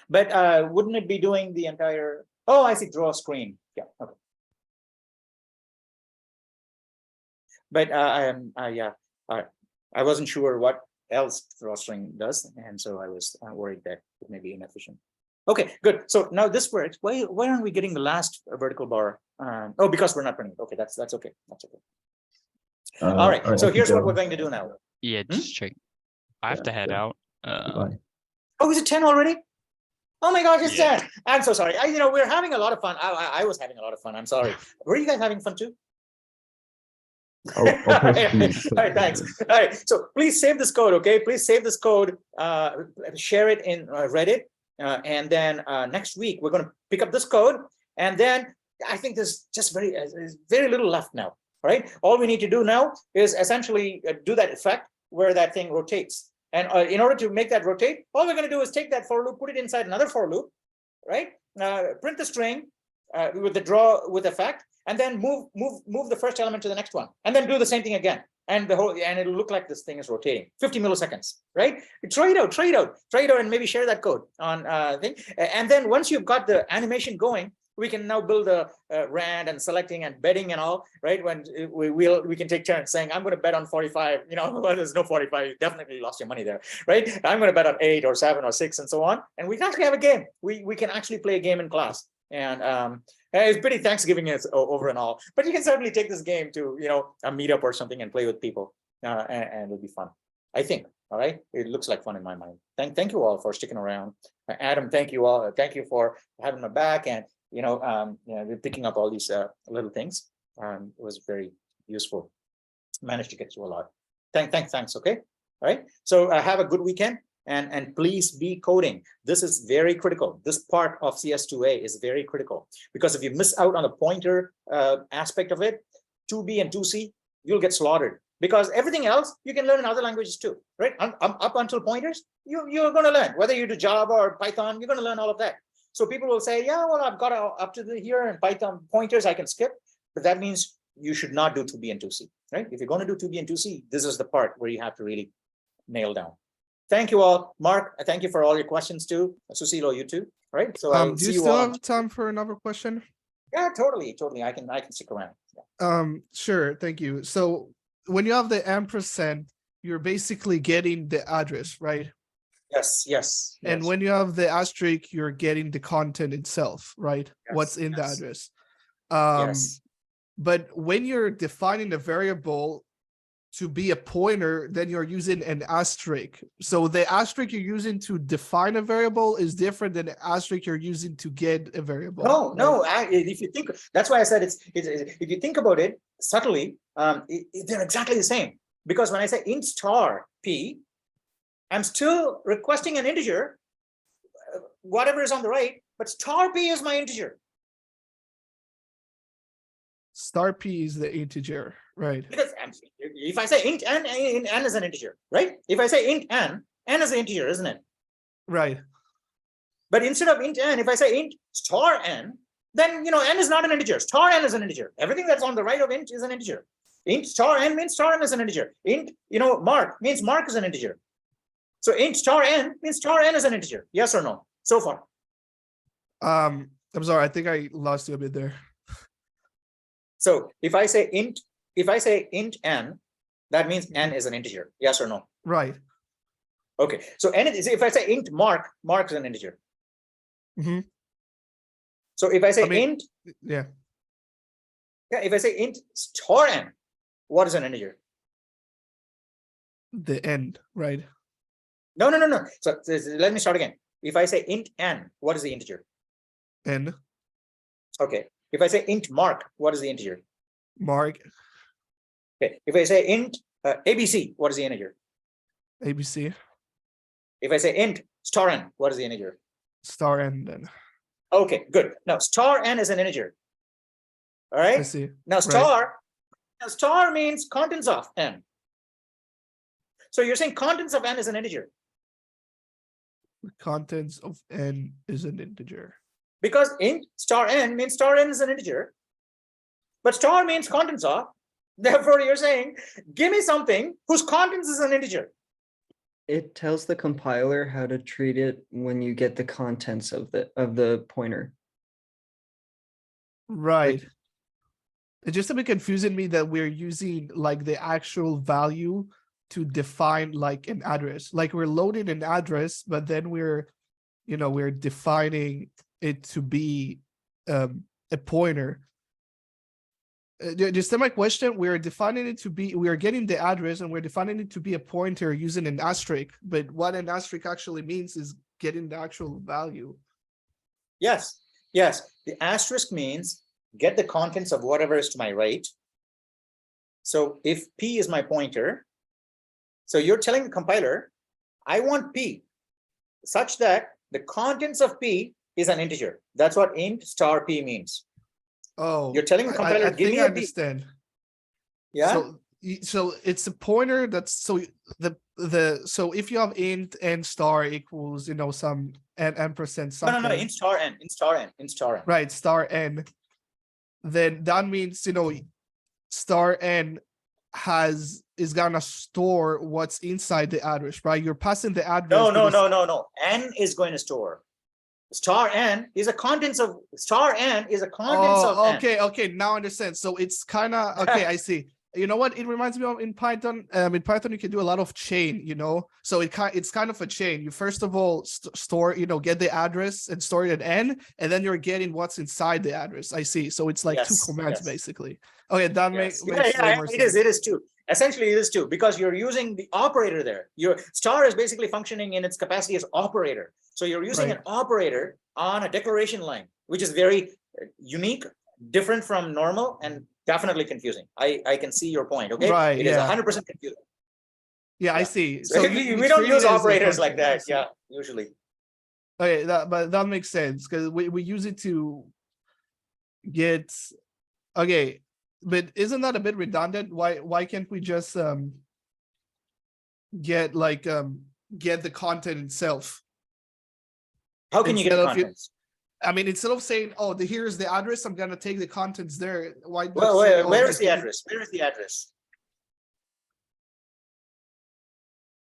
But wouldn't it be doing the entire? Oh, I see. Draw screen. Yeah. Okay. But yeah. I wasn't sure what else draw string does, and so I was worried that it may be inefficient. Okay, good. So now this works. Why aren't we getting the last vertical bar? Oh, because we're not printing. Okay, that's okay. That's okay. All right. So here's what we're going to do now. Yeah, just check. I have to head out. Bye. Oh, is it 10 already? Oh my gosh, it's Yeah. 10. I'm so sorry. We're having a lot of fun. I was having a lot of fun. I'm sorry. Were you guys having fun too? I'll post these. All right, thanks. All right, so please save this code, okay? Please save this code, share it in Reddit, and then next week we're going to pick up this code, and then I think there's just very little left now. All right, all we need to do now is essentially do that effect where that thing rotates, and in order to make that rotate, all we're going to do is take that for loop, put it inside another for loop, right? Print the string with the draw with effect, and then move the first element to the next one, and then do the same thing again, and it'll look like this thing is rotating 50 milliseconds, right? Try it out, and maybe share that code on thing. And then once you've got the animation going, we can now build a rand and selecting and betting and all, right? When we can take turns saying, I'm going to bet on 45. Well, there's no 45. You definitely lost your money there, right? I'm going to bet on 8 or 7 or 6 and so on, and we can actually have a game. We can actually play a game in class. And it's pretty Thanksgiving is over and all, but you can certainly take this game to a meetup or something and play with people, and it'll be fun, I think. All right, it looks like fun in my mind. Thank you all for sticking around. Adam, thank you all. Thank you for having my back, and picking up all these little things. It was very useful. Managed to get through a lot. Thanks. Okay. All right. So have a good weekend. And please be coding. This is very critical. This part of CS2A is very critical, because if you miss out on the pointer aspect of it, 2B and 2C, you'll get slaughtered, because everything else you can learn in other languages too, right? Up until pointers, you're going to learn. Whether you do Java or Python, you're going to learn all of that. So people will say, yeah, well, I've got up to here and Python pointers I can skip, but that means you should not do 2B and 2C, right? If you're going to do 2B and 2C, this is the part where you have to really nail down. Thank you all. Mark, thank you for all your questions too. Susilo, you too. All right. So do you still have time for another question? Yeah, totally. I can stick around. Yeah. Sure. Thank you. So when you have the ampersand, you're basically getting the address, right? Yes. And when you have the asterisk, you're getting the content itself, right? Yes, What's in the yes. address. Yes. But when you're defining a variable to be a pointer, then you're using an asterisk. So the asterisk you're using to define a variable is different than the asterisk you're using to get a variable. No. If you think, that's why I said it's if you think about it subtly, they're exactly the same. Because when I say int star p, I'm still requesting an integer, whatever is on the right, but star p is my integer. Star p is the integer, right? Because if I say int n is an integer, right? If I say int n is an integer, isn't it? Right. But instead of int n, if I say int star n, then n is not an integer. Star n is an integer. Everything that's on the right of int is an integer. Int star n means star n is an integer. Int mark means mark is an integer. So int star n means star n is an integer. Yes or no? So far. I'm sorry, I think I lost you a bit there. So if I say int n, that means n is an integer. Yes or no? Right. Okay. So n is, if I say int mark is an integer. Mm-hmm. So if I say int, yeah, if I say int star n, what is an integer? The end, right? No. So let me start again. If I say int n, what is the integer? N. Okay. If I say int mark, what is the integer? Mark, Okay, if I say int ABC, what is the integer? ABC, If I say int star n, what is the integer? star n then. Okay, good. Now star n is an integer. All I right. see. Now star means contents of n. So you're saying contents of n is an integer The contents of n is an integer. because int star n means star n is an integer, but star means contents of. Therefore, you're saying, give me something whose contents is an integer. It tells the compiler how to treat it when you get the contents of the pointer. Right. It's just a bit confusing me that we're using like the actual value to define like an address. Like we're loading an address, but then we're defining it to be a pointer. Just my question, we are getting the address and we're defining it to be a pointer using an asterisk, but what an asterisk actually means is getting the actual value. Yes, the asterisk means get the contents of whatever is to my right. So if P is my pointer, so you're telling the compiler, I want P such that the contents of P is an integer. That's what int star P means. Oh, You're telling the compiler, I give think me I a P. understand. Yeah. So it's a pointer that's so so if you have int n star equals some n ampersand something. No, int star n. Right, star n. Then that means star n is gonna store what's inside the address, right? You're passing the address. No. N is going to store. Star n is a contents of star n is a contents of n. Okay, now I understand. So it's kind of okay. I see. You know what? It reminds me of in Python. In Python, you can do a lot of chain. So it's kind of a chain. You first of all store, get the address and store it at n, and then you're getting what's inside the address. I see. So it's like two commands basically. Okay, that makes way more sense. It is too. Essentially, it is too because you're using the operator there. Your star is basically functioning in its capacity as operator. So you're using an operator on a declaration line, which is very unique, different from normal, and definitely confusing. I can see your point. Okay, right? It is 100% confusing. Yeah, I see. So we don't use operators like that. Yeah, usually. Okay, but that makes sense because we use it to get. Okay, but isn't that a bit redundant? Why can't we just get the content itself? How can you get the contents? I mean, instead of saying, "Oh, here's the address," I'm gonna take the contents there. Why? Where is the address? Where is the address?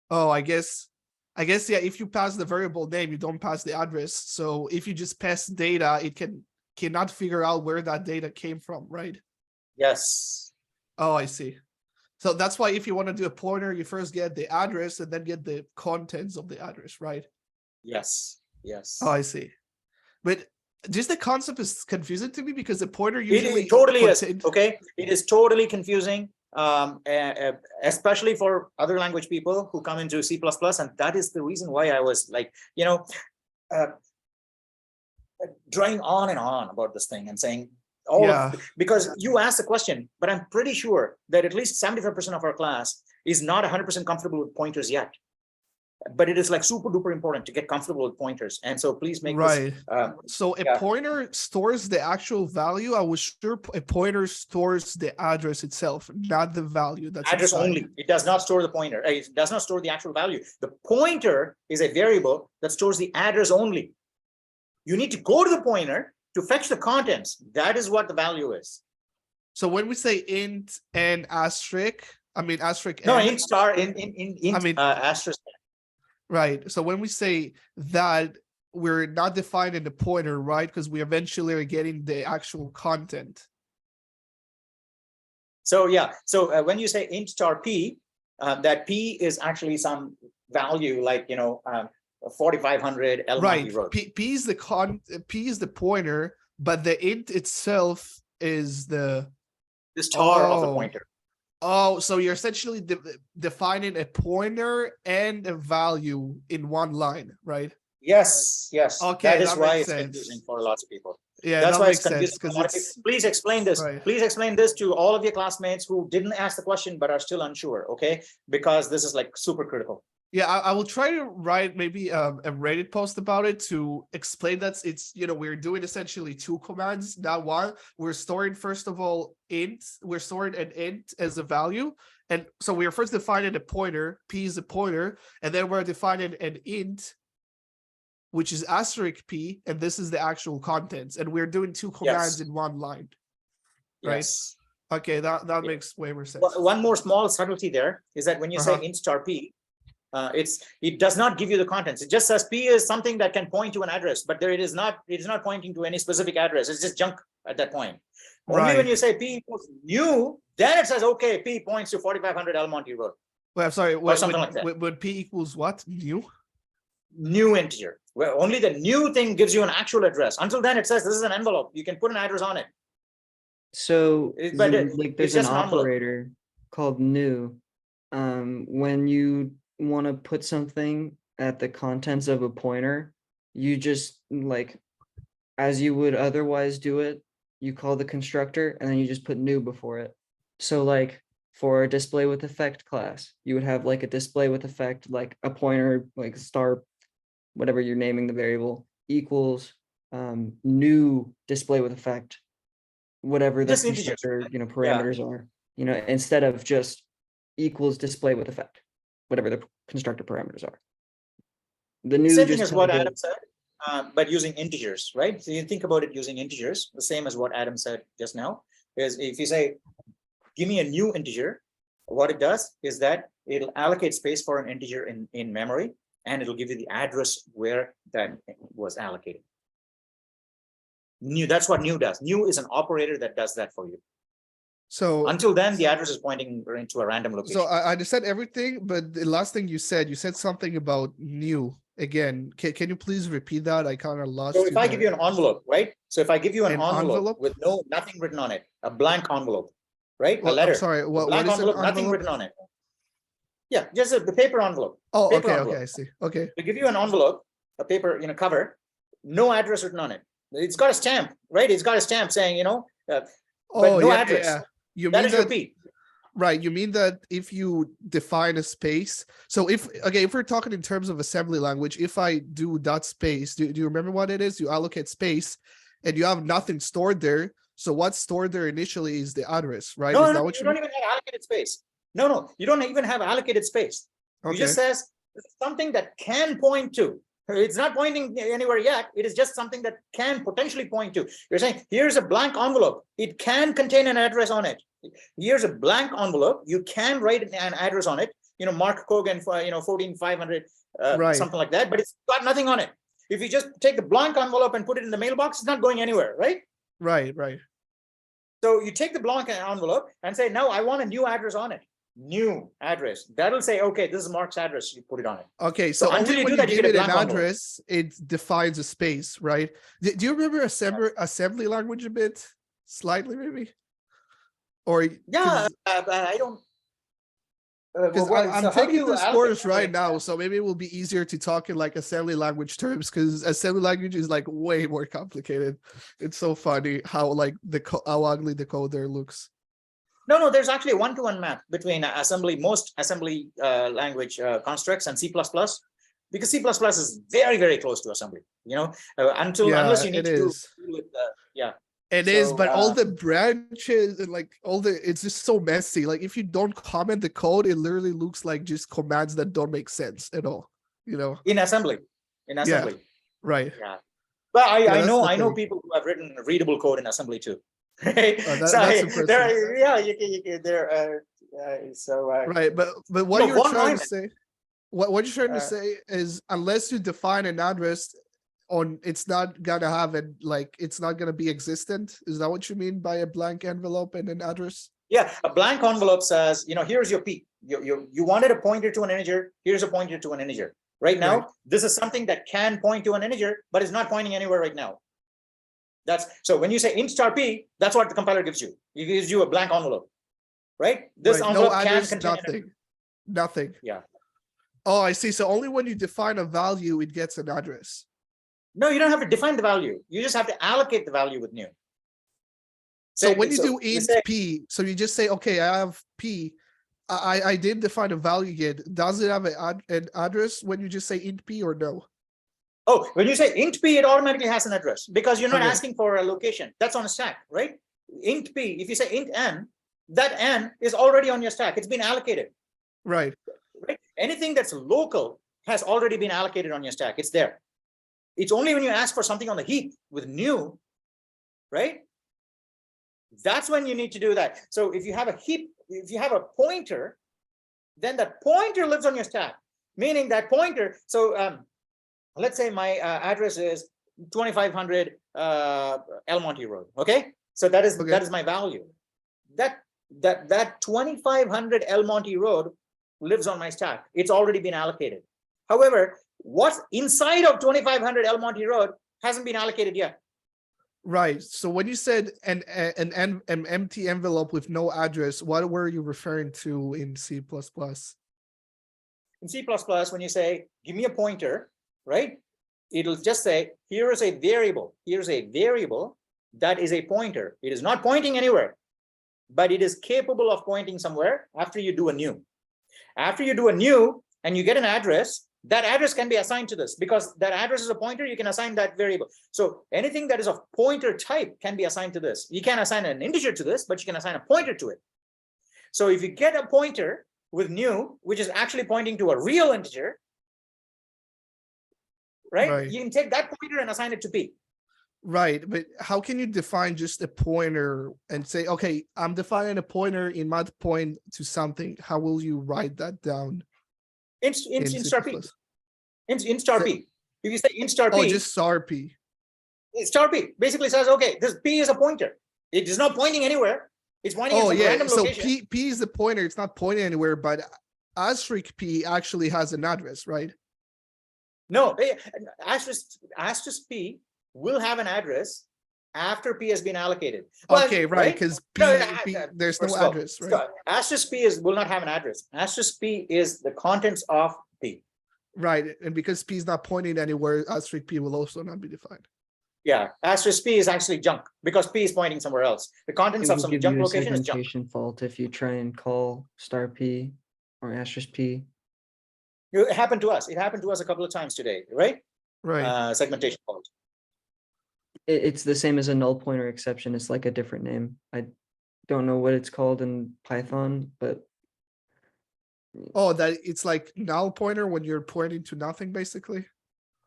Oh, I guess, yeah. If you pass the variable name, you don't pass the address. So if you just pass data, it cannot figure out where that data came from, right? Yes. Oh, I see. So that's why if you want to do a pointer, you first get the address and then get the contents of the address, right? Yes. Oh, I see. But just the concept is confusing to me because the pointer usually it totally is. Okay, it is totally confusing, especially for other language people who come into C++, and that is the reason why I was like, drawing on and on about this thing and saying, because you asked the question, but I'm pretty sure that at least 75% of our class is not 100% comfortable with pointers yet. But it is like super duper important to get comfortable with pointers, and so please make this. So a pointer stores the actual value. I was sure a pointer stores the address itself, not the value. That's address inside. Only. It does not store the pointer. It does not store the actual value. The pointer is a variable that stores the address only. You need to go to the pointer to fetch the contents. That is what the value is. So when we say int and asterisk, I mean asterisk. No, int star int asterisk. Right. So when we say that, we're not defining the pointer, right? Because we eventually are getting the actual content. So yeah. So when you say int star p, that p is actually some value like 4500 L right. road. P is the pointer, but the int itself is the star of the pointer. Oh, so you're essentially defining a pointer and a value in one line, right? Yes. Okay, That is why it's confusing for lots of people. Yeah, That's that why it's makes sense confusing. because for a lot of it's people. Please explain this. right. Please explain this to all of your classmates who didn't ask the question but are still unsure, okay? Because this is like super critical. Yeah, I will try to write maybe a Reddit post about it to explain that it's, you know, we're doing essentially two commands, not one. We're storing, first of all, we're storing an int as a value. And so we're first defining a pointer, p is a pointer, and then we're defining an int, which is asterisk p, and this is the actual contents. And we're doing two commands Yes. in one line. Right? Yes. Okay, that Yeah. makes way more sense. One more small subtlety there is that when you say Uh-huh. int star p, it does not give you the contents. It just says p is something that can point to an address, but it is not pointing to any specific address. It's just junk at that point. Only when Right. you say p equals new, then it says, okay, p points to 4500 El Monte Road. Wait, I'm sorry. something like that. When p equals what? New integer, where only the new thing gives you an actual address. Until then, it says this is an envelope. You can put an address on it. So But like it's there's an just an envelope. operator called new. When you want to put something at the contents of a pointer, you just like, as you would otherwise do it, you call the constructor and then you just put new before it. So like for a display with effect class, you would have like a display with effect, like a pointer, like star, whatever you're naming the variable, equals new display with effect, whatever the Just integers, constructor, right? you know, parameters are, you know, instead of just equals display with effect, whatever the constructor parameters are. The new Same thing just as what tells it- Adam said, but using integers, right? So you think about it using integers, the same as what Adam said just now. Is if you say, give me a new integer, what it does is that it'll allocate space for an integer in memory, and it'll give you the address where that was allocated. New, that's what new does. New is an operator that does that for you. So Until then, the address is pointing into a random location. So I understand everything, but the last thing you said something about new again. Can you please repeat that? I kind of lost. So if I give you an envelope, right? So if I give you an An envelope envelope? with nothing written on it, a blank envelope, right? Well, a letter. I'm sorry. a What blank is an envelope, nothing envelope? written on it. Yeah, just the paper envelope. Oh, paper okay, envelope. okay, I see. Okay, To give you an envelope, a paper, cover, no address written on it. It's got a stamp, right? It's got a stamp saying, but oh no yeah, address. yeah. You That mean is your that? P. Right, you mean that if you define a space, so if we're talking in terms of assembly language, if I do dot space, do you remember what it is? You allocate space and you have nothing stored there. So what's stored there initially is the address, right? No, Is no, that you what you don't mean? even have allocated space. No, you don't even have allocated space. You Okay, just says something that can point to. It's not pointing anywhere yet. It is just something that can potentially point to. You're saying, here's a blank envelope. It can contain an address on it. Here's a blank envelope. You can write an address on it. Mark Kogan for 14500, Right. something like that. But it's got nothing on it. If you just take the blank envelope and put it in the mailbox, it's not going anywhere, right? right. So you take the blank envelope and say, no, I want a new address on it. New address. That'll say, okay, this is Mark's address. You put it on it. Okay, so until only you when do you that, you give get a it an blank envelope. address, it defines a space, right? Do you remember assembly language a bit? Slightly, maybe? Or Yeah, but I don't. because well, I'm so how do taking you this allocate course memory? right now, so maybe it will be easier to talk in like assembly language terms because assembly language is like way more complicated. It's so funny how like how ugly the code there looks. No, there's actually a one-to-one map between most assembly language constructs and C++, because C++ is very, very close to assembly. Unless you need to do with It is, So, but all the branches and like it's just so messy. Like if you don't comment the code, it literally looks like just commands that don't make sense at all. in assembly. Right. Yeah. But I that's the know thing. people who have written readable code in assembly too. Right? That's impressive. Right, but what No, you're one trying line. to say, what you're trying to say is unless you define an address on, it's not gonna have it, like it's not gonna be existent. Is that what you mean by a blank envelope and an address? Yeah, a blank envelope says, here's your P. You wanted a pointer to an integer. Here's a pointer to an integer. Right now, Right. this is something that can point to an integer, but it's not pointing anywhere right now. So when you say int star P, that's what the compiler gives you. It gives you a blank envelope, right? This Right, envelope no can address, contain nothing. Yeah. Oh, I see. So only when you define a value, it gets an address. No, you don't have to define the value. You just have to allocate the value with new. So Say- when you so do you int say- p, so you just say, okay, I have p. I did define a value yet. Does it have an address when you just say int p or no? Oh, when you say int p, it automatically has an address because you're not Okay. asking for a location. That's on a stack, right? Int p, if you say int n, that n is already on your stack. It's been allocated, Right. right? Anything that's local has already been allocated on your stack. It's there. It's only when you ask for something on the heap with new, right? That's when you need to do that. So if you have a heap, if you have a pointer, then that pointer lives on your stack, meaning that pointer. So let's say my address is 2500 El Monte Road. Okay, so that is my value. That 2500 El Monte Road lives on my stack. It's already been allocated. However, what's inside of 2500 El Monte Road hasn't been allocated yet. Right. So when you said an empty envelope with no address, what were you referring to in C++? In C++, when you say, give me a pointer, right? It'll just say, here is a variable. Here's a variable that is a pointer. It is not pointing anywhere, but it is capable of pointing somewhere after you do a new. After you do a new and you get an address, that address can be assigned to this because that address is a pointer. You can assign that variable. So anything that is of pointer type can be assigned to this. You can't assign an integer to this, but you can assign a pointer to it. So if you get a pointer with new, which is actually pointing to a real integer, right? You can take that pointer and assign it to p. Right, but how can you define just a pointer and say, okay, I'm defining a pointer in my point to something? How will you write that down? In star p. In star p. If you say in star p. Oh, just star p. Star p basically says, okay, this p is a pointer. It is not pointing anywhere. It's pointing in some random so location. p is the pointer. It's not pointing anywhere, but asterisk p actually has an address, right? No, asterisk p will have an address after p has been allocated. Okay, right, because there's no address, right? Asterisk p will not have an address. Asterisk p is the contents of p. Right, and because p is not pointing anywhere, asterisk p will also not be defined. Yeah, asterisk p is actually junk because p is pointing somewhere else. The contents of some junk location is junk. Segmentation fault if you try and call star p or asterisk p. It happened to us. It happened to us a couple of times today, right? Right. Segmentation fault. It's the same as a null pointer exception. It's like a different name. I don't know what it's called in Python, but Oh, that it's like null pointer when you're pointing to nothing, basically.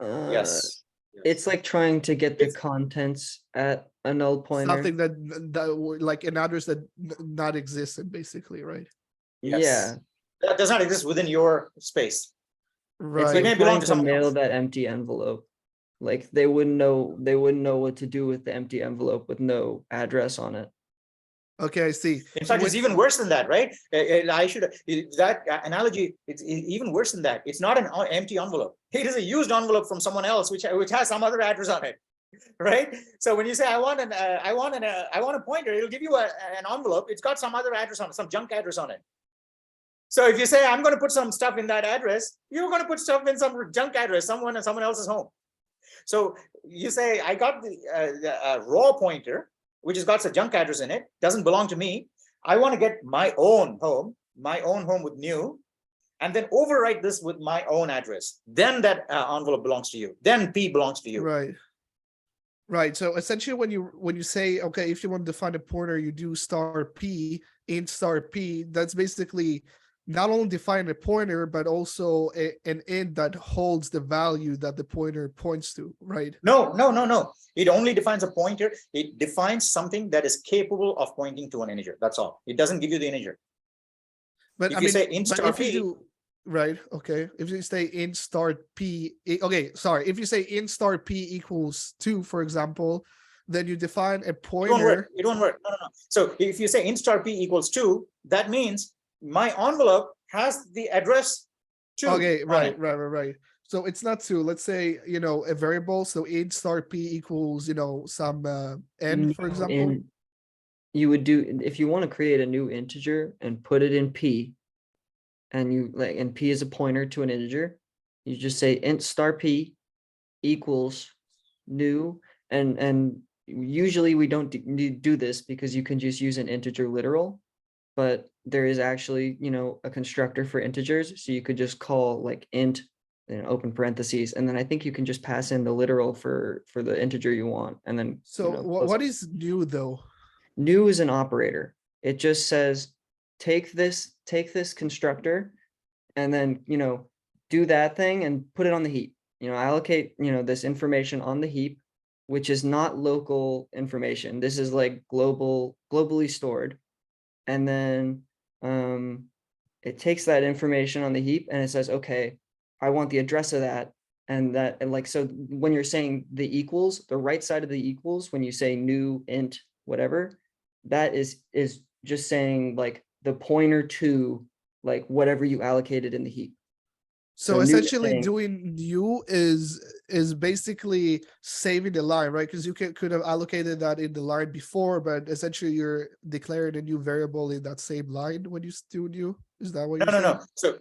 Yes. It's like trying to get the contents at a null pointer. Something that like an address that not existent, basically, right? Yes. Yeah. That does not exist within your space. Right. It may belong Trying to to someone mail else. that empty envelope. Like they wouldn't know what to do with the empty envelope with no address on it. Okay, I see. In fact, it's even worse than that, right? That analogy, it's even worse than that. It's not an empty envelope. It is a used envelope from someone else, which has some other address on it, right? So when you say I want a pointer, it'll give you an envelope. It's got some other address on it, some junk address on it. So if you say I'm going to put some stuff in that address, you're going to put stuff in some junk address, someone else's home. So you say I got the raw pointer, which has got a junk address in it, doesn't belong to me. I want to get my own home with new, and then overwrite this with my own address. Then that envelope belongs to you. Then p belongs to you. Right. Right. So essentially, when you say, okay, if you want to define a pointer, you do star p, int star p. That's basically not only define a pointer, but also an int that holds the value that the pointer points to, right? No. It only defines a pointer. It defines something that is capable of pointing to an integer. That's all. It doesn't give you the integer. But If you say int star p, right, okay. If you say int star p, okay, sorry. If you say int star p equals 2, for example, then you define a pointer. It won't work. No. So if you say int star p equals 2, that means my envelope has the address 2. Okay, right. So it's not 2. Let's say, a variable. So int star p equals, some n, for example. And you would do, if you want to create a new integer and put it in p, and p is a pointer to an integer, you just say int star p equals new, and usually we don't do this because you can just use an integer literal, but there is actually, you know, a constructor for integers, so you could just call like int, and open parentheses, and then I think you can just pass in the literal for the integer you want, and then So you know, close what it. is new though? New is an operator. It just says take this constructor, and then, you know, do that thing and put it on the heap. You know, allocate, you know, this information on the heap, which is not local information. This is like globally stored. And then it takes that information on the heap and it says, okay, I want the address of that. And that, and like, so when you're saying the equals, the right side of the equals, when you say new int, whatever, that is just saying like the pointer to like whatever you allocated in the heap. So new essentially thing- doing new is basically saving the line, right? Because you could have allocated that in the line before, but essentially you're declaring a new variable in that same line when you do new. Is that what No, you're no, saying? no. So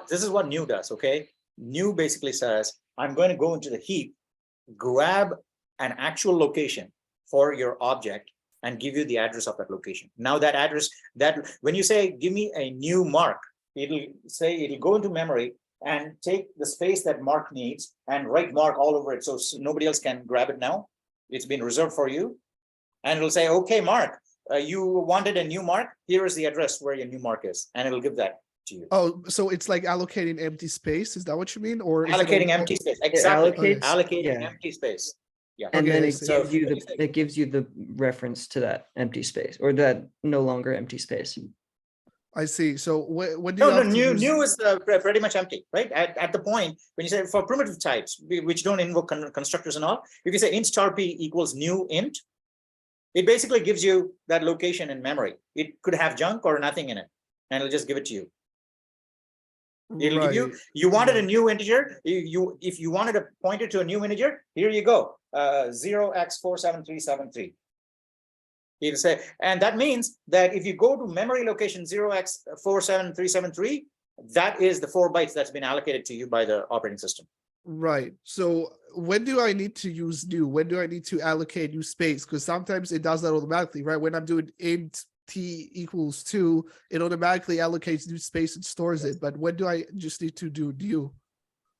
this is what new does, okay? New basically says, I'm going to go into the heap, grab an actual location for your object and give you the address of that location. Now that address, that when you say, give me a new mark, it'll go into memory and take the space that mark needs and write mark all over it. So nobody else can grab it now. It's been reserved for you. And it'll say, okay, Mark, you wanted a new mark. Here is the address where your new mark is. And it'll give that to you. Oh, so it's like allocating empty space. Is that what you mean? Or is it Allocating empty space. Exactly. allocates- Allocating yeah. empty space. Yeah. And Okay, then I it see. gives you So- it gives you the reference to that empty space, or that no longer empty space. I see. So when do you No, have to use- new is pretty much empty, right? At the point when you say for primitive types, which don't invoke constructors and all, if you say int star p equals new int, it basically gives you that location in memory. It could have junk or nothing in it, and it'll just give it to you. It'll give Right. you wanted a right. new integer. If you wanted to point it to a new integer, here you go, 0x47373. It'll say, and that means that if you go to memory location 0x47373, that is the 4 bytes that's been allocated to you by the operating system. Right. So when do I need to use new? When do I need to allocate new space? Because sometimes it does that automatically, right? When I'm doing int t equals 2, it automatically allocates new space and stores it. But when do I just need to do new?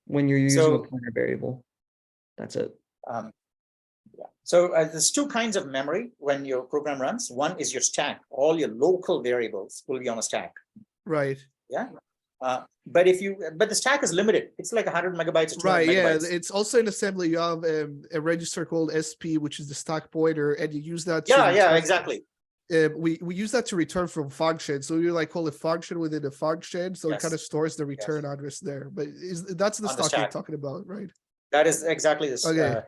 When you're using So- a pointer variable, that's it. Yeah. So there's two kinds of memory when your program runs. One is your stack. All your local variables will be on a stack. Right. Yeah. But the stack is limited. It's like 100 megabytes or 200 Right. Yeah. megabytes. It's also in assembly. You have a register called SP, which is the stack pointer, and you use that. to Yeah, return- exactly. We use that to return from function. So you like call a function within a function. So it Yes. kind of stores the return address there. But that's the On the stack you're stack. talking about, right? That is exactly this. Okay.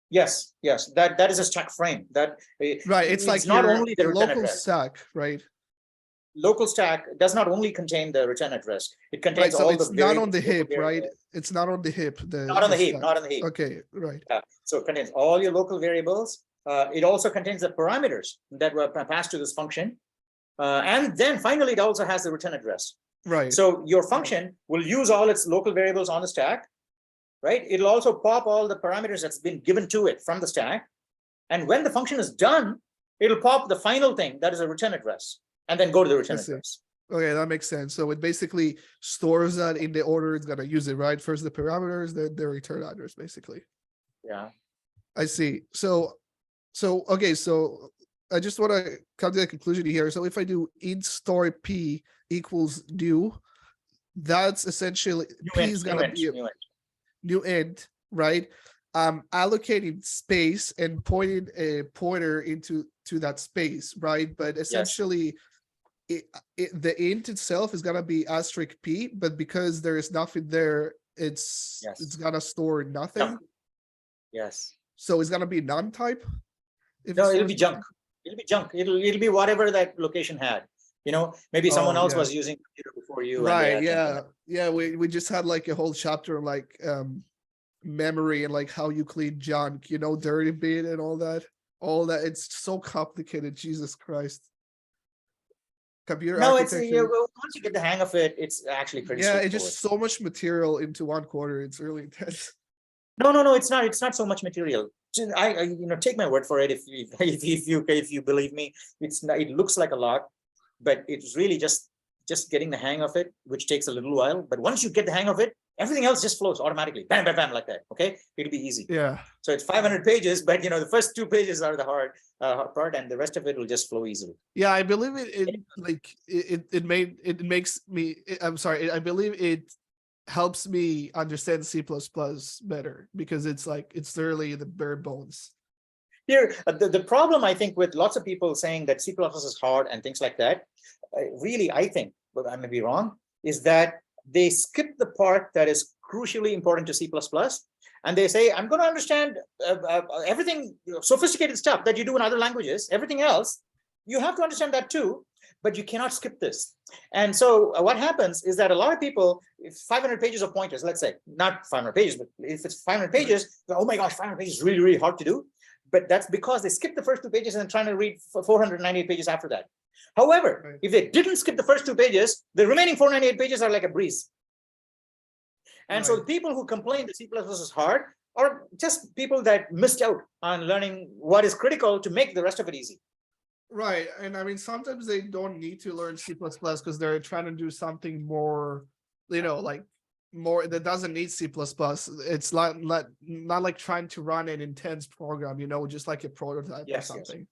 Yes, that is a stack frame. That Right. It's like not your only the return local address. stack, right? Local stack does not only contain the return address. It Right. contains So all it's the not on the variables, hip, right? variables. It's not on the hip. Not on the heap. stack. Not on the heap. Okay. Right. So it contains all your local variables. It also contains the parameters that were passed to this function. And then finally, it also has the return address. Right. So your function will use all its local variables on the stack, right? It'll also pop all the parameters that's been given to it from the stack. And when the function is done, it'll pop the final thing that is a return address and then go to the return I see. address. Okay, that makes sense. So it basically stores that in the order it's gonna use it, right? First the parameters, then the return address, basically. Yeah. I see. So okay, so I just want to come to the conclusion here. So if I do int star p equals new, that's essentially p is gonna be a new int, right? Allocating space and pointing a pointer into that space, right? But essentially, the int itself is gonna be asterisk p, but because there is nothing there, it's gonna store nothing. Junk. Yes. So it's gonna be none type. If No, it it'll be stores junk. nothing? It'll be junk. It'll be whatever that location had. Maybe someone Oh, else yeah. was using computer before you. and they Right, had yeah, junk yeah. We just had like a whole chapter on like memory and like how you clean junk, dirty bit and all that. It's so complicated. Jesus Christ. Computer No, it's architecture. once you get the hang of it, it's actually pretty Yeah, straightforward. it's just so much material into one quarter. It's really intense. No, it's not. It's not so much material. I take my word for it. If you believe me, it's not, it looks like a lot, but it's really just getting the hang of it, which takes a little while. But once you get the hang of it, everything else just flows automatically, bam, bam, bam, like that. Okay, it'll be easy. Yeah. So it's 500 pages, but the first 2 pages are the hard part, and the rest of it will just flow easily. Yeah, I believe it makes me. I'm sorry. I believe it helps me understand C++ better because it's literally the bare bones. Here, the problem I think with lots of people saying that C++ is hard and things like that, really, I think, but I may be wrong, is that they skip the part that is crucially important to C++, and they say, I'm going to understand everything, sophisticated stuff that you do in other languages, everything else, you have to understand that too, but you cannot skip this. And so what happens is that a lot of people, if 500 pages of pointers, let's say, not 500 pages, but if it's 500 pages, oh my gosh, 500 pages is really, really hard to do. But that's because they skipped the first 2 pages and trying to read 498 pages after that. However, if they didn't skip the first 2 pages, the remaining 498 pages are like a breeze. And so the people who complain that C++ is hard are just people that missed out on learning what is critical to make the rest of it easy. Right, and I mean sometimes they don't need to learn C++ because they're trying to do something more, like more that doesn't need C++. It's not like trying to run an intense program, just like a prototype or something. Yes.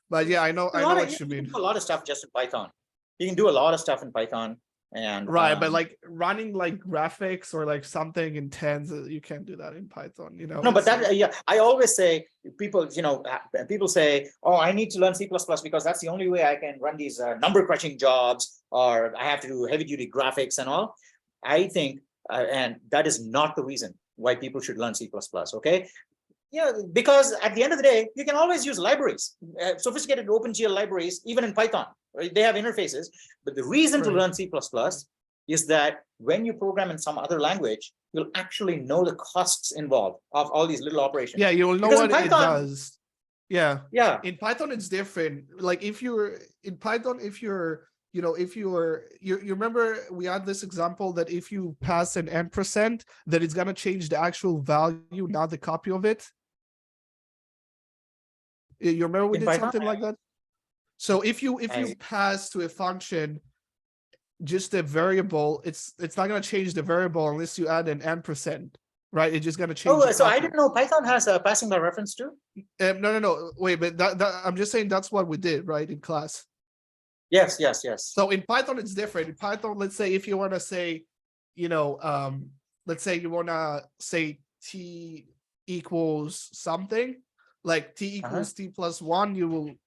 But yeah, I know what you mean. You can do a lot of stuff just in Python. You can do a lot of stuff in Python. And right, but like running like graphics or like something intense, you can't do that in Python, No, but that I always say people, people say, oh, I need to learn C++ because that's the only way I can run these number crunching jobs, or I have to do heavy duty graphics and all. I think, and that is not the reason why people should learn C++. Okay. Because at the end of the day, you can always use libraries, sophisticated OpenGL libraries, even in Python. Right? They have interfaces. But the reason to learn C++ is that when you program in some other language, you'll actually know the costs involved of all these little operations. Yeah, you'll know what it does. Yeah. Yeah. In Python, it's different. Like if you're in Python, you remember we had this example that if you pass an %, that it's gonna change the actual value, not the copy of it. You remember we did something like that? So if you pass to a function just a variable, it's not gonna change the variable unless you add an %, right? It's just gonna change. Oh, so I didn't know Python has a passing by reference too. No. Wait, but that I'm just saying that's what we did, right, in class. Yes. So in Python, it's different. In Python, let's say if you want to say, let's say you want to say t equals something, like t equals t plus 1, you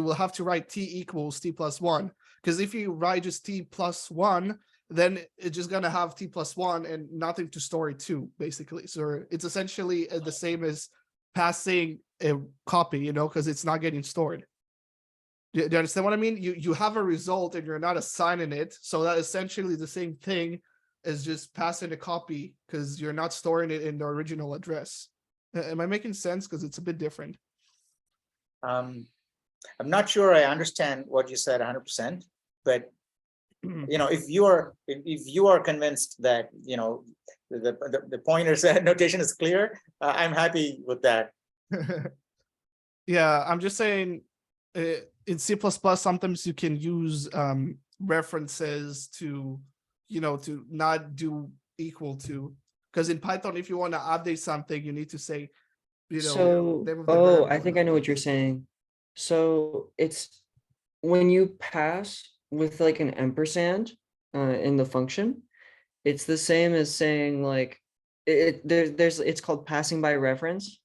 will have to write t equals t plus 1. Because if you write just t plus 1, then it's just gonna have t plus 1 and nothing to store it to, basically. So it's essentially the same as passing a copy, because it's not getting stored. Do you understand what I mean? You have a result and you're not assigning it. So that essentially the same thing as just passing a copy because you're not storing it in the original address. Am I making sense? Because it's a bit different. I'm not sure I understand what you said 100%, but if you are convinced that the pointers notation is clear, I'm happy with that. Yeah, I'm just saying in C++, sometimes you can use references to, to not do equal to, because in Python, if you want to update something, you need to say, I think I know what you're saying. So it's when you pass with like an ampersand in the function, it's the same as saying like it's called passing by reference.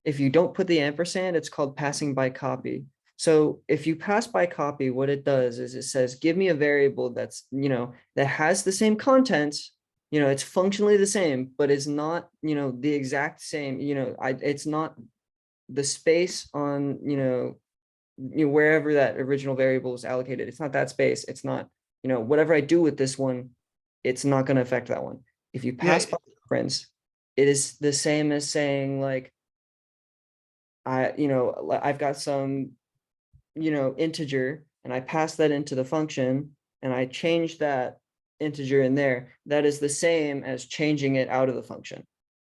If you don't put the ampersand, it's called passing by copy. So if you pass by copy, what it does is it says, give me a variable that's, that has the same contents, it's functionally the same, but it's not, the exact same, it's not the space on, wherever that original variable is allocated. It's not that space. It's not, whatever I do with this one, it's not going to affect that one. If you pass by reference, it is the same as saying like, I've got some, integer, and I pass that into the function and I change that integer in there. That is the same as changing it out of the function.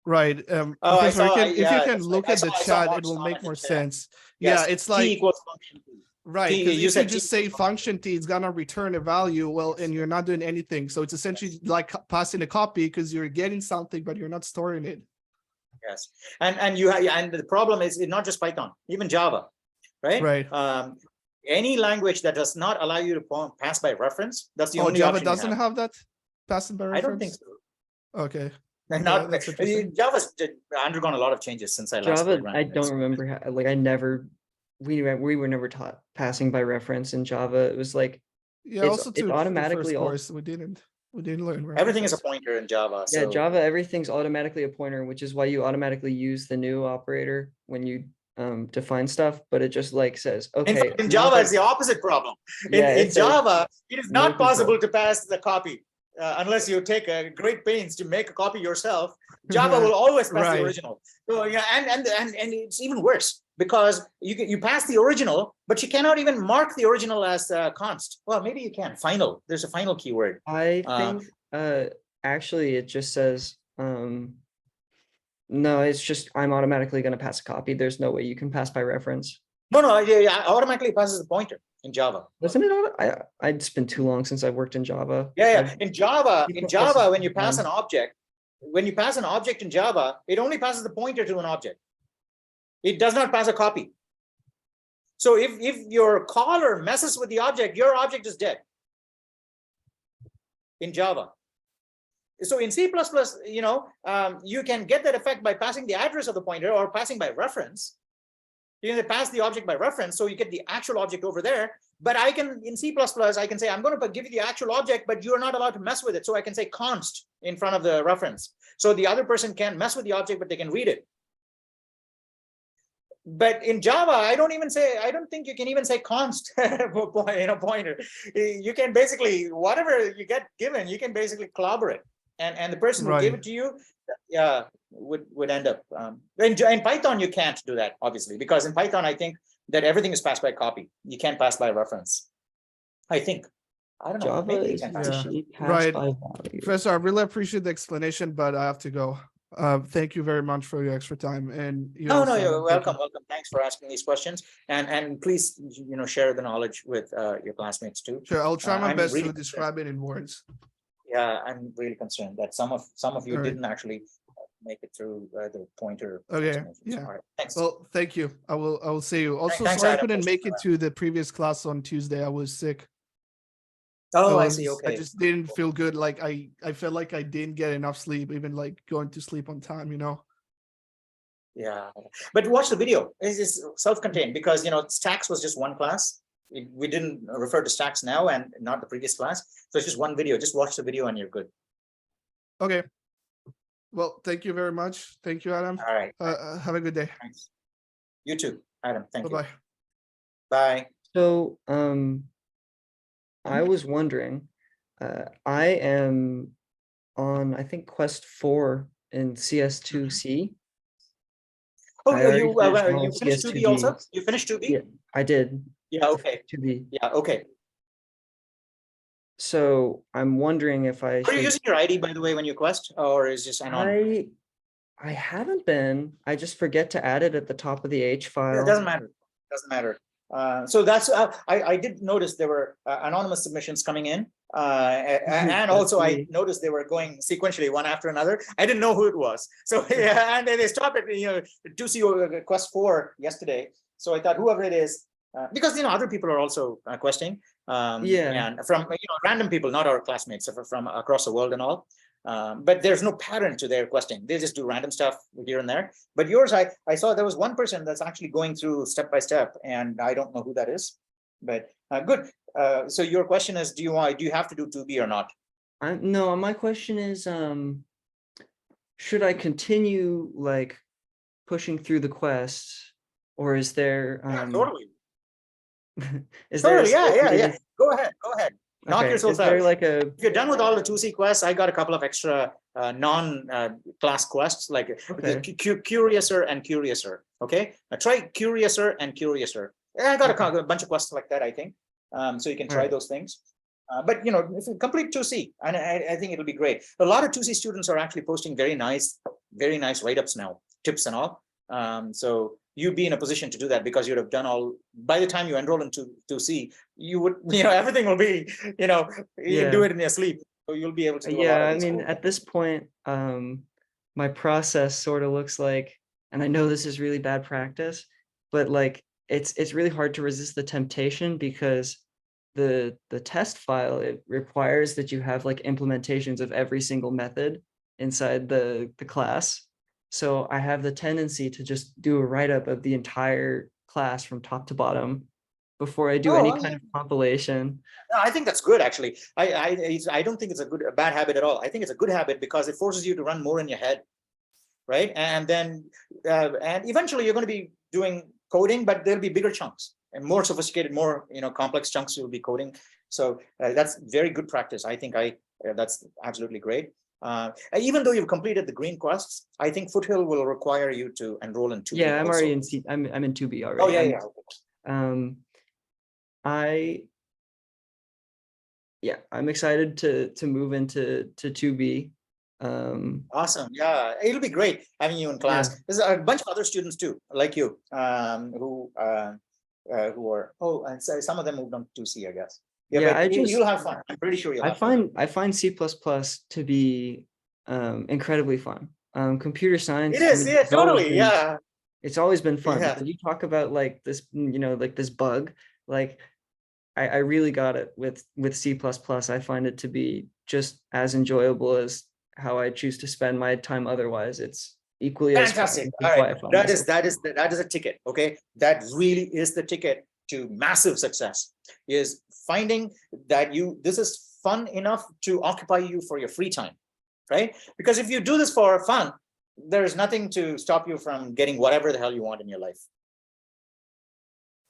Right. Oh, I Professor, saw, if you yeah, can that's look right. at the I saw chat, it Mark's will make comment more in there. sense. Yes, Yeah, it's T like equals function T. right, T, because you if you said just T say equals function T, it's gonna return a value, well, and you're not doing anything. So it's essentially like passing a copy because you're getting something, but you're not storing it. Yes, and you have, and the problem is it's not just Python, even Java, right? Right. Any language that does not allow you to pass by reference, that's the Oh, only Java option you doesn't have that passing by I reference? don't think so. Okay. Not that's interesting. Java's undergone a lot of changes since I last Java, played I around. don't remember how, like I never, we were never taught passing by reference in Java. It was like, Yeah, it's also it's took the automatically first all, course. We didn't learn Everything is a references. pointer in Java. yeah, So Java, everything's automatically a pointer, which is why you automatically use the new operator when you define stuff, but it just like says, in okay. fact, in now Java, that- it's the opposite problem. Yeah, In it says Java, it is no not possible control. to pass the copy unless you take great pains to make a copy yourself. Java will always pass the Right. original. So yeah, and it's even worse because you pass the original, but you cannot even mark the original as const. Well, maybe you can. Final. There's a final keyword. I think actually it just says no, it's just I'm automatically going to pass a copy. There's no way you can pass by reference. No, yeah, automatically passes the pointer in Java. Wasn't it? It's been too long since I've worked in Java. Yeah. In Java, when you pass pass an object, in Java, it only passes the pointer to an object. It does not pass a copy. So if your caller messes with the object, your object is dead. In Java. So in C++, you can get that effect by passing the address of the pointer or passing by reference. You can pass the object by reference, so you get the actual object over there. But I can, in C++, I can say, I'm going to give you the actual object, but you're not allowed to mess with it. So I can say const in front of the reference. So the other person can't mess with the object, but they can read it. But in Java, I don't think you can even say const in a pointer. You can basically, whatever you get given, you can basically clobber it. And the person who gave it to you, would end up. In Python, you can't do that, obviously, because in Python, I think that everything is passed by copy. You can't pass by reference. I think. I don't know. Java Maybe you is can pass usually passed Right. by value. Professor, I really appreciate the explanation, but I have to go. Thank you very much for your extra time. And you No, also, you're thank welcome. Thanks for asking these questions. And please, share the knowledge with your classmates too. Sure, I'll try my I'm best really to describe it in words. Yeah, I'm really concerned that some of you All right. didn't actually make it through the pointer. Okay, explanations. yeah. All right, thanks. Well, thank you. I will see you. Also, Thanks, sorry I Adam. couldn't make it to the previous class on Tuesday. I was sick. I see. Okay. I just didn't feel good. Like I felt like I didn't get enough sleep, even like going to sleep on time, Yeah, but watch the video. It's self-contained because Stacks was just one class. We didn't refer to Stacks now and not the previous class. So it's just one video. Just watch the video and you're good. Okay. Well, thank you very much. Thank you, Adam. All right. Have a good day. Thanks. You too, Adam. Thank Bye-bye. you. Bye. So I was wondering, I am on, I think, quest 4 in CS2C. Oh, I already you finished all finished 2B CS2B. also? You finished 2B? Yeah, I did. Yeah, okay. 2B. Yeah, okay. So I'm wondering if I Are you should. using your ID, by the way, when you quest, or is just anonymous? I haven't been. I just forget to add it at the top of the H file. It doesn't matter. Doesn't matter. So that's I did notice there were anonymous submissions coming in, and also I noticed they were going sequentially one after another. I didn't know who it was. So yeah, and they stopped at 2C quest 4 yesterday. So I thought whoever it is, because other people are also questing. And from random people, not our classmates, from across the world and all. But there's no pattern to their questing. They just do random stuff here and there. But yours, I saw there was one person that's actually going through step by step, and I don't know who that is. But good. So your question is, do you have to do 2B or not? No, my question is, should I continue like pushing through the quests, or is there Totally. is Totally, there yeah. Go ahead. Knock yourself is there out. like a If you're done with all the 2C quests, I got a couple of extra non-class quests, like Curiouser and Curiouser. Okay, try Curiouser and Curiouser. I got a bunch of quests like that, I think. So you can try those things. But if you complete 2C, and I think it'll be great. A lot of 2C students are actually posting very nice very nice write-ups now, tips and all. So you'd be in a position to do that because you'd have done all, by the time you enroll into 2C, you would, everything will be, you Yeah. do it in your sleep. So you'll be able to do a lot Yeah, of I these mean, cool at this point, my process sort of looks like, and I know this is really bad practice, but like it's really hard to resist the temptation because the test file, it requires that you have like implementations of every single method inside the class. So I have the tendency to just do a write-up of the entire class from top to bottom before I do any Oh, kind of compilation. No, I think that's good, actually. I don't think it's a bad habit at all. I think it's a good habit because it forces you to run more in your head, right? And then, and eventually you're going to be doing coding, but there'll be bigger chunks and more sophisticated, more complex chunks you'll be coding. So that's very good practice. I think that's absolutely great. Even though you've completed the green quests, I think Foothill will require you to enroll in 2B. Yeah, I'm also. already in C. I'm in 2B already. Oh yeah, I'm- I'm excited to move into 2B. Awesome. Yeah, it'll be great having you in class. There's a bunch of other students too, like you, who are, and so some of them moved on to 2C, I guess. Yeah, but you'll have fun. I'm pretty sure you'll have fun. I find C++ to be incredibly fun. Computer science. It is, yeah, totally, yeah. It's always been fun. Yeah. Because you talk about like this, like this bug, like I really got it with C++. I find it to be just as enjoyable as how I choose to spend my time otherwise. It's equally as fun. Fantastic. That's All why I right. find That myself- is a ticket. Okay. That really is the ticket to massive success, is finding that this is fun enough to occupy you for your free time, right? Because if you do this for fun, there's nothing to stop you from getting whatever the hell you want in your life.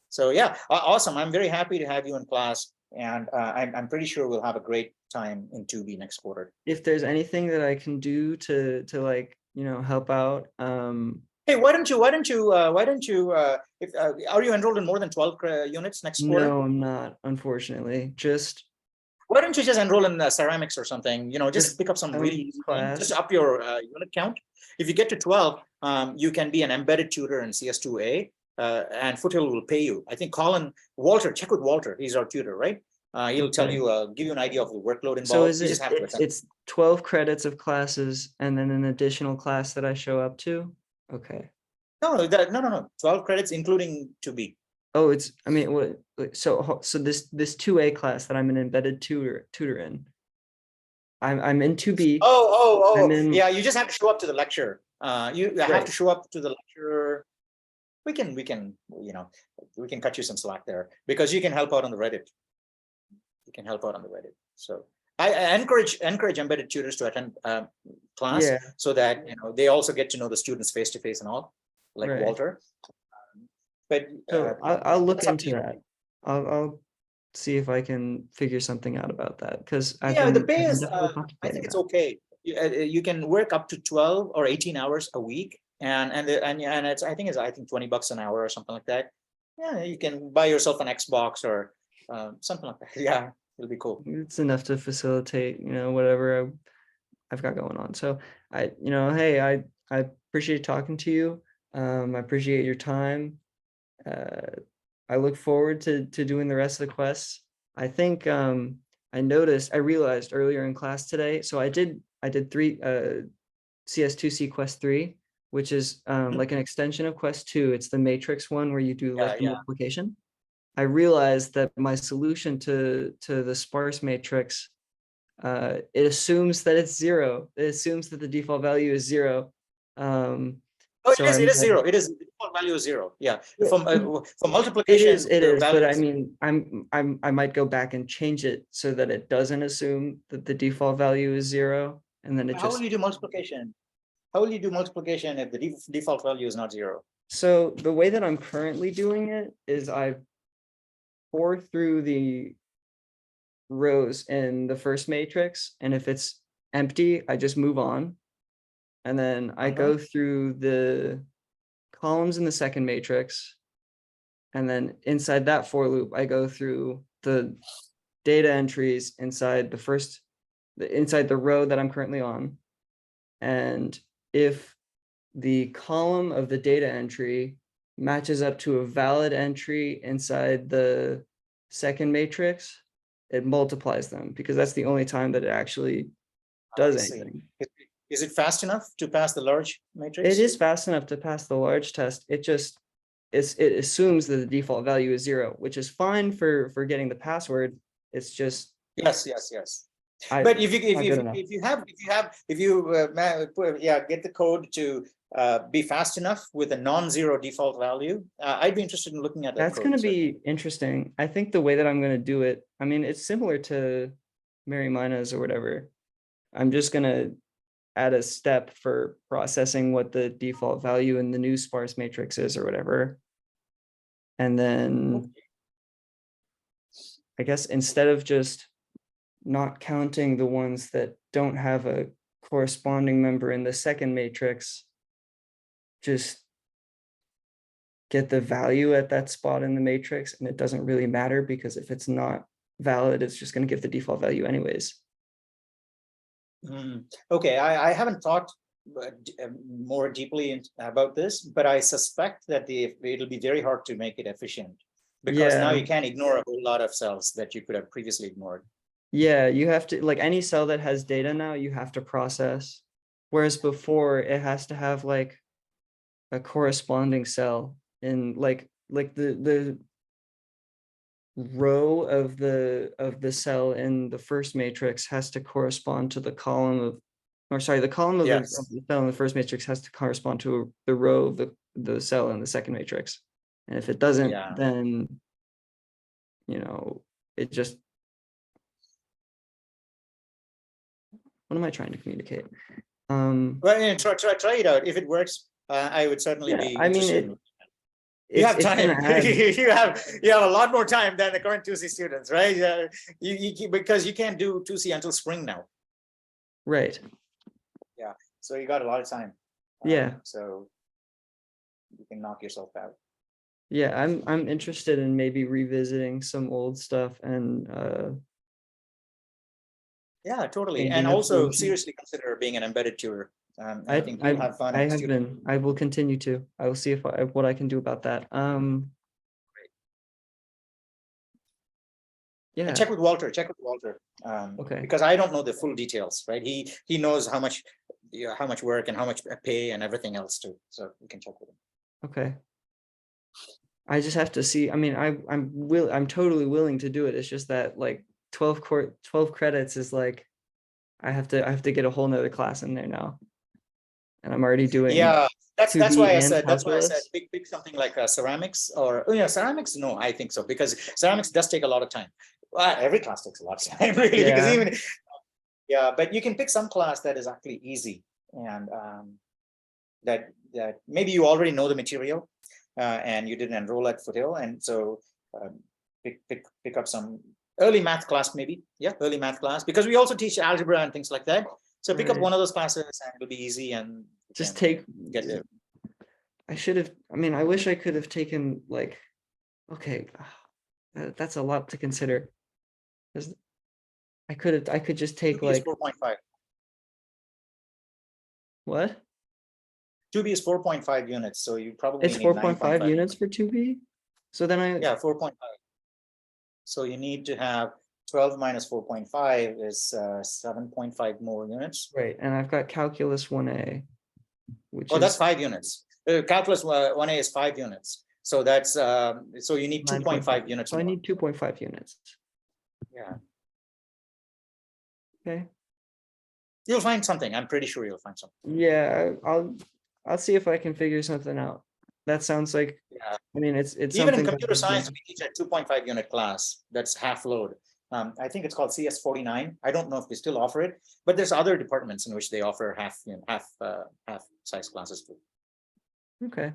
So yeah, awesome. I'm very happy to have you in class, and I'm pretty sure we'll have a great time in 2B next quarter. If there's anything that I can do to like, help out. Hey, why don't you, if, are you enrolled in more than 12 units next quarter? No, I'm not, unfortunately. Just why don't you just enroll in ceramics or something, just pick up some really easy class. just up your unit count. If you get to 12, you can be an embedded tutor in CS2A, and Foothill will pay you. I think Walter, check with Walter. He's our tutor, right? He'll tell you, give you an idea of the workload involved. So is You it, just have to attend. it's 12 credits of classes and then an additional class that I show up to? Okay. No, 12 credits, including 2B. Oh, I mean, what, so this 2A class that I'm an embedded tutor in. I'm in 2B. Oh, in, yeah, you just have to show up to the lecture. You have to show up to the lecture. We can cut you some slack there because you can help out on the Reddit. So I encourage embedded tutors to attend class, so that they also get to know the students face to face and all, like Walter. But so I'll look into that. I'll see if I can figure something out about that, because the pay is I think it's okay. You can work up to 12 or 18 hours a week, and it's I think $20 an hour or something like that. Yeah, you can buy yourself an Xbox or something like that. Yeah, it'll be cool. It's enough to facilitate whatever I've got going on. So hey, I appreciate talking to you. I appreciate your time. I look forward to doing the rest of the quests. I think I realized earlier in class today, so I did 3 CS2C quest 3, which is like an extension of quest 2. It's the matrix one where you do like the multiplication. I realized that my solution to the sparse matrix, it assumes that it's 0. It assumes that the default value is 0. It is 0. It is, the default value is 0. Yeah. For multiplication, it is. But I mean, I might go back and change it so that it doesn't assume that the default value is 0, and then How will you do multiplication? How will you do multiplication if the default value is not 0? So the way that I'm currently doing it is I pour through the rows in the first matrix, and if it's empty, I just move on. And then I go through the columns in the second matrix. And then inside that for loop, I go through the data entries inside inside the row that I'm currently on. And if the column of the data entry matches up to a valid entry inside the second matrix, it multiplies them because that's the only time that it actually does I see. anything. Is it fast enough to pass the large matrix? It is fast enough to pass the large test. It assumes that the default value is 0, which is fine for getting the password. It's just Yes. But if you get the code to be fast enough with a non-zero default value, I'd be interested in looking at that. That's going to be interesting. I think the way that I'm going to do it, I mean, it's similar to Mary Mina's or whatever. I'm just going to add a step for processing what the default value in the new sparse matrix is or whatever. And then I guess instead of just not counting the ones that don't have a corresponding member in the second matrix, just get the value at that spot in the matrix, and it doesn't really matter because if it's not valid, it's just going to give the default value anyways. Okay, I haven't thought more deeply about this, but I suspect that it'll be very hard to make it efficient because now you can't ignore a whole lot of cells that you could have previously ignored. Yeah, you have to, like any cell that has data now, you have to process. Whereas before it has to have like a corresponding cell in like the row of the cell in the first matrix has to correspond to the column of, or sorry, the column of, Yes. of the cell in the first matrix has to correspond to the row of the cell in the second matrix. And if it doesn't, then, you know, it just, what am I trying to communicate? Well, try it out. If it works, I would certainly be I mean, interested. You have time. you have a lot more time than the current 2C students, right? Because you can't do 2C until spring now. Right. Yeah. So you got a lot of time. So you can knock yourself out. Yeah, I'm interested in maybe revisiting some old stuff and yeah, totally. changing And up also solutions. seriously consider being an embedded tutor. I think you'll have fun. I have been. I will continue to. I will see if what I can do about that. Yeah. And check with Walter. Okay. Because I don't know the full details, right? He knows how much work and how much pay and everything else too. So you can check with him. Okay. I just have to see. I mean, I'm totally willing to do it. It's just that like 12 credits is like I have to get a whole nother class in there now. And I'm already doing that's why I said calculus. pick something like ceramics or ceramics. No, I think so because ceramics does take a lot of time. Well, every class takes a lot of time, really. Because but you can pick some class that is actually easy and that maybe you already know the material and you didn't enroll at Foothill, and so pick up some early math class maybe. Early math class because we also teach algebra and things like that. So pick up one of those classes and it'll be easy and just get it. I should have, I mean, I wish I could have taken like, okay, that's a lot to consider. I could just take like 4.5. What? 2B is 4.5 units, so you probably It's need 4.5 units for 2B. So then 4.5. So you need to have 12 minus 4.5 is 7.5 more units. Right, and I've got calculus 1A, which that's 5 units. Calculus 1A is 5 units. So that's so you need 2.5 units. So I need 2.5 units. Yeah. Okay. You'll find something. I'm pretty sure you'll find something. Yeah, I'll see if I can figure something out. That sounds like, I mean, it's even in something computer science, we teach a 2.5 unit class that's half load. I think it's called CS49. I don't know if they still offer it, but there's other departments in which they offer half size classes too. Okay.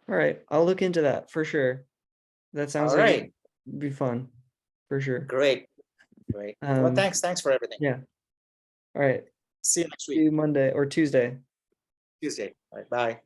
All right, I'll look into that for sure. That sounds All like right. it'd be fun for sure. Great. Well, thanks for everything. Yeah. All right. See you next See week. you Monday or Tuesday. Tuesday. All right, bye.